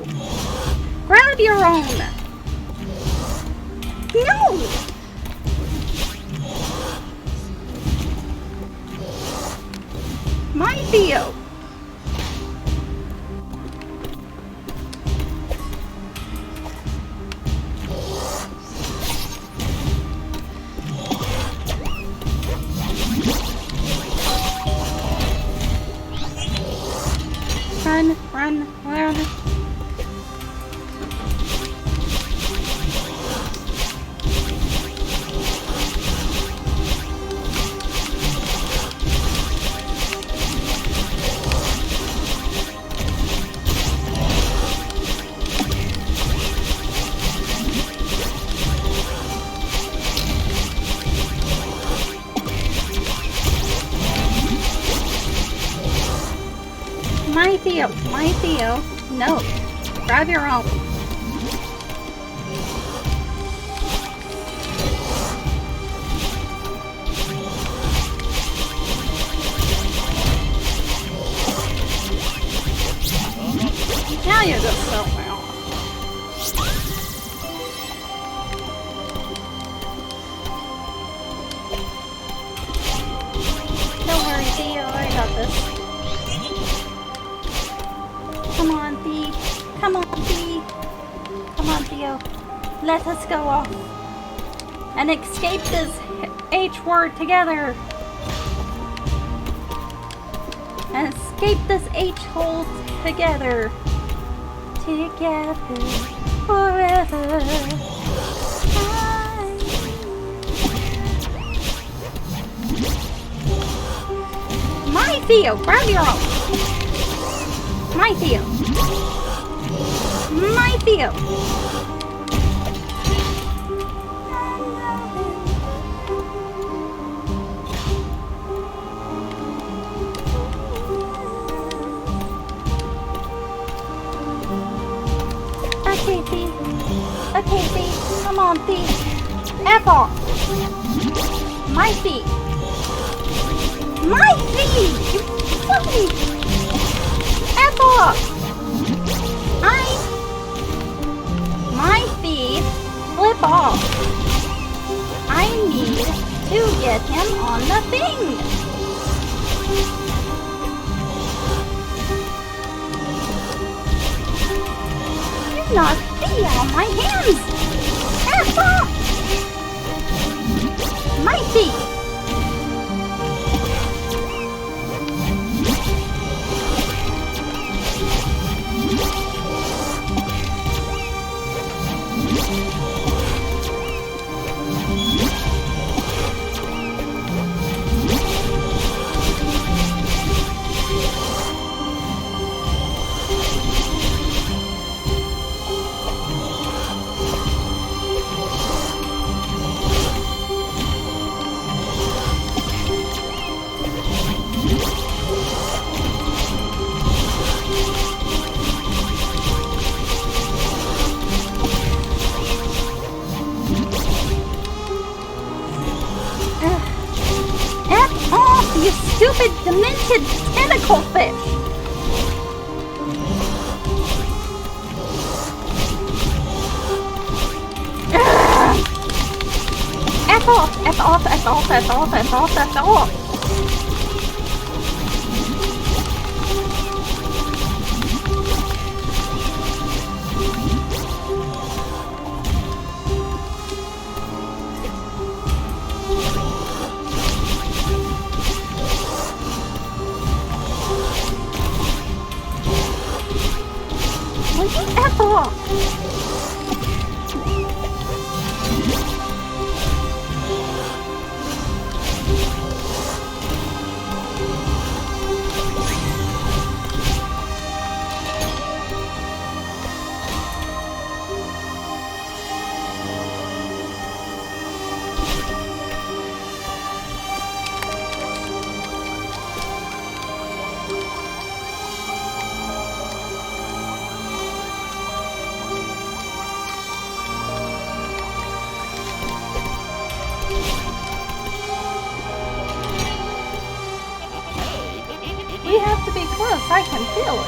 Grab your own. No. My Theo. Run, run, run. My Theo, no. Grab your own. Now you're just so well. Don't worry, Theo, I got this. Come on, Theo. Come on, Theo. Come on, Theo. Let us go off and escape this H word together. And escape this H hole together. Together forever. My Theo, grab your own. My Theo. My Theo. Okay, Theo. Okay, Theo. Come on, Theo. F off. My Theo. My Theo. You fucking... F off! My feet flip off. I need to get him on the thing. You knocked me out of my hands. F off! My feet. demented tentacle fish. F off, F off, F off, F off, F off, F off. Will you F off? We have to be close, I can feel it.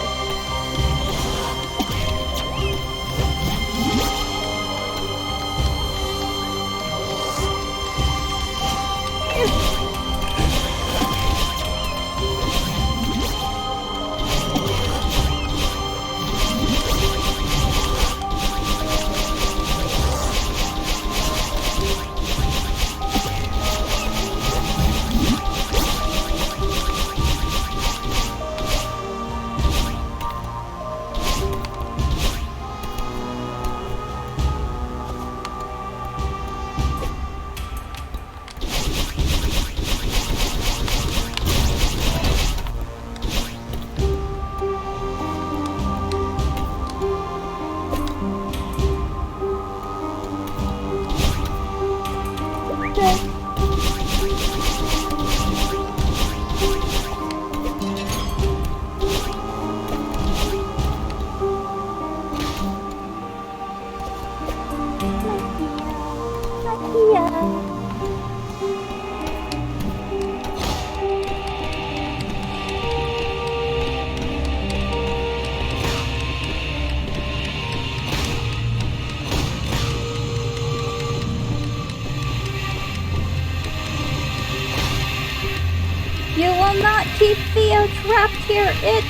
You will not keep Theo trapped here, Itch.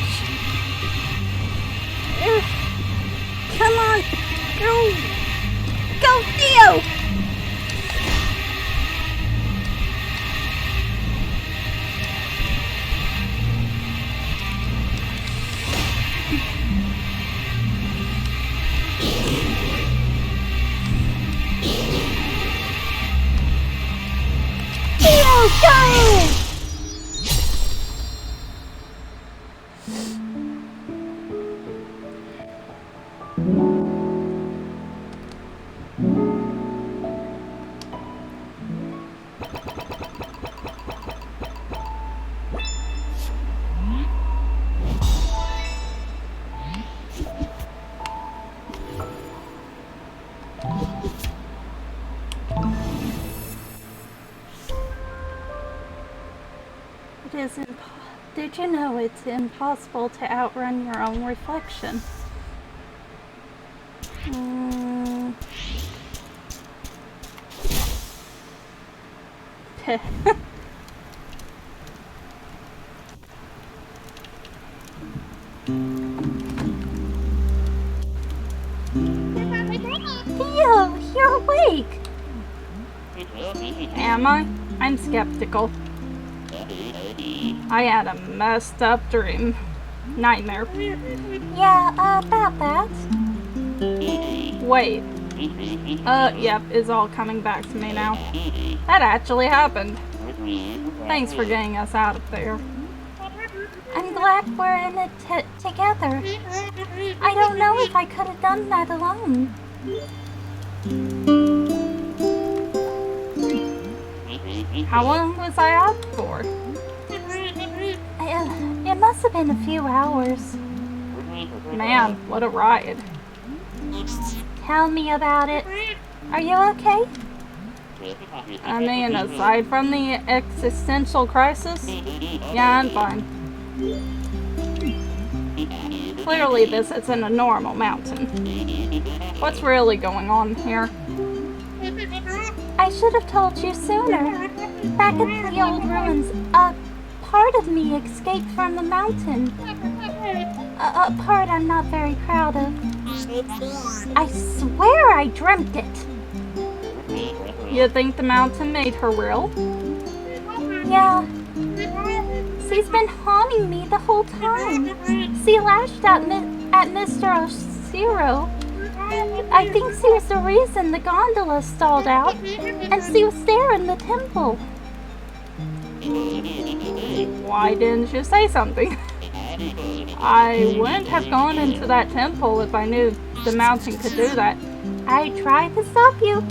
Ugh. Come on. Go. Go, Theo. Theo, go! Did you know it's impossible to outrun your own reflection? Theo, you're awake! Am I? I'm skeptical. I had a messed up dream. Nightmare. Yeah, about that. Wait. Yep, it's all coming back to me now. That actually happened. Thanks for getting us out of there. I'm glad we're in it together. I don't know if I could have done that alone. How long was I out for? It must have been a few hours. Man, what a ride. Tell me about it. Are you okay? I mean, aside from the existential crisis, yeah, I'm fine. Clearly this isn't a normal mountain. What's really going on here? I should have told you sooner. Back at the old ruins, a part of me escaped from the mountain. A part I'm not very proud of. I swear I dreamt it. You think the mountain made her real? Yeah. She's been haunting me the whole time. She lashed at Mr. Oshiro. I think she was the reason the gondola stalled out, and she was there in the temple. Why didn't you say something? I wouldn't have gone into that temple if I knew the mountain could do that. I tried to stop you.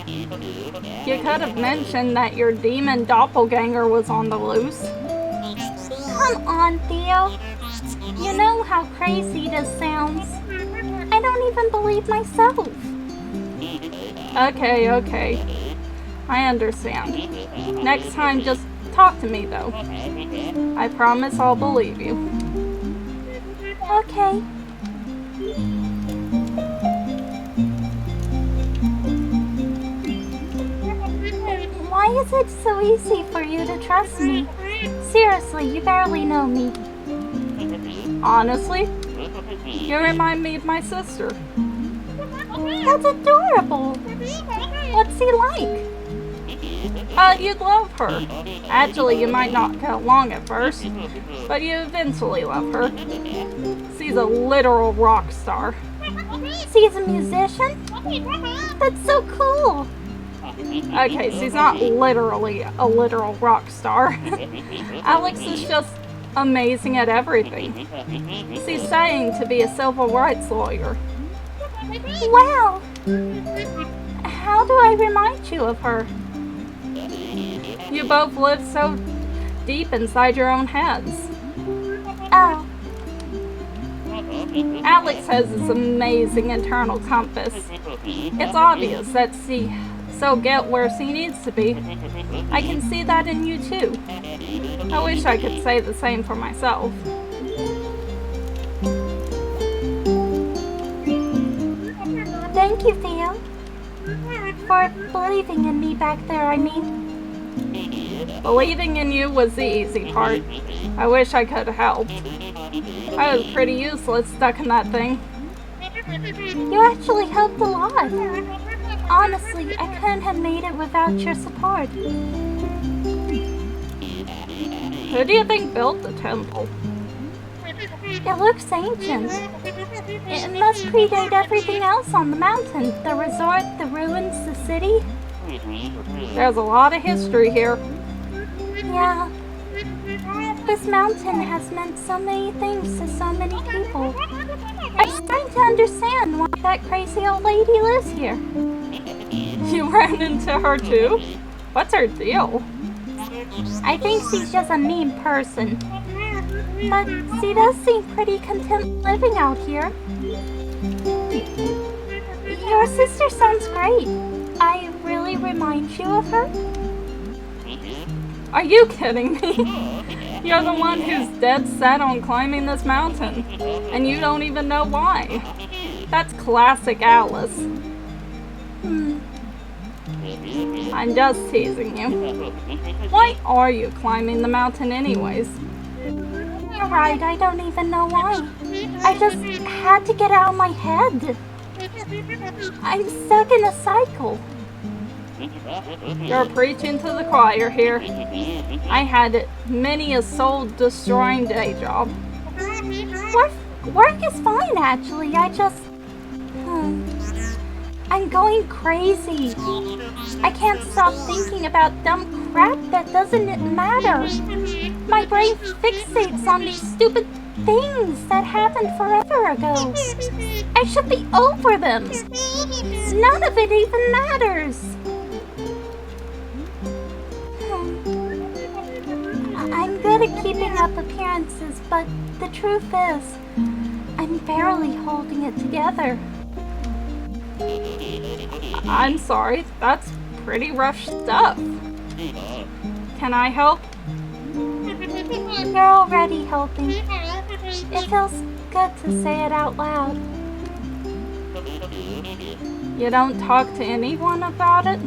You could have mentioned that your demon doppelganger was on the loose. Come on, Theo. You know how crazy this sounds. I don't even believe myself. Okay. I understand. Next time, just talk to me, though. I promise I'll believe you. Okay. Why is it so easy for you to trust me? Seriously, you barely know me. Honestly, you remind me of my sister. That's adorable. What's he like? You'd love her. Actually, you might not get along at first, but you eventually love her. She's a literal rock star. She's a musician? That's so cool. Okay, she's not literally a literal rock star. Alex is just amazing at everything. She's studying to be a civil rights lawyer. Wow. How do I remind you of her? You both live so deep inside your own heads. Oh. Alex has this amazing internal compass. It's obvious that she so get where she needs to be. I can see that in you too. I wish I could say the same for myself. Thank you, Theo. For believing in me back there, I mean. Believing in you was the easy part. I wish I could have helped. I was pretty useless stuck in that thing. You actually helped a lot. Honestly, I couldn't have made it without your support. Who do you think built the temple? It looks ancient. It must predate everything else on the mountain. The resort, the ruins, the city. There's a lot of history here. Yeah. This mountain has meant so many things to so many people. I'm starting to understand why that crazy old lady lives here. You ran into her too? What's her deal? I think she's just a mean person. But she does seem pretty content living out here. Your sister sounds great. I really remind you of her? Are you kidding me? You're the one who's dead set on climbing this mountain, and you don't even know why. That's classic Alice. I'm just teasing you. Why are you climbing the mountain anyways? You're right, I don't even know why. I just had to get out of my head. I'm stuck in a cycle. You're preaching to the choir here. I had many a soul-destroying day job. Work is fine, actually. I just... I'm going crazy. I can't stop thinking about dumb crap that doesn't matter. My brain fixates on these stupid things that happened forever ago. I should be over them. None of it even matters. I'm good at keeping up appearances, but the truth is, I'm barely holding it together. I'm sorry, that's pretty rough stuff. Can I help? You're already helping. It feels good to say it out loud. You don't talk to anyone about it?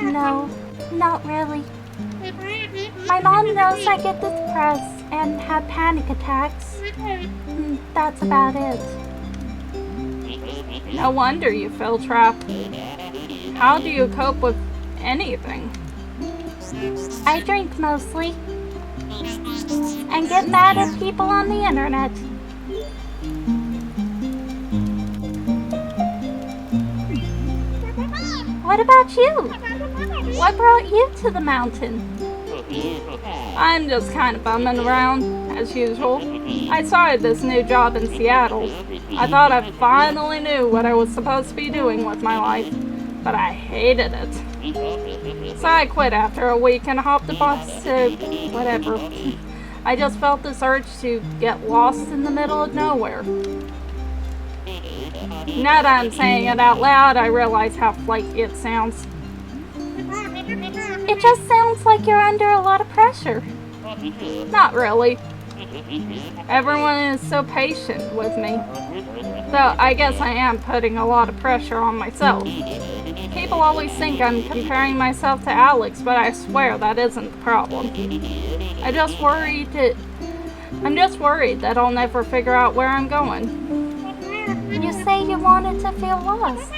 No, not really. My mom knows I get depressed and have panic attacks. That's about it. No wonder you feel trapped. How do you cope with anything? I drink mostly. And get mad at people on the internet. What about you? What brought you to the mountain? I'm just kind of bumming around, as usual. I started this new job in Seattle. I thought I finally knew what I was supposed to be doing with my life, but I hated it. So I quit after a week and hopped the bus to whatever. I just felt this urge to get lost in the middle of nowhere. Now that I'm saying it out loud, I realize how flaky it sounds. It just sounds like you're under a lot of pressure. Not really. Everyone is so patient with me. Though I guess I am putting a lot of pressure on myself. People always think I'm comparing myself to Alex, but I swear that isn't the problem. I'm just worried that I'll never figure out where I'm going. You say you wanted to feel lost.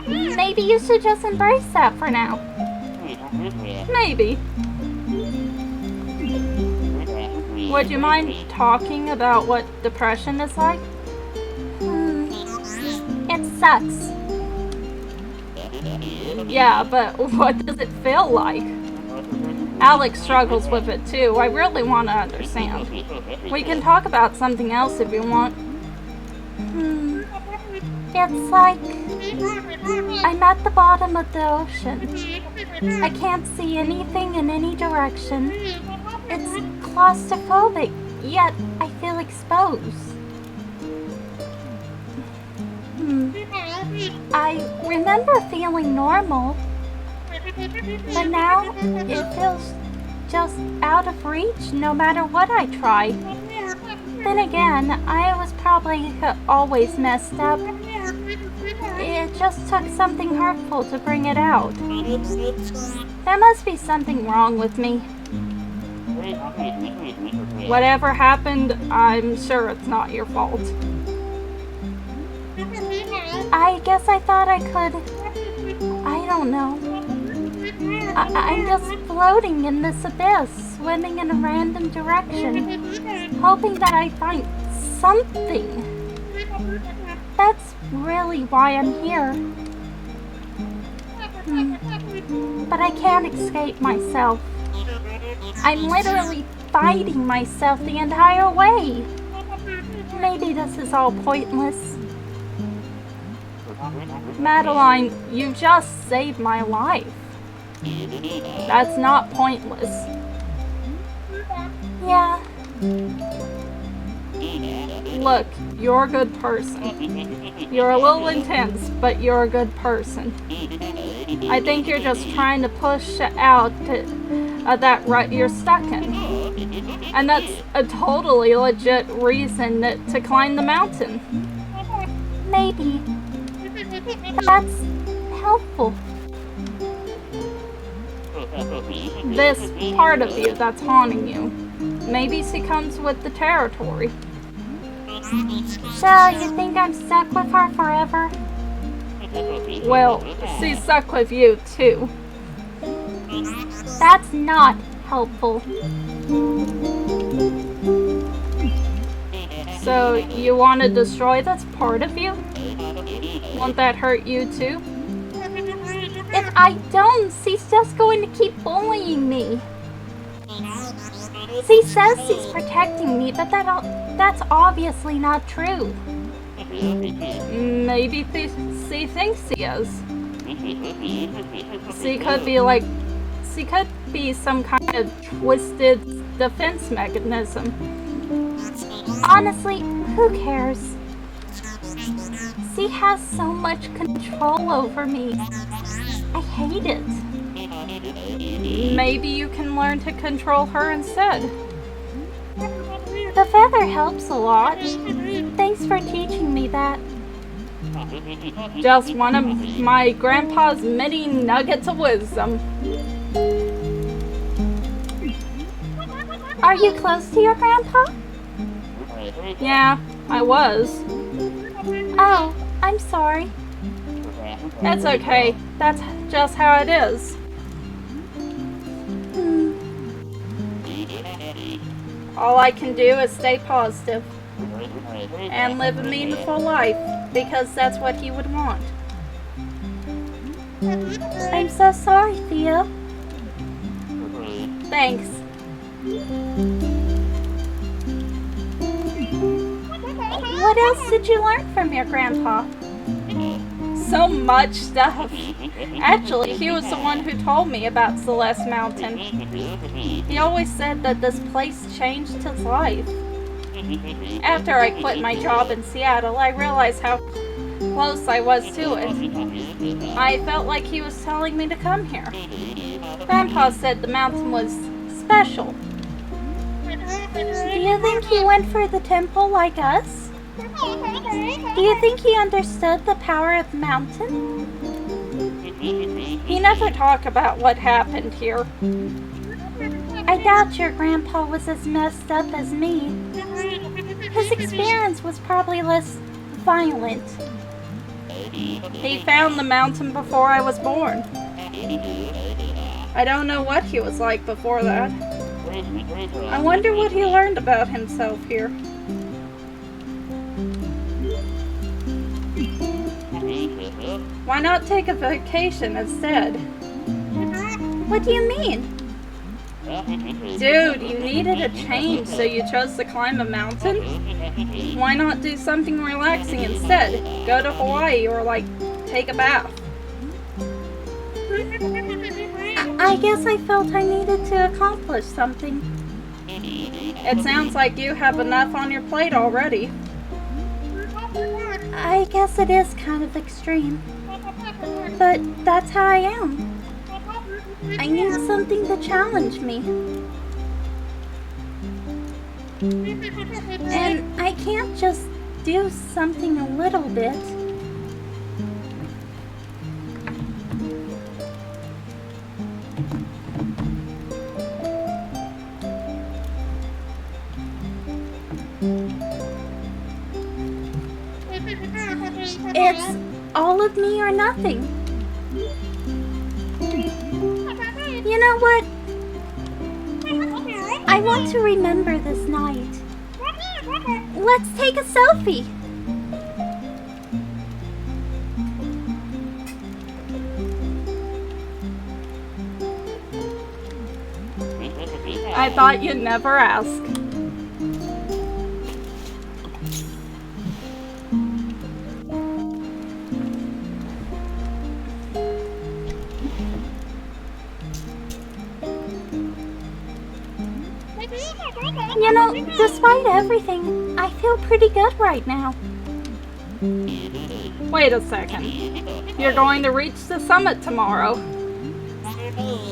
Maybe you should just embrace that for now. Maybe. Would you mind talking about what depression is like? It sucks. Yeah, but what does it feel like? Alex struggles with it too. I really want to understand. We can talk about something else if you want. It's like I'm at the bottom of the ocean. I can't see anything in any direction. It's claustrophobic, yet I feel exposed. I remember feeling normal, but now it feels just out of reach no matter what I try. Then again, I was probably always messed up. It just took something hurtful to bring it out. There must be something wrong with me. Whatever happened, I'm sure it's not your fault. I guess I thought I could. I don't know. I'm just floating in this abyss, swimming in a random direction, hoping that I find something. That's really why I'm here. But I can't escape myself. I'm literally fighting myself the entire way. Maybe this is all pointless. Madeline, you just saved my life. That's not pointless. Yeah. Look, you're a good person. You're a little intense, but you're a good person. I think you're just trying to push out that rut you're stuck in. And that's a totally legit reason to climb the mountain. Maybe. That's helpful. This part of you that's haunting you. Maybe she comes with the territory. So, you think I'm stuck with her forever? Well, she's stuck with you too. That's not helpful. So, you want to destroy this part of you? Won't that hurt you too? If I don't, she's just going to keep bullying me. She says she's protecting me, but that's obviously not true. Maybe she thinks she is. She could be some kind of twisted defense mechanism. Honestly, who cares? She has so much control over me. I hate it. Maybe you can learn to control her instead. The feather helps a lot. Thanks for teaching me that. Just one of my grandpa's many nuggets of wisdom. Are you close to your grandpa? Yeah, I was. Oh, I'm sorry. It's okay. That's just how it is. All I can do is stay positive and live a meaningful life because that's what he would want. I'm so sorry, Theo. Thanks. What else did you learn from your grandpa? So much stuff. Actually, he was the one who told me about Celeste Mountain. He always said that this place changed his life. After I quit my job in Seattle, I realized how close I was to it. I felt like he was telling me to come here. Grandpa said the mountain was special. Do you think he went for the temple like us? Do you think he understood the power of the mountain? He never talked about what happened here. I doubt your grandpa was as messed up as me. His experience was probably less violent. He found the mountain before I was born. I don't know what he was like before that. I wonder what he learned about himself here. Why not take a vacation instead? What do you mean? Dude, you needed a change, so you chose to climb a mountain? Why not do something relaxing instead? Go to Hawaii or, take a bath. I guess I felt I needed to accomplish something. It sounds like you have enough on your plate already. I guess it is kind of extreme. But that's how I am. I need something to challenge me. And I can't just do something a little bit. It's all of me or nothing. You know what? I want to remember this night. Let's take a selfie. I thought you'd never ask. You know, despite everything, I feel pretty good right now. Wait a second. You're going to reach the summit tomorrow.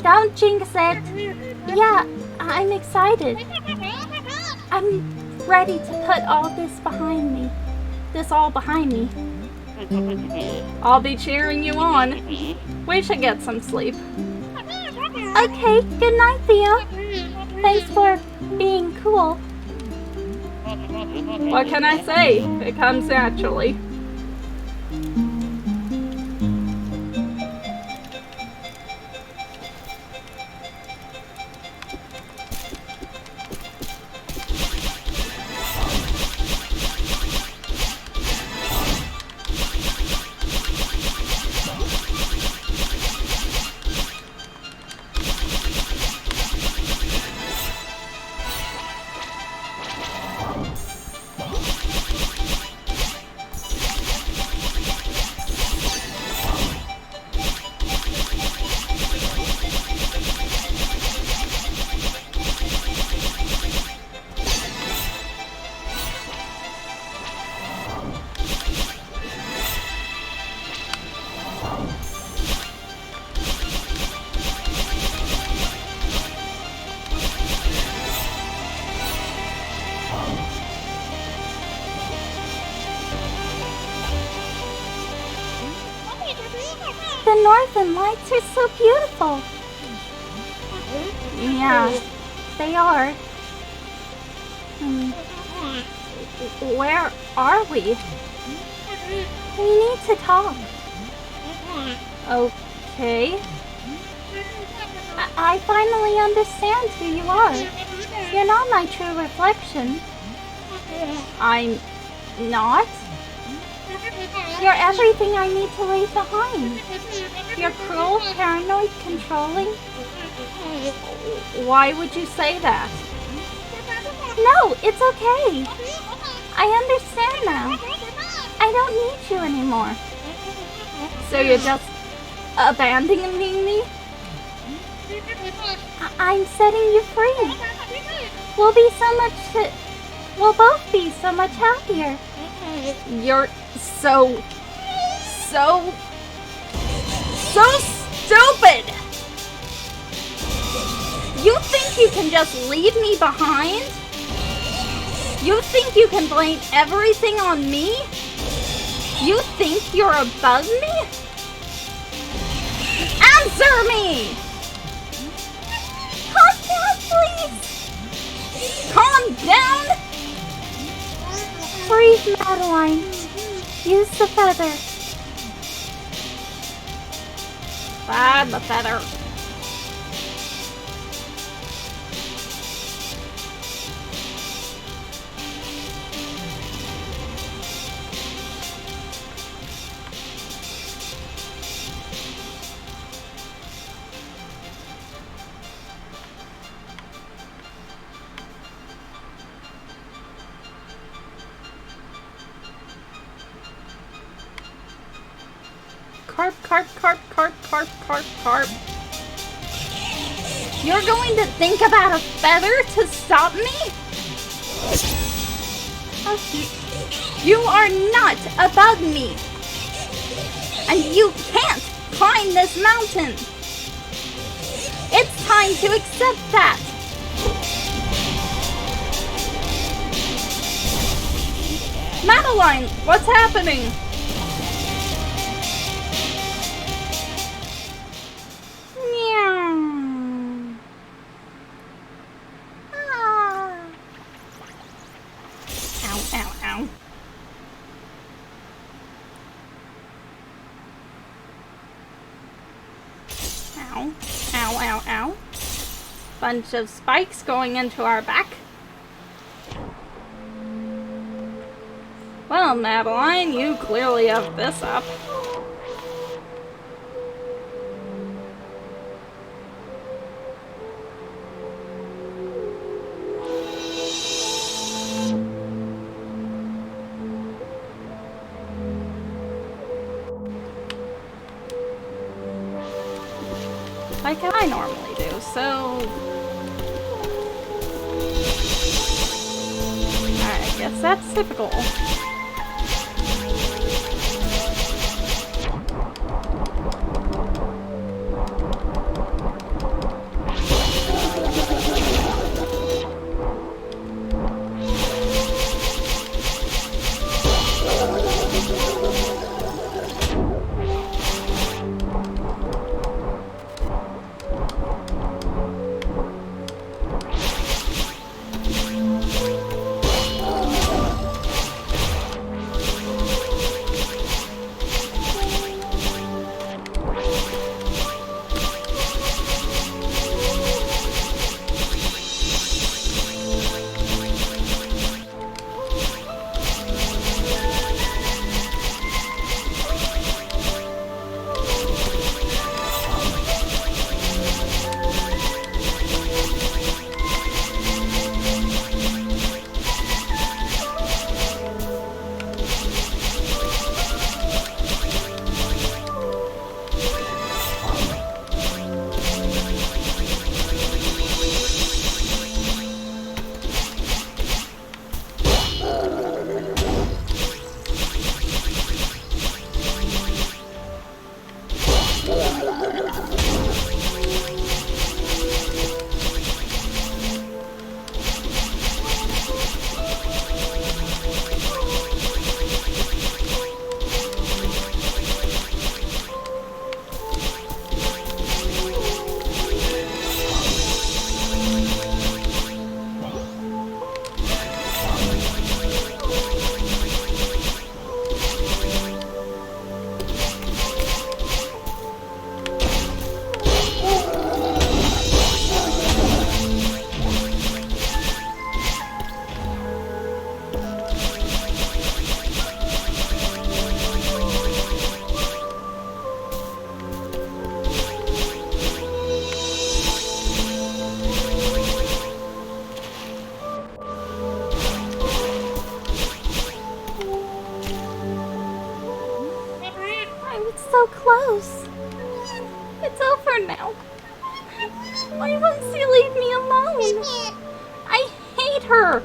Don't jinx it. Yeah, I'm excited. I'm ready to put all this behind me. This all behind me. I'll be cheering you on. We should get some sleep. Okay, good night, Theo. Thanks for being cool. What can I say? It comes naturally. The northern lights are so beautiful. Yeah, they are. Where are we? We need to talk. Okay. I finally understand who you are. You're not my true reflection. I'm not? You're everything I need to leave behind. You're cruel, paranoid, controlling. Why would you say that? No, it's okay. I understand now. I don't need you anymore. So you're just abandoning me? I'm setting you free. We'll both be so much happier. You're so stupid! You think you can just leave me behind? You think you can blame everything on me? You think you're above me? Answer me! Calm down, please. Calm down? Breathe, Madeline. Use the feather. The feather. Carp. You're going to think about a feather to stop me? You are not above me. And you can't climb this mountain. It's time to accept that. Madeline, what's happening? Ow. Bunch of spikes going into our back. Well, Madeline, you clearly have this up. Like I normally do, so... I guess that's typical. so close. It's over now. Why won't she leave me alone? I hate her.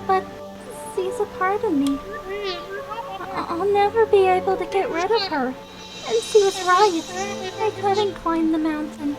But she's a part of me. I'll never be able to get rid of her. And she was right. I couldn't climb the mountain.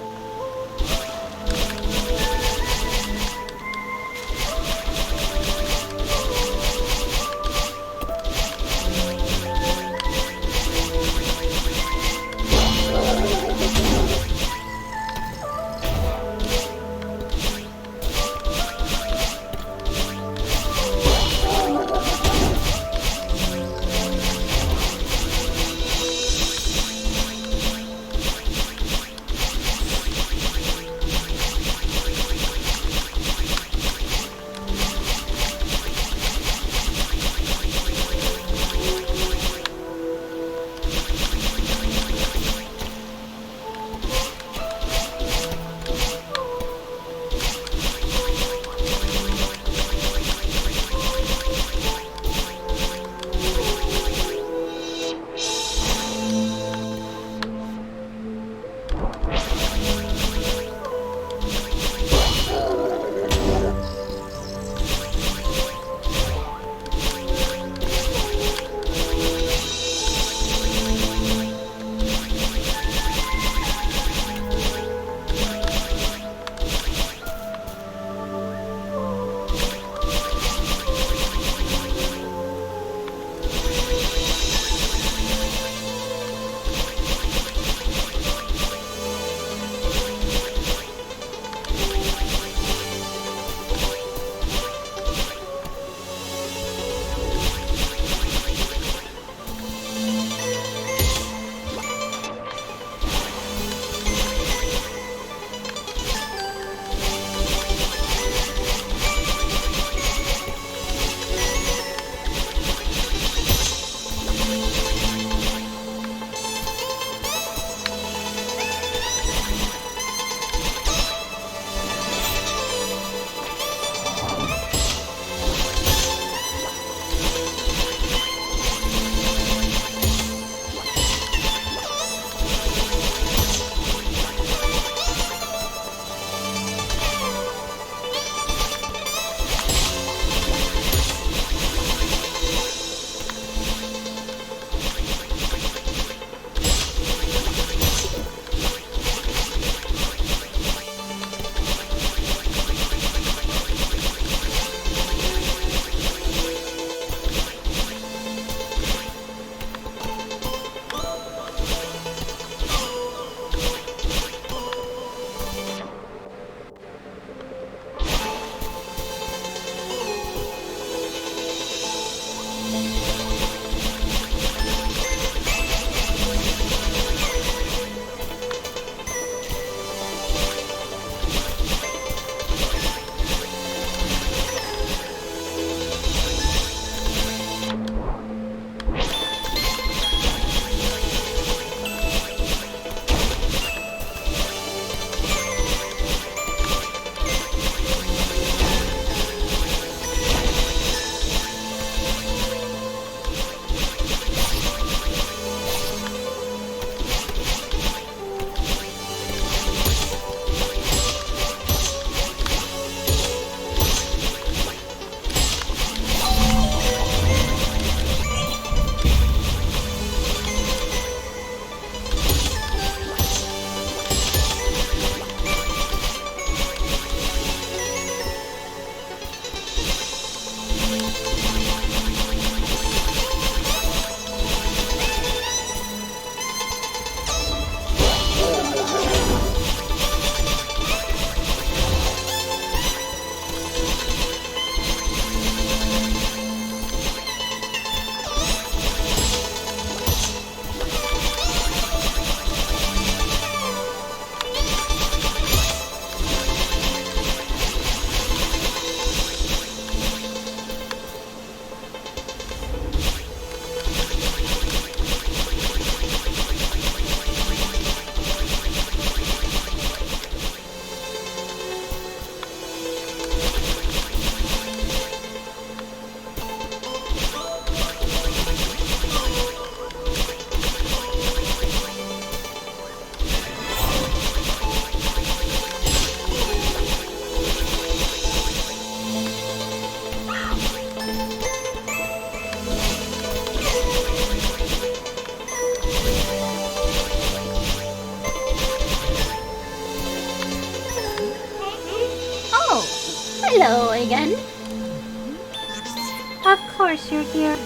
course you're here.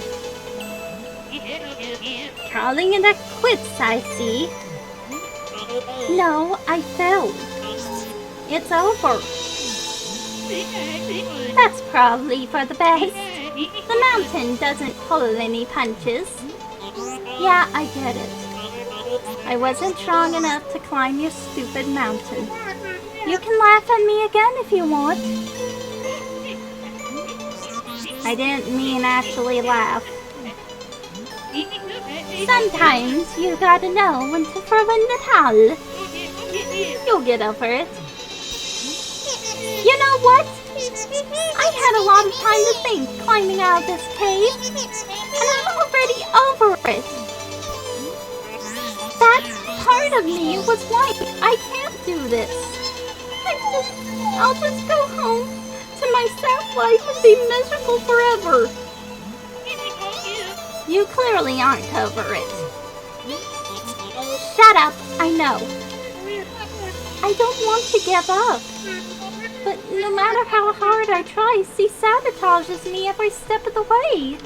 Calling it a quits, I see. No, I failed. It's over. That's probably for the best. The mountain doesn't pull any punches. Yeah, I get it. I wasn't strong enough to climb your stupid mountain. You can laugh at me again if you want. I didn't mean actually laugh. Sometimes you gotta know when to throw in the towel. You'll get over it. You know what? I had a lot of time to think climbing out of this cave, and I'm already over it. That part of me was like, I can't do this. I'll just go home to my sad life and be miserable forever. You clearly aren't over it. Shut up, I know. I don't want to give up. But no matter how hard I try, she sabotages me every step of the way.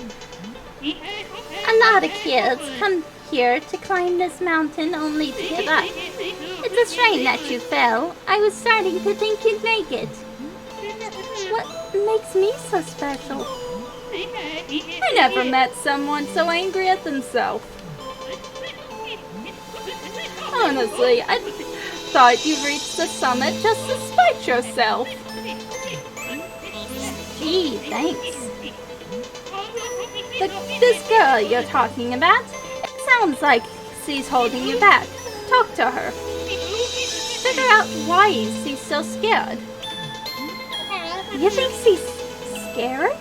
A lot of kids come here to climb this mountain only to give up. It's a shame that you fell. I was starting to think you'd make it. What makes me so special? I never met someone so angry at themselves. Honestly, I thought you reached the summit just to spite yourself. Gee, thanks. This girl you're talking about, it sounds like she's holding you back. Talk to her. Figure out why she's so scared. You think she's scared?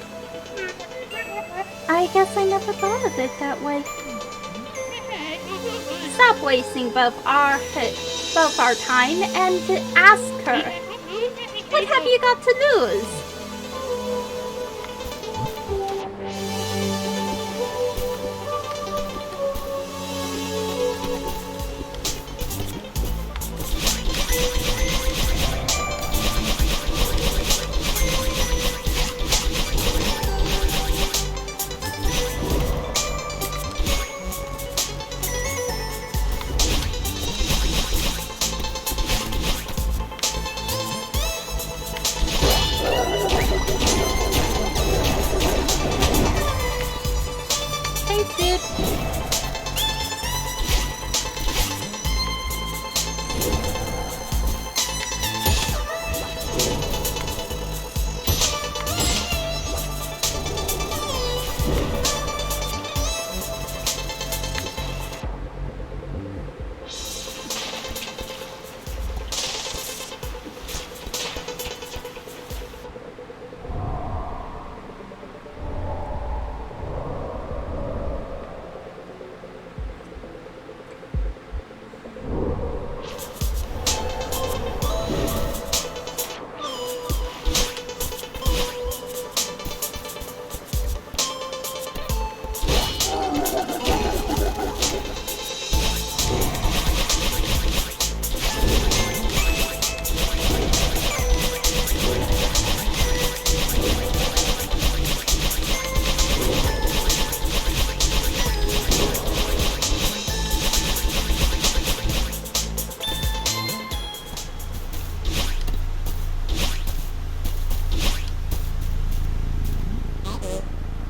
I guess I never thought of it that way. Stop wasting both our time and ask her. What have you got to lose?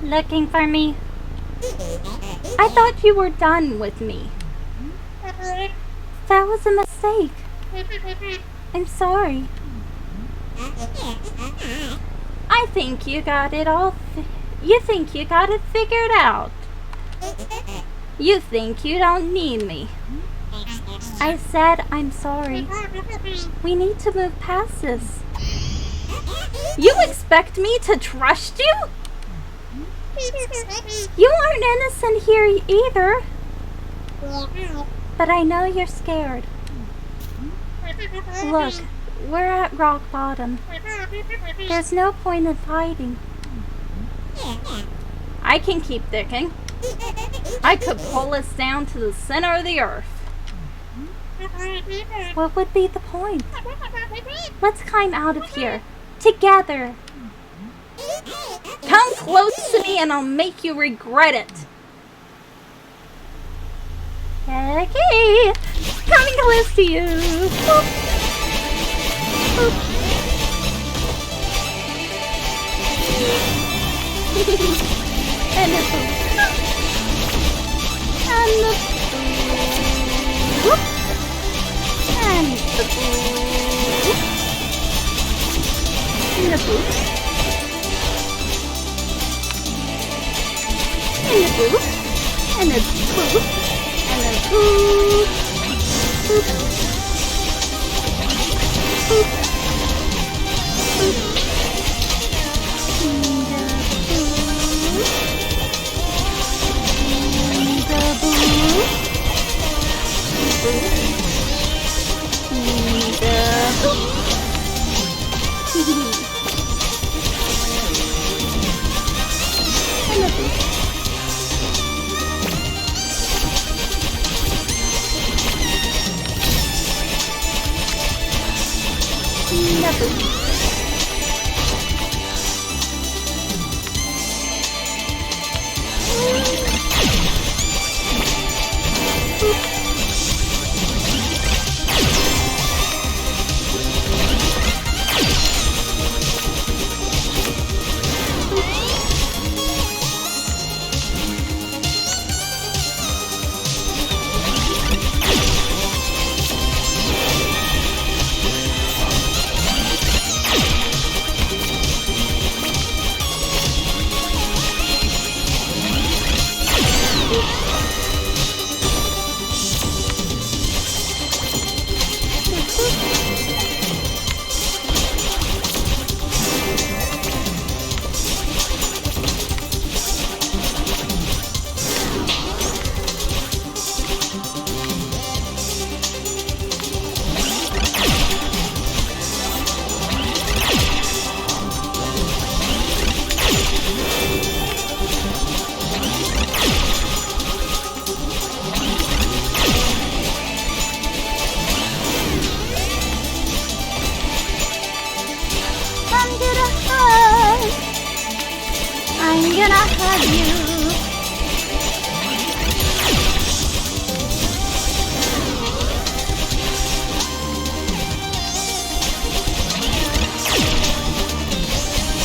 Looking for me? I thought you were done with me. That was a mistake. I'm sorry. I think you got it all. You think you got it figured out. You think you don't need me. I said I'm sorry. We need to move past this. You expect me to trust you? You aren't innocent here either. But I know you're scared. Look, we're at rock bottom. There's no point in fighting. I can keep thinking. I could pull us down to the center of the earth. What would be the point? Let's climb out of here. Together. Come close to me and I'll make you regret it. Okay. Coming close to you. Boop. Boop. And a boop. And the boop. And the boop. And the boop. And the boop. And the boop. And the boop. Boop. Boop. Boop. I'm gonna hug you.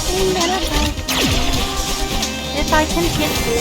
I'm gonna hug you. If I can kiss you.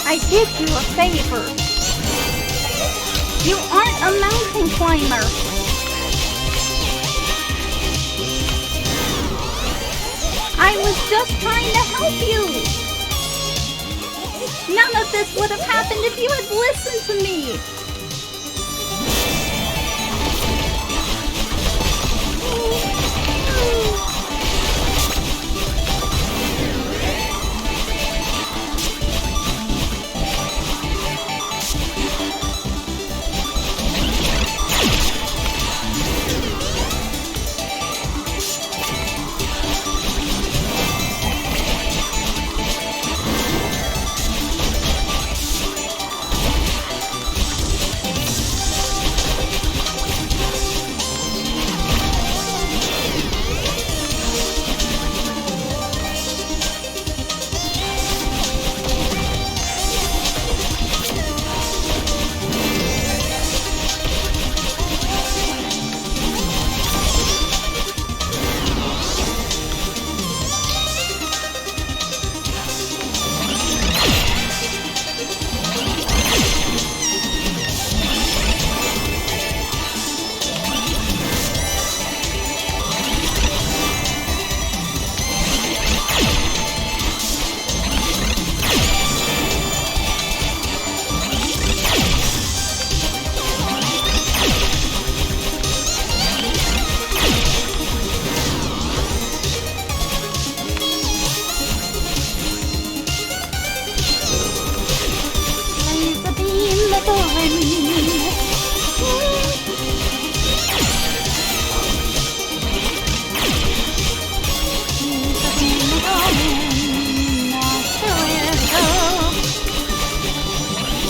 I did you a favor. You aren't a mountain climber. I was just trying to help you. None of this would have happened if you had listened to me.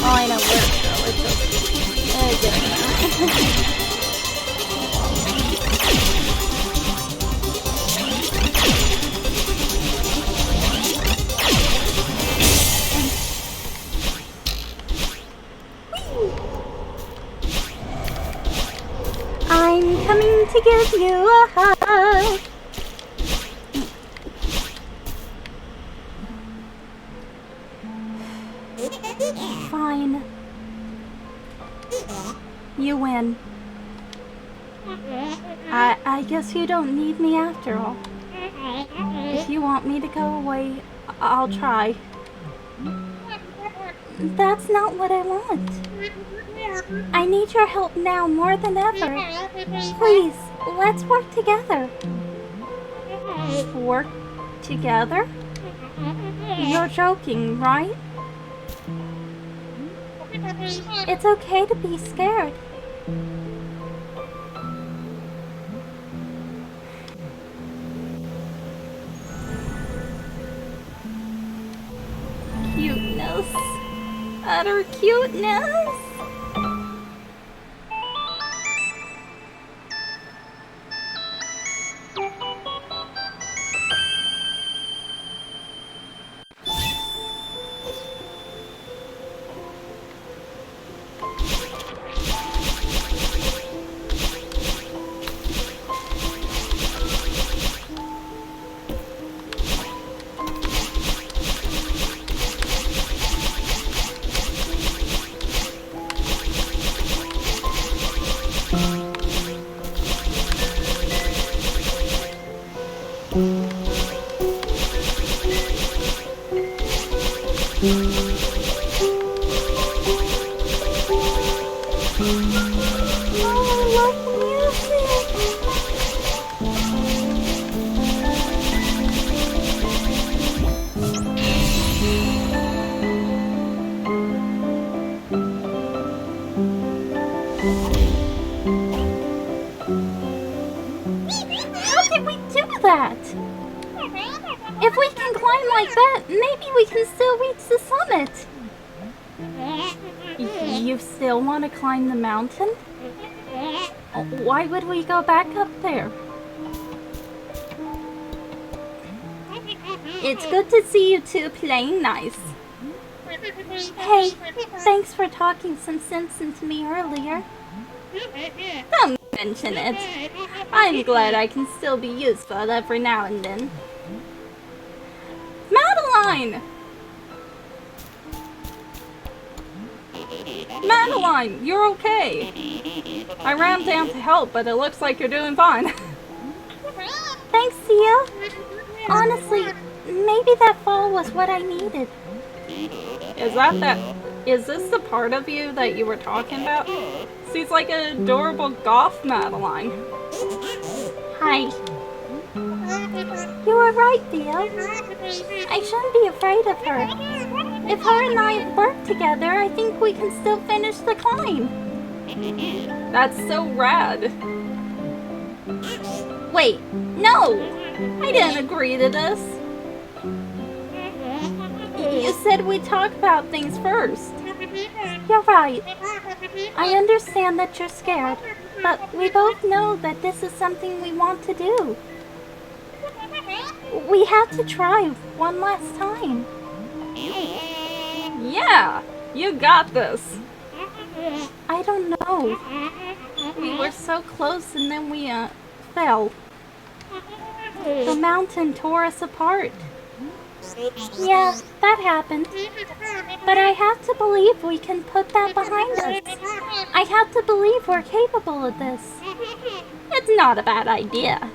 Oh, I know where to go. It's okay. I'm coming to give you a hug. Fine. You win. I guess you don't need me after all. If you want me to go away, I'll try. That's not what I want. I need your help now more than ever. Please, let's work together. Work together? You're joking, right? It's okay to be scared. Cuteness. Utter cuteness. That? If we can climb like that, maybe we can still reach the summit. You still want to climb the mountain? Why would we go back up there? It's good to see you two playing nice. Hey, thanks for talking some sense into me earlier. Don't mention it. I'm glad I can still be useful every now and then. Madeline! Madeline, you're okay. I ran down to help, but it looks like you're doing fine. Thanks, Tia. Honestly, maybe that fall was what I needed. Is this the part of you that you were talking about? She's like an adorable goth Madeline. Hi. You were right, Theo. I shouldn't be afraid of her. If her and I work together, I think we can still finish the climb. That's so rad. Wait, no! I didn't agree to this. You said we'd talk about things first. You're right. I understand that you're scared, but we both know that this is something we want to do. We have to try one last time. Yeah, you got this. I don't know. We were so close and then we fell. The mountain tore us apart. Yeah, that happened. But I have to believe we can put that behind us. I have to believe we're capable of this. It's not a bad idea.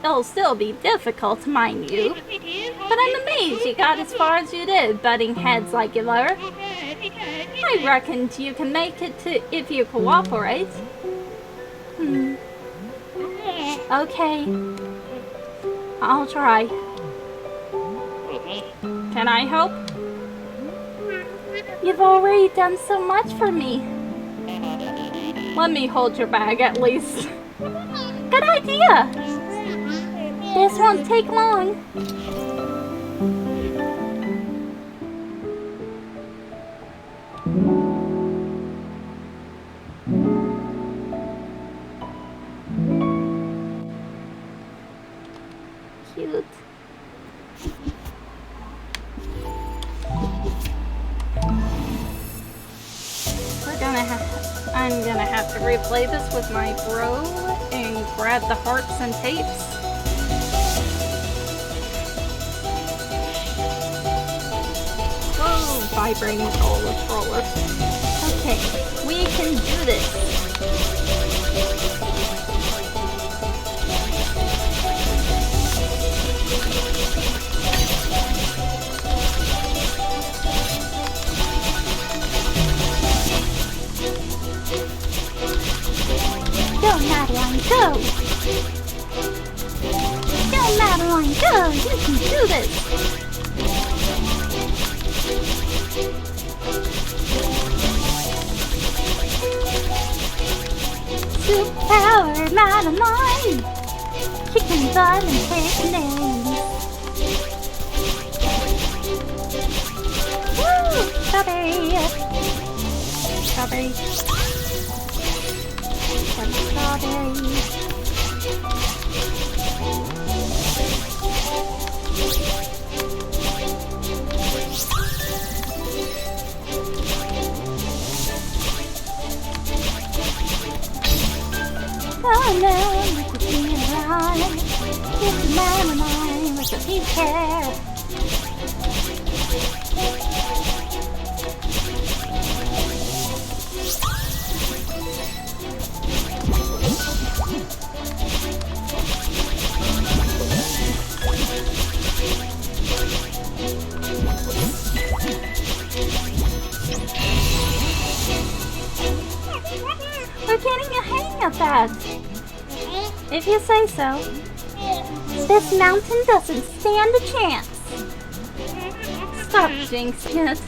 It'll still be difficult, mind you. But I'm amazed you got as far as you did, butting heads like you were. I reckon you can make it if you cooperate. Okay. I'll try. Can I help? You've already done so much for me. Let me hold your bag at least. Good idea! This won't take long. Cute. I'm gonna have to replay this with my bro and grab the hearts and tapes. Whoa, vibrating roller. Okay, we can do this. Go, Madeline, go! Go, Madeline, go! You can do this! Superpower Madeline! Kicking butt and taking names! Woo! Strawberry! Strawberry! Strawberry! Oh no, look at me alive. It's Madeline, look at me care. We're getting a hang of that. If you say so. This mountain doesn't stand a chance. Stop jinxing it.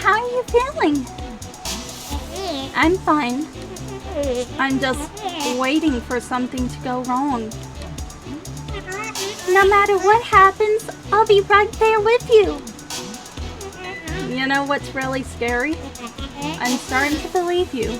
How are you feeling? I'm fine. I'm just waiting for something to go wrong. No matter what happens, I'll be right there with you. You know what's really scary? I'm starting to believe you.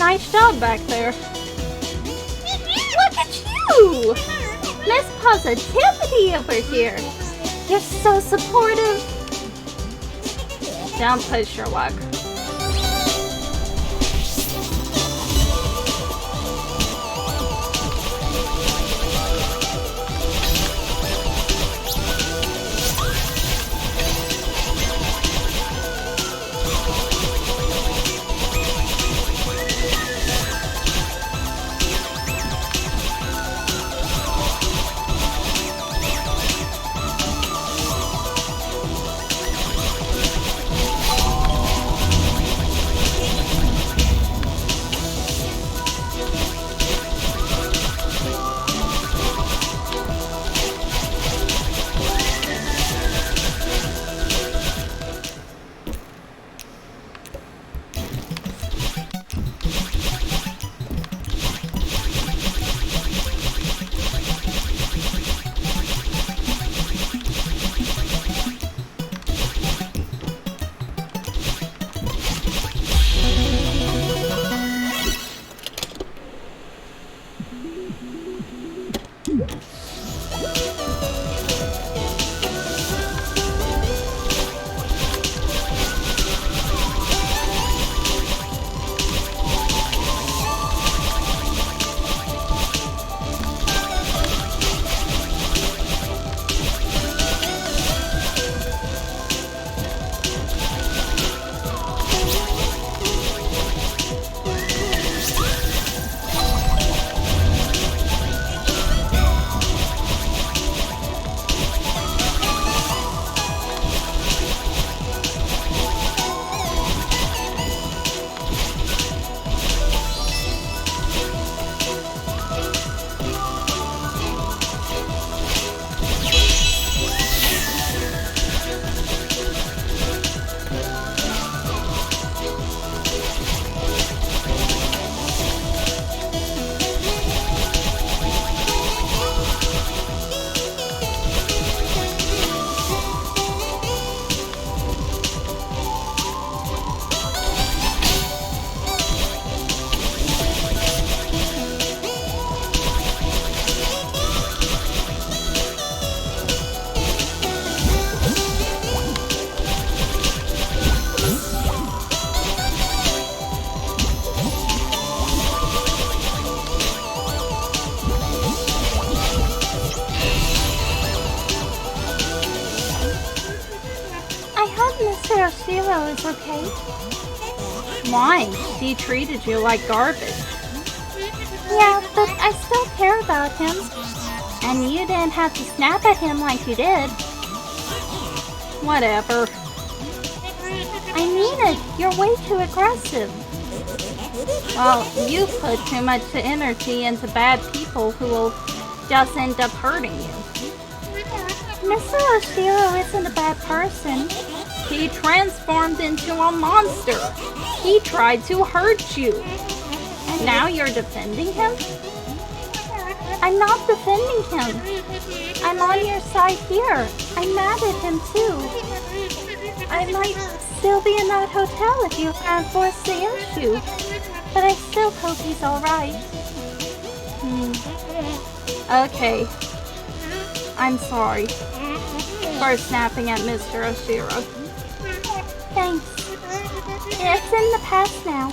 Nice job back there. Look at you! Miss Positivity over here. You're so supportive. Don't push your luck. Zero is okay. Why? He treated you like garbage. Yeah, but I still care about him. And you didn't have to snap at him like you did. Whatever. I mean it. You're way too aggressive. Well, you put too much energy into bad people who will just end up hurting you. Mr. Oshiro isn't a bad person. He transformed into a monster. He tried to hurt you. And now you're defending him? I'm not defending him. I'm on your side here. I'm mad at him too. I might still be in that hotel if you can't force the issue. But I still hope he's alright. Okay. I'm sorry for snapping at Mr. Oshiro. Thanks. It's in the past now.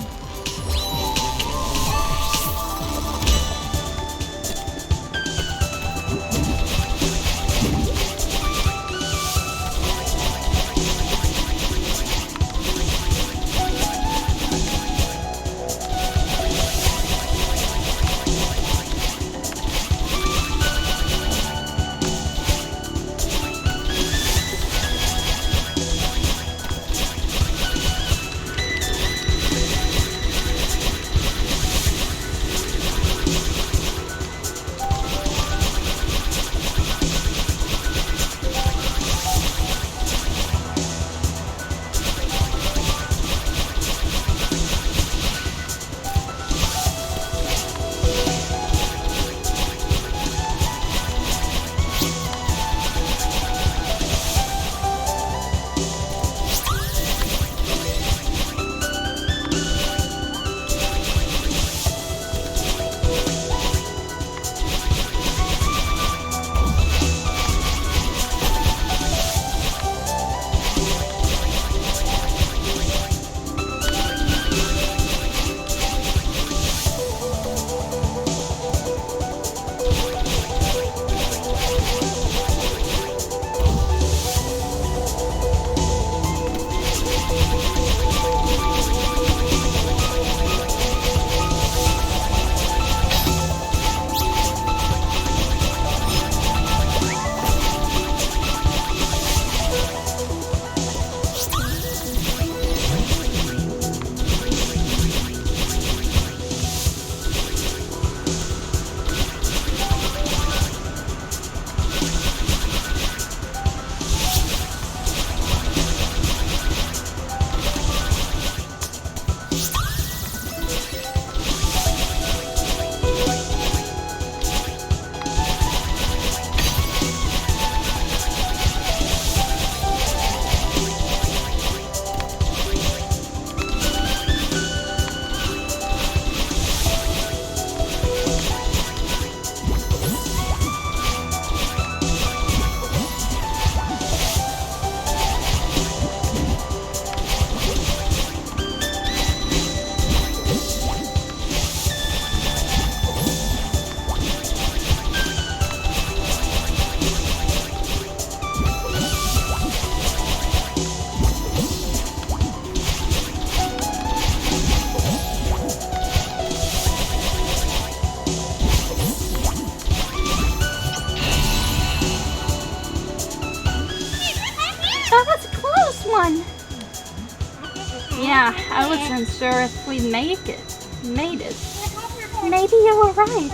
even sure if we made it. Maybe you were right.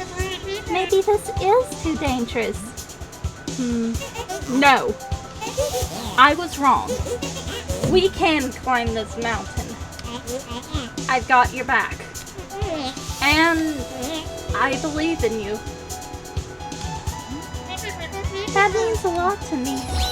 Maybe this is too dangerous. No. I was wrong. We can climb this mountain. I've got your back. And I believe in you. That means a lot to me.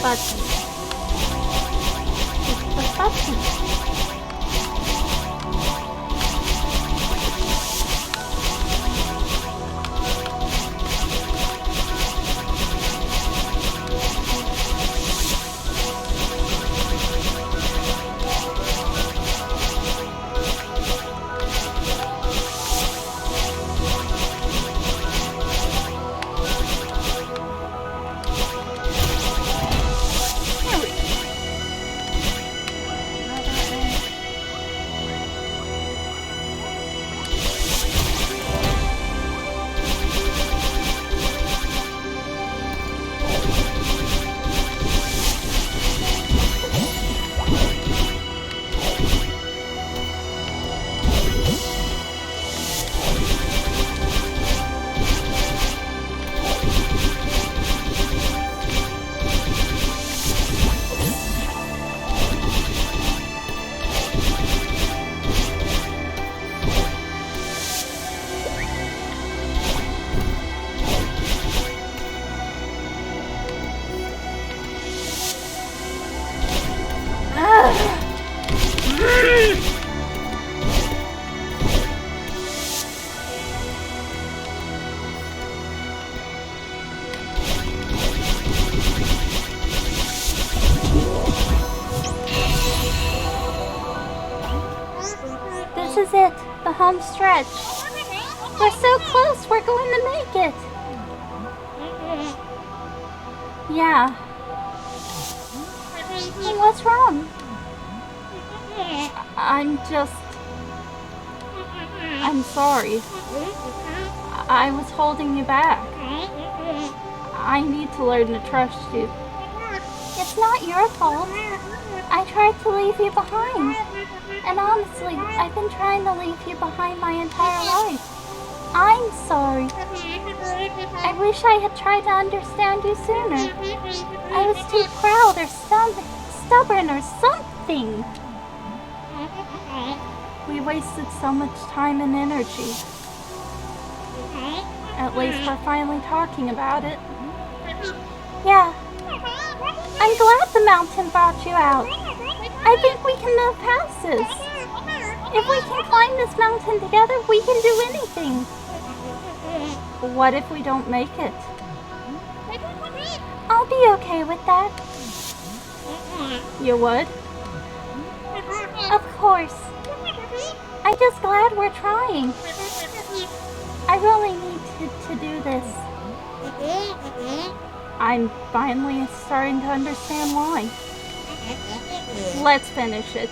button. Hit the button. home stretch. We're so close, we're going to make it. Yeah. What's wrong? I'm sorry. I was holding you back. I need to learn to trust you. It's not your fault. I tried to leave you behind. And honestly, I've been trying to leave you behind my entire life. I'm sorry. I wish I had tried to understand you sooner. I was too proud or stubborn or something. We wasted so much time and energy. At least we're finally talking about it. Yeah. I'm glad the mountain brought you out. I think we can move past this. If we can climb this mountain together, we can do anything. What if we don't make it? I'll be okay with that. You would? Of course. I'm just glad we're trying. I really need to do this. I'm finally starting to understand why. Let's finish it.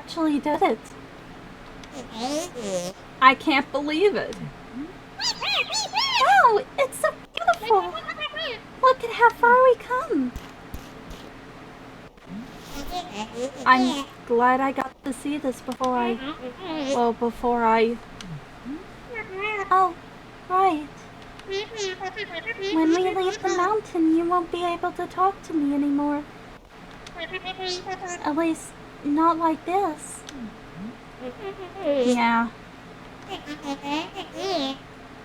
actually did it. I can't believe it. Wow, it's so beautiful. Look at how far we come. I'm glad I got to see this before I... Oh, right. When we leave the mountain, you won't be able to talk to me anymore. At least, not like this. Yeah.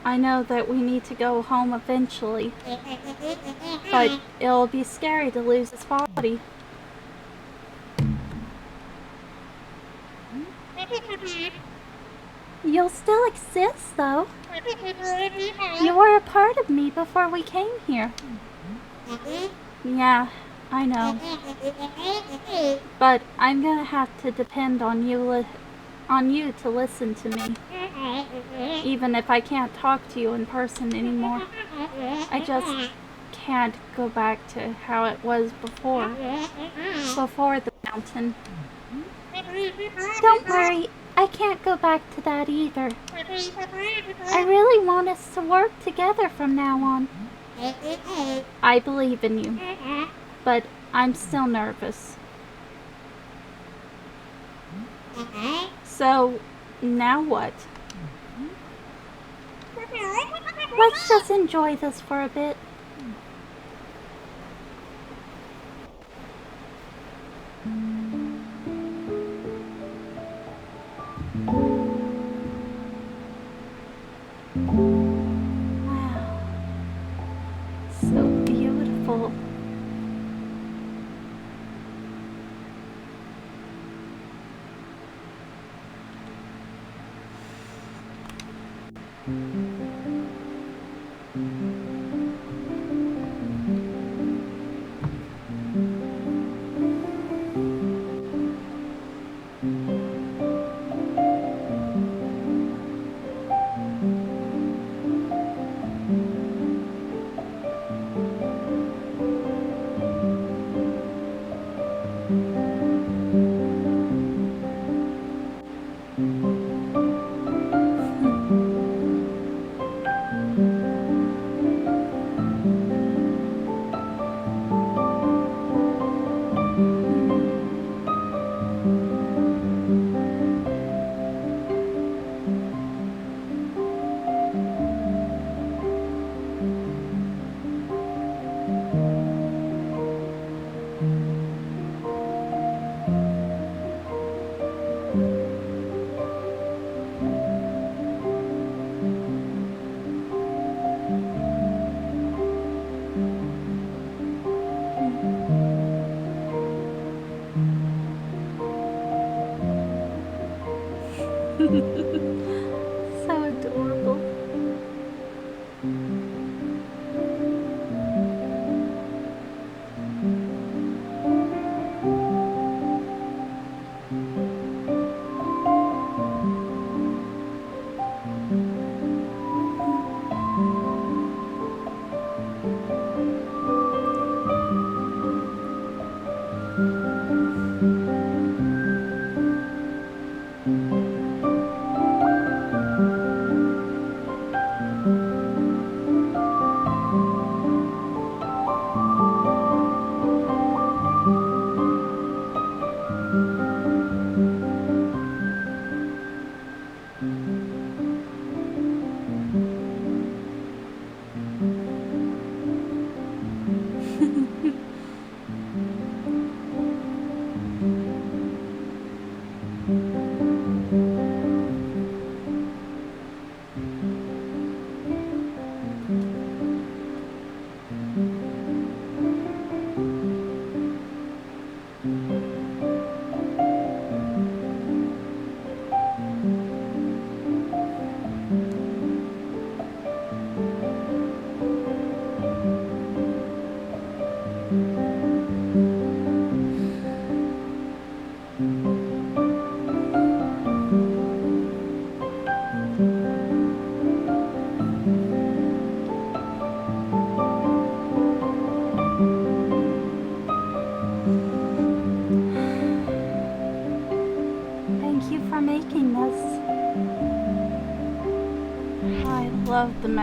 I know that we need to go home eventually. But it'll be scary to lose his body. You'll still exist, though. You were a part of me before we came here. Yeah, I know. But I'm gonna have to depend on you to listen to me. Even if I can't talk to you in person anymore. I just can't go back to how it was before. Before the mountain. Don't worry, I can't go back to that either. I really want us to work together from now on. I believe in you. But I'm still nervous. So, now what? Let's just enjoy this for a bit. Wow. So beautiful.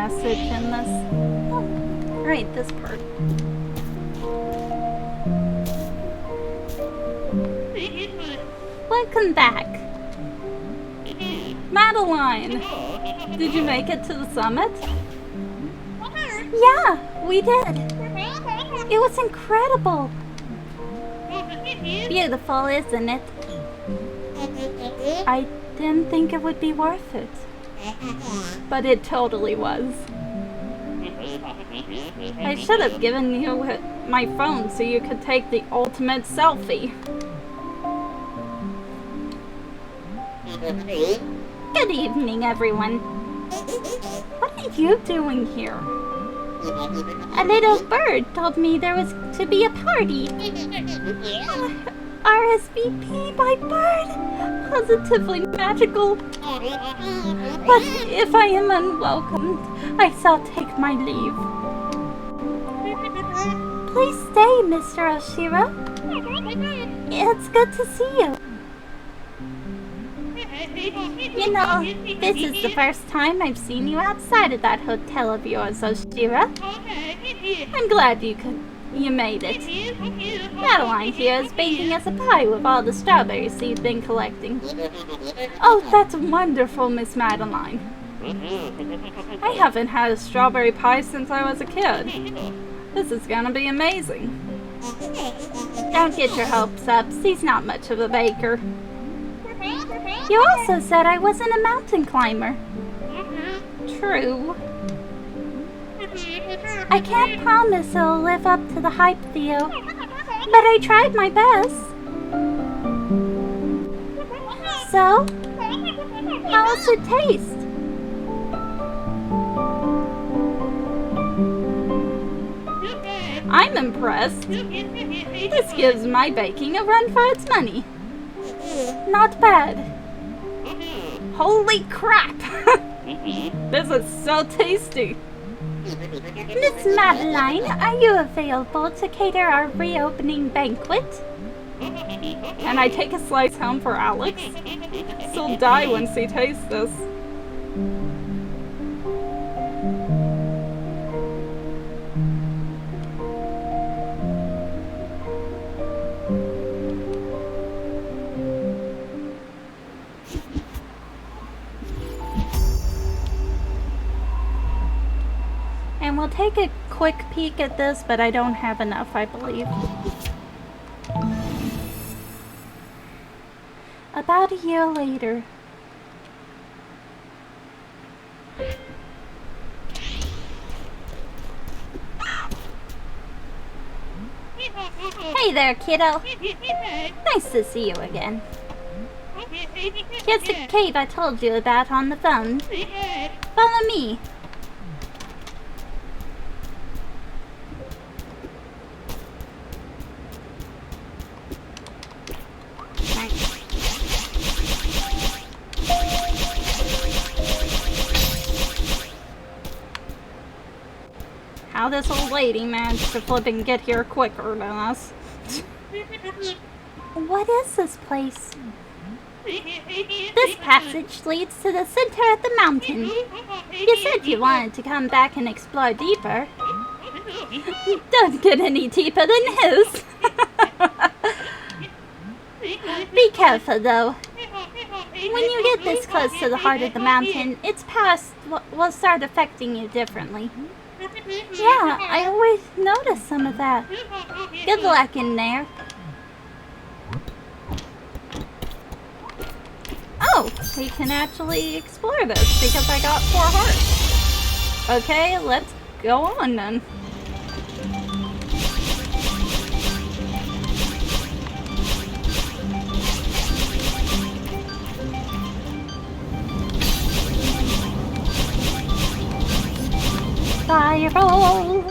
message in this. Oh, right, this part. Welcome back. Madeline, did you make it to the summit? Yeah, we did. It was incredible. Beautiful, isn't it? I didn't think it would be worth it. But it totally was. I should have given you my phone so you could take the ultimate selfie. Good evening, everyone. What are you doing here? A little bird told me there was to be a party. RSVP by bird. Positively magical. But if I am unwelcomed, I shall take my leave. Please stay, Mr. Oshiro. It's good to see you. You know, this is the first time I've seen you outside of that hotel of yours, Oshiro. I'm glad you made it. Madeline here is baking us a pie with all the strawberries you've been collecting. Oh, that's wonderful, Miss Madeline. I haven't had a strawberry pie since I was a kid. This is gonna be amazing. Don't get your hopes up. He's not much of a baker. You also said I wasn't a mountain climber. True. I can't promise it'll live up to the hype, Theo. But I tried my best. So, how's it taste? I'm impressed. This gives my baking a run for its money. Not bad. Holy crap! This is so tasty. Miss Madeline, are you available to cater our reopening banquet? Can I take a slice home for Alex? She'll die when she tastes this. And we'll take a quick peek at this, but I don't have enough, I believe. About a year later. Hey there, kiddo. Nice to see you again. Here's the cave I told you about on the phone. Follow me. How this old lady managed to flip and get here quicker than us. What is this place? This passage leads to the center of the mountain. You said you wanted to come back and explore deeper. Don't get any deeper than his. Be careful, though. When you get this close to the heart of the mountain, its power will start affecting you differently. Yeah, I always notice some of that. Good luck in there. Oh, we can actually explore this because I got 4 hearts. Okay, let's go on then. Spiral!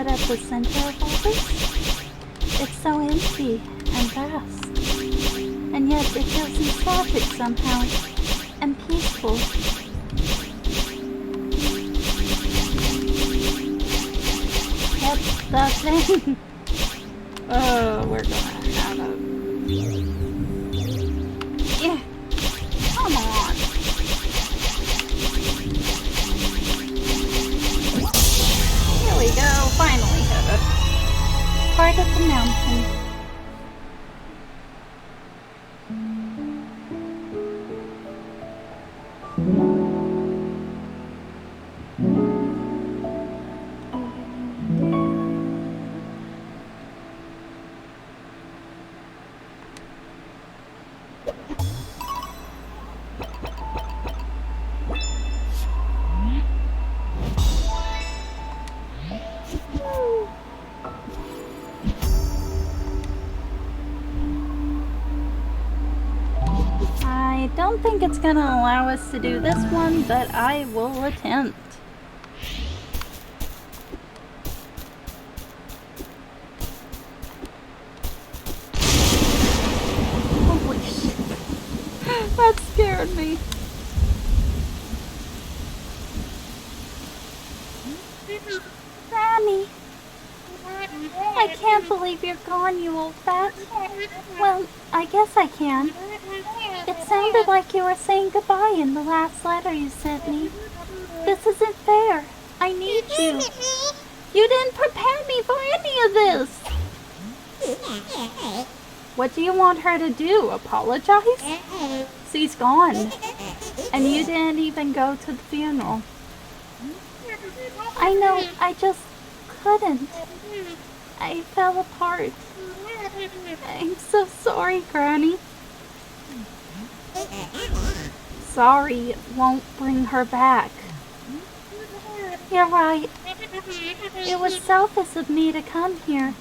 but at the center of all this, it's so empty and vast. And yet it feels nostalgic somehow, and peaceful. That's the thing. Oh, we're gonna have a... Yeah. Come on. Here we go, finally hit it. Part of the mountain. I don't think it's gonna allow us to do this one, but I will attempt. Holy shit. That scared me. Granny! I can't believe you're gone, you old bat. Well, I guess I can. It sounded like you were saying goodbye in the last letter you sent me. This isn't fair. I need you. You didn't prepare me for any of this. What do you want her to do? Apologize? She's gone. And you didn't even go to the funeral. I know, I just couldn't. I fell apart. I'm so sorry, Granny. Sorry won't bring her back. You're right. It was selfish of me to come here.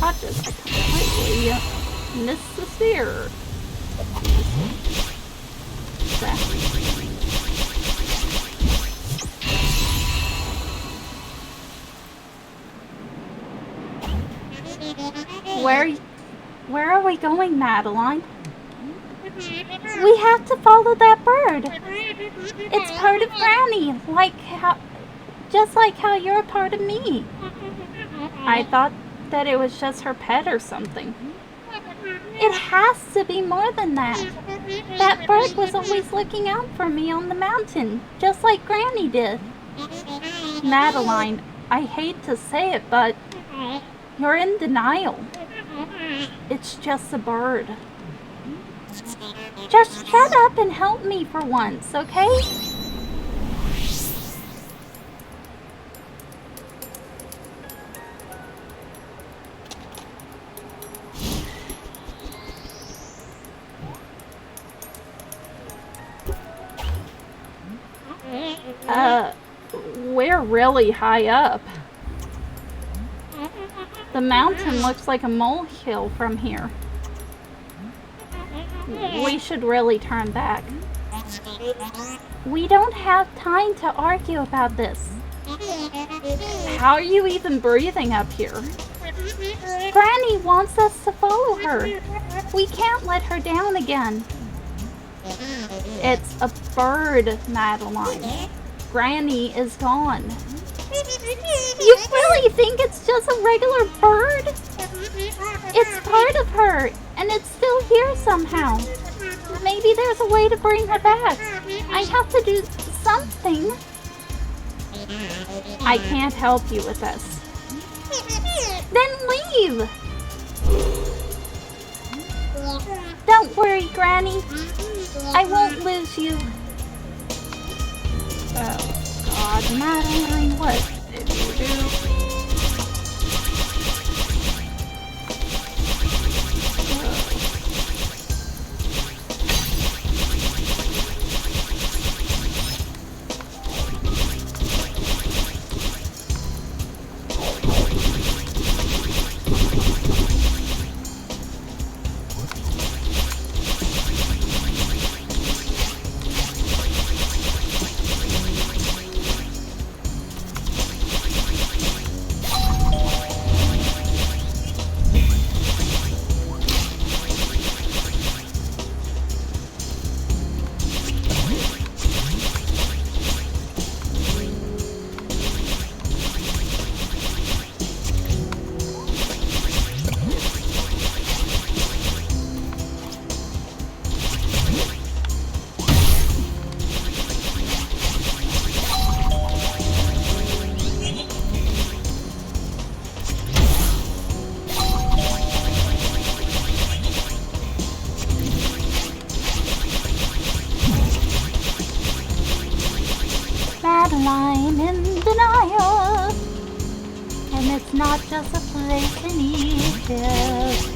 I just completely missed the sphere. Where are we going, Madeline? We have to follow that bird. It's part of Granny, just like how you're a part of me. I thought that it was just her pet or something. It has to be more than that. That bird was always looking out for me on the mountain, just like Granny did. Madeline, I hate to say it, but you're in denial. It's just a bird. Just shut up and help me for once, okay? We're really high up. The mountain looks like a molehill from here. We should really turn back. We don't have time to argue about this. How are you even breathing up here? Granny wants us to follow her. We can't let her down again. It's a bird, Madeline. Granny is gone. You really think it's just a regular bird? It's part of her, and it's still here somehow. Maybe there's a way to bring her back. I have to do something. I can't help you with this. Then leave. Don't worry, Granny. I won't lose you. Oh, God, Madeline, what did you do? and it's not just a place in Egypt.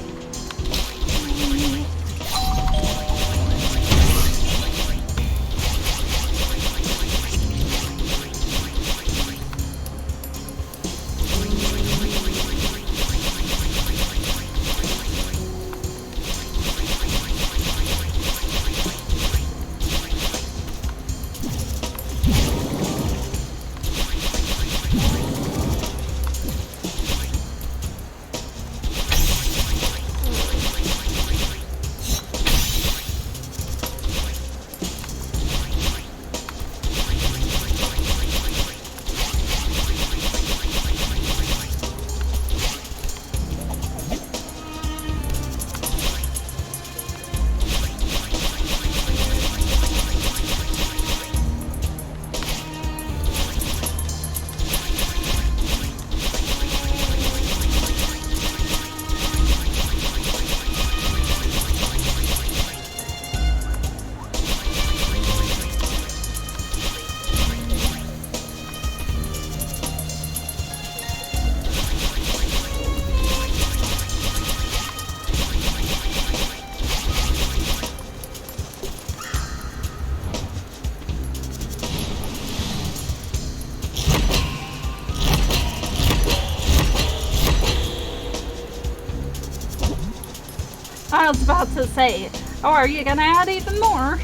I was about to say, or are you gonna add even more?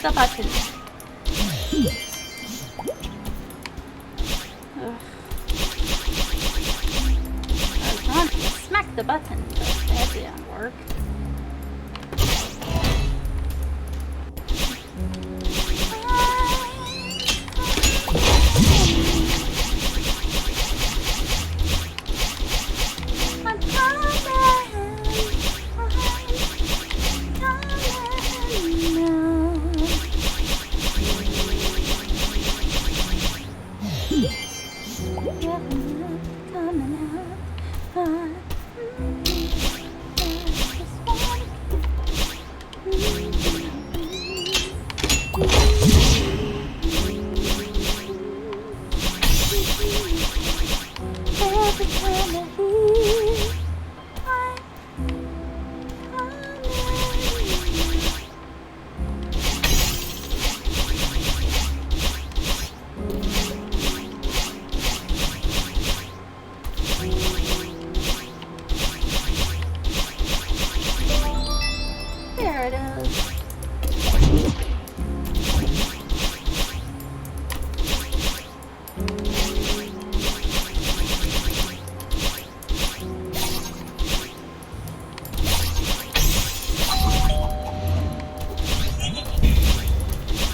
The button. I was on to smack the button, but that didn't work.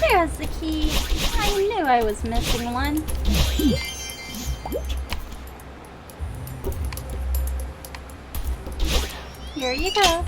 There's the key. I knew I was missing one. Here you go.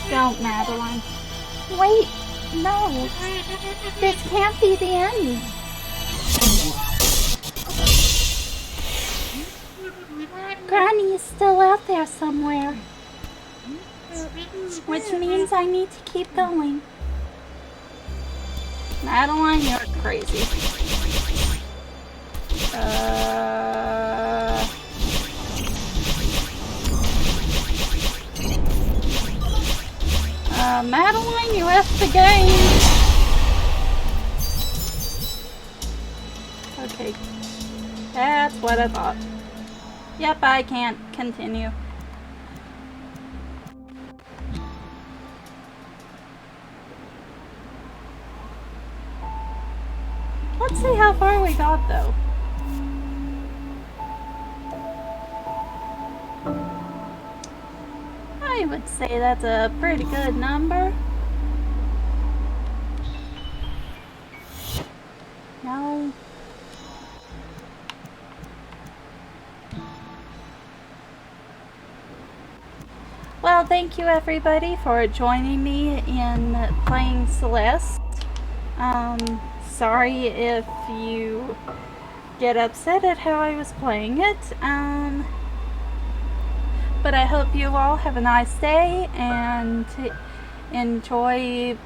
Don't, Madeline. Wait, no. This can't be the end. Granny is still out there somewhere. Which means I need to keep going. Madeline, you're crazy. Madeline, you left the game. Okay. That's what I thought. Yep, I can't continue. Let's see how far we got, though. I would say that's a pretty good number. No. Well, thank you everybody for joining me in playing Celeste. Sorry if you get upset at how I was playing it. But I hope you all have a nice day and enjoy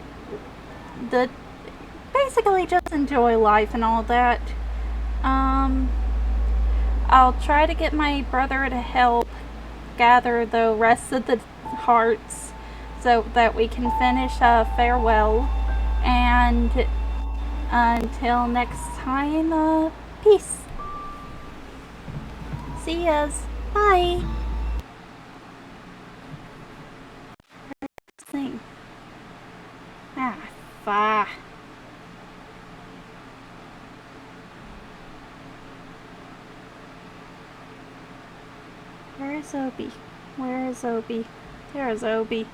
basically just enjoy life and all that. I'll try to get my brother to help gather the rest of the hearts so that we can finish farewell. And until next time, peace. See yas. Bye. Thing. Fuck. Where is Obi? Where is Obi? There is Obi.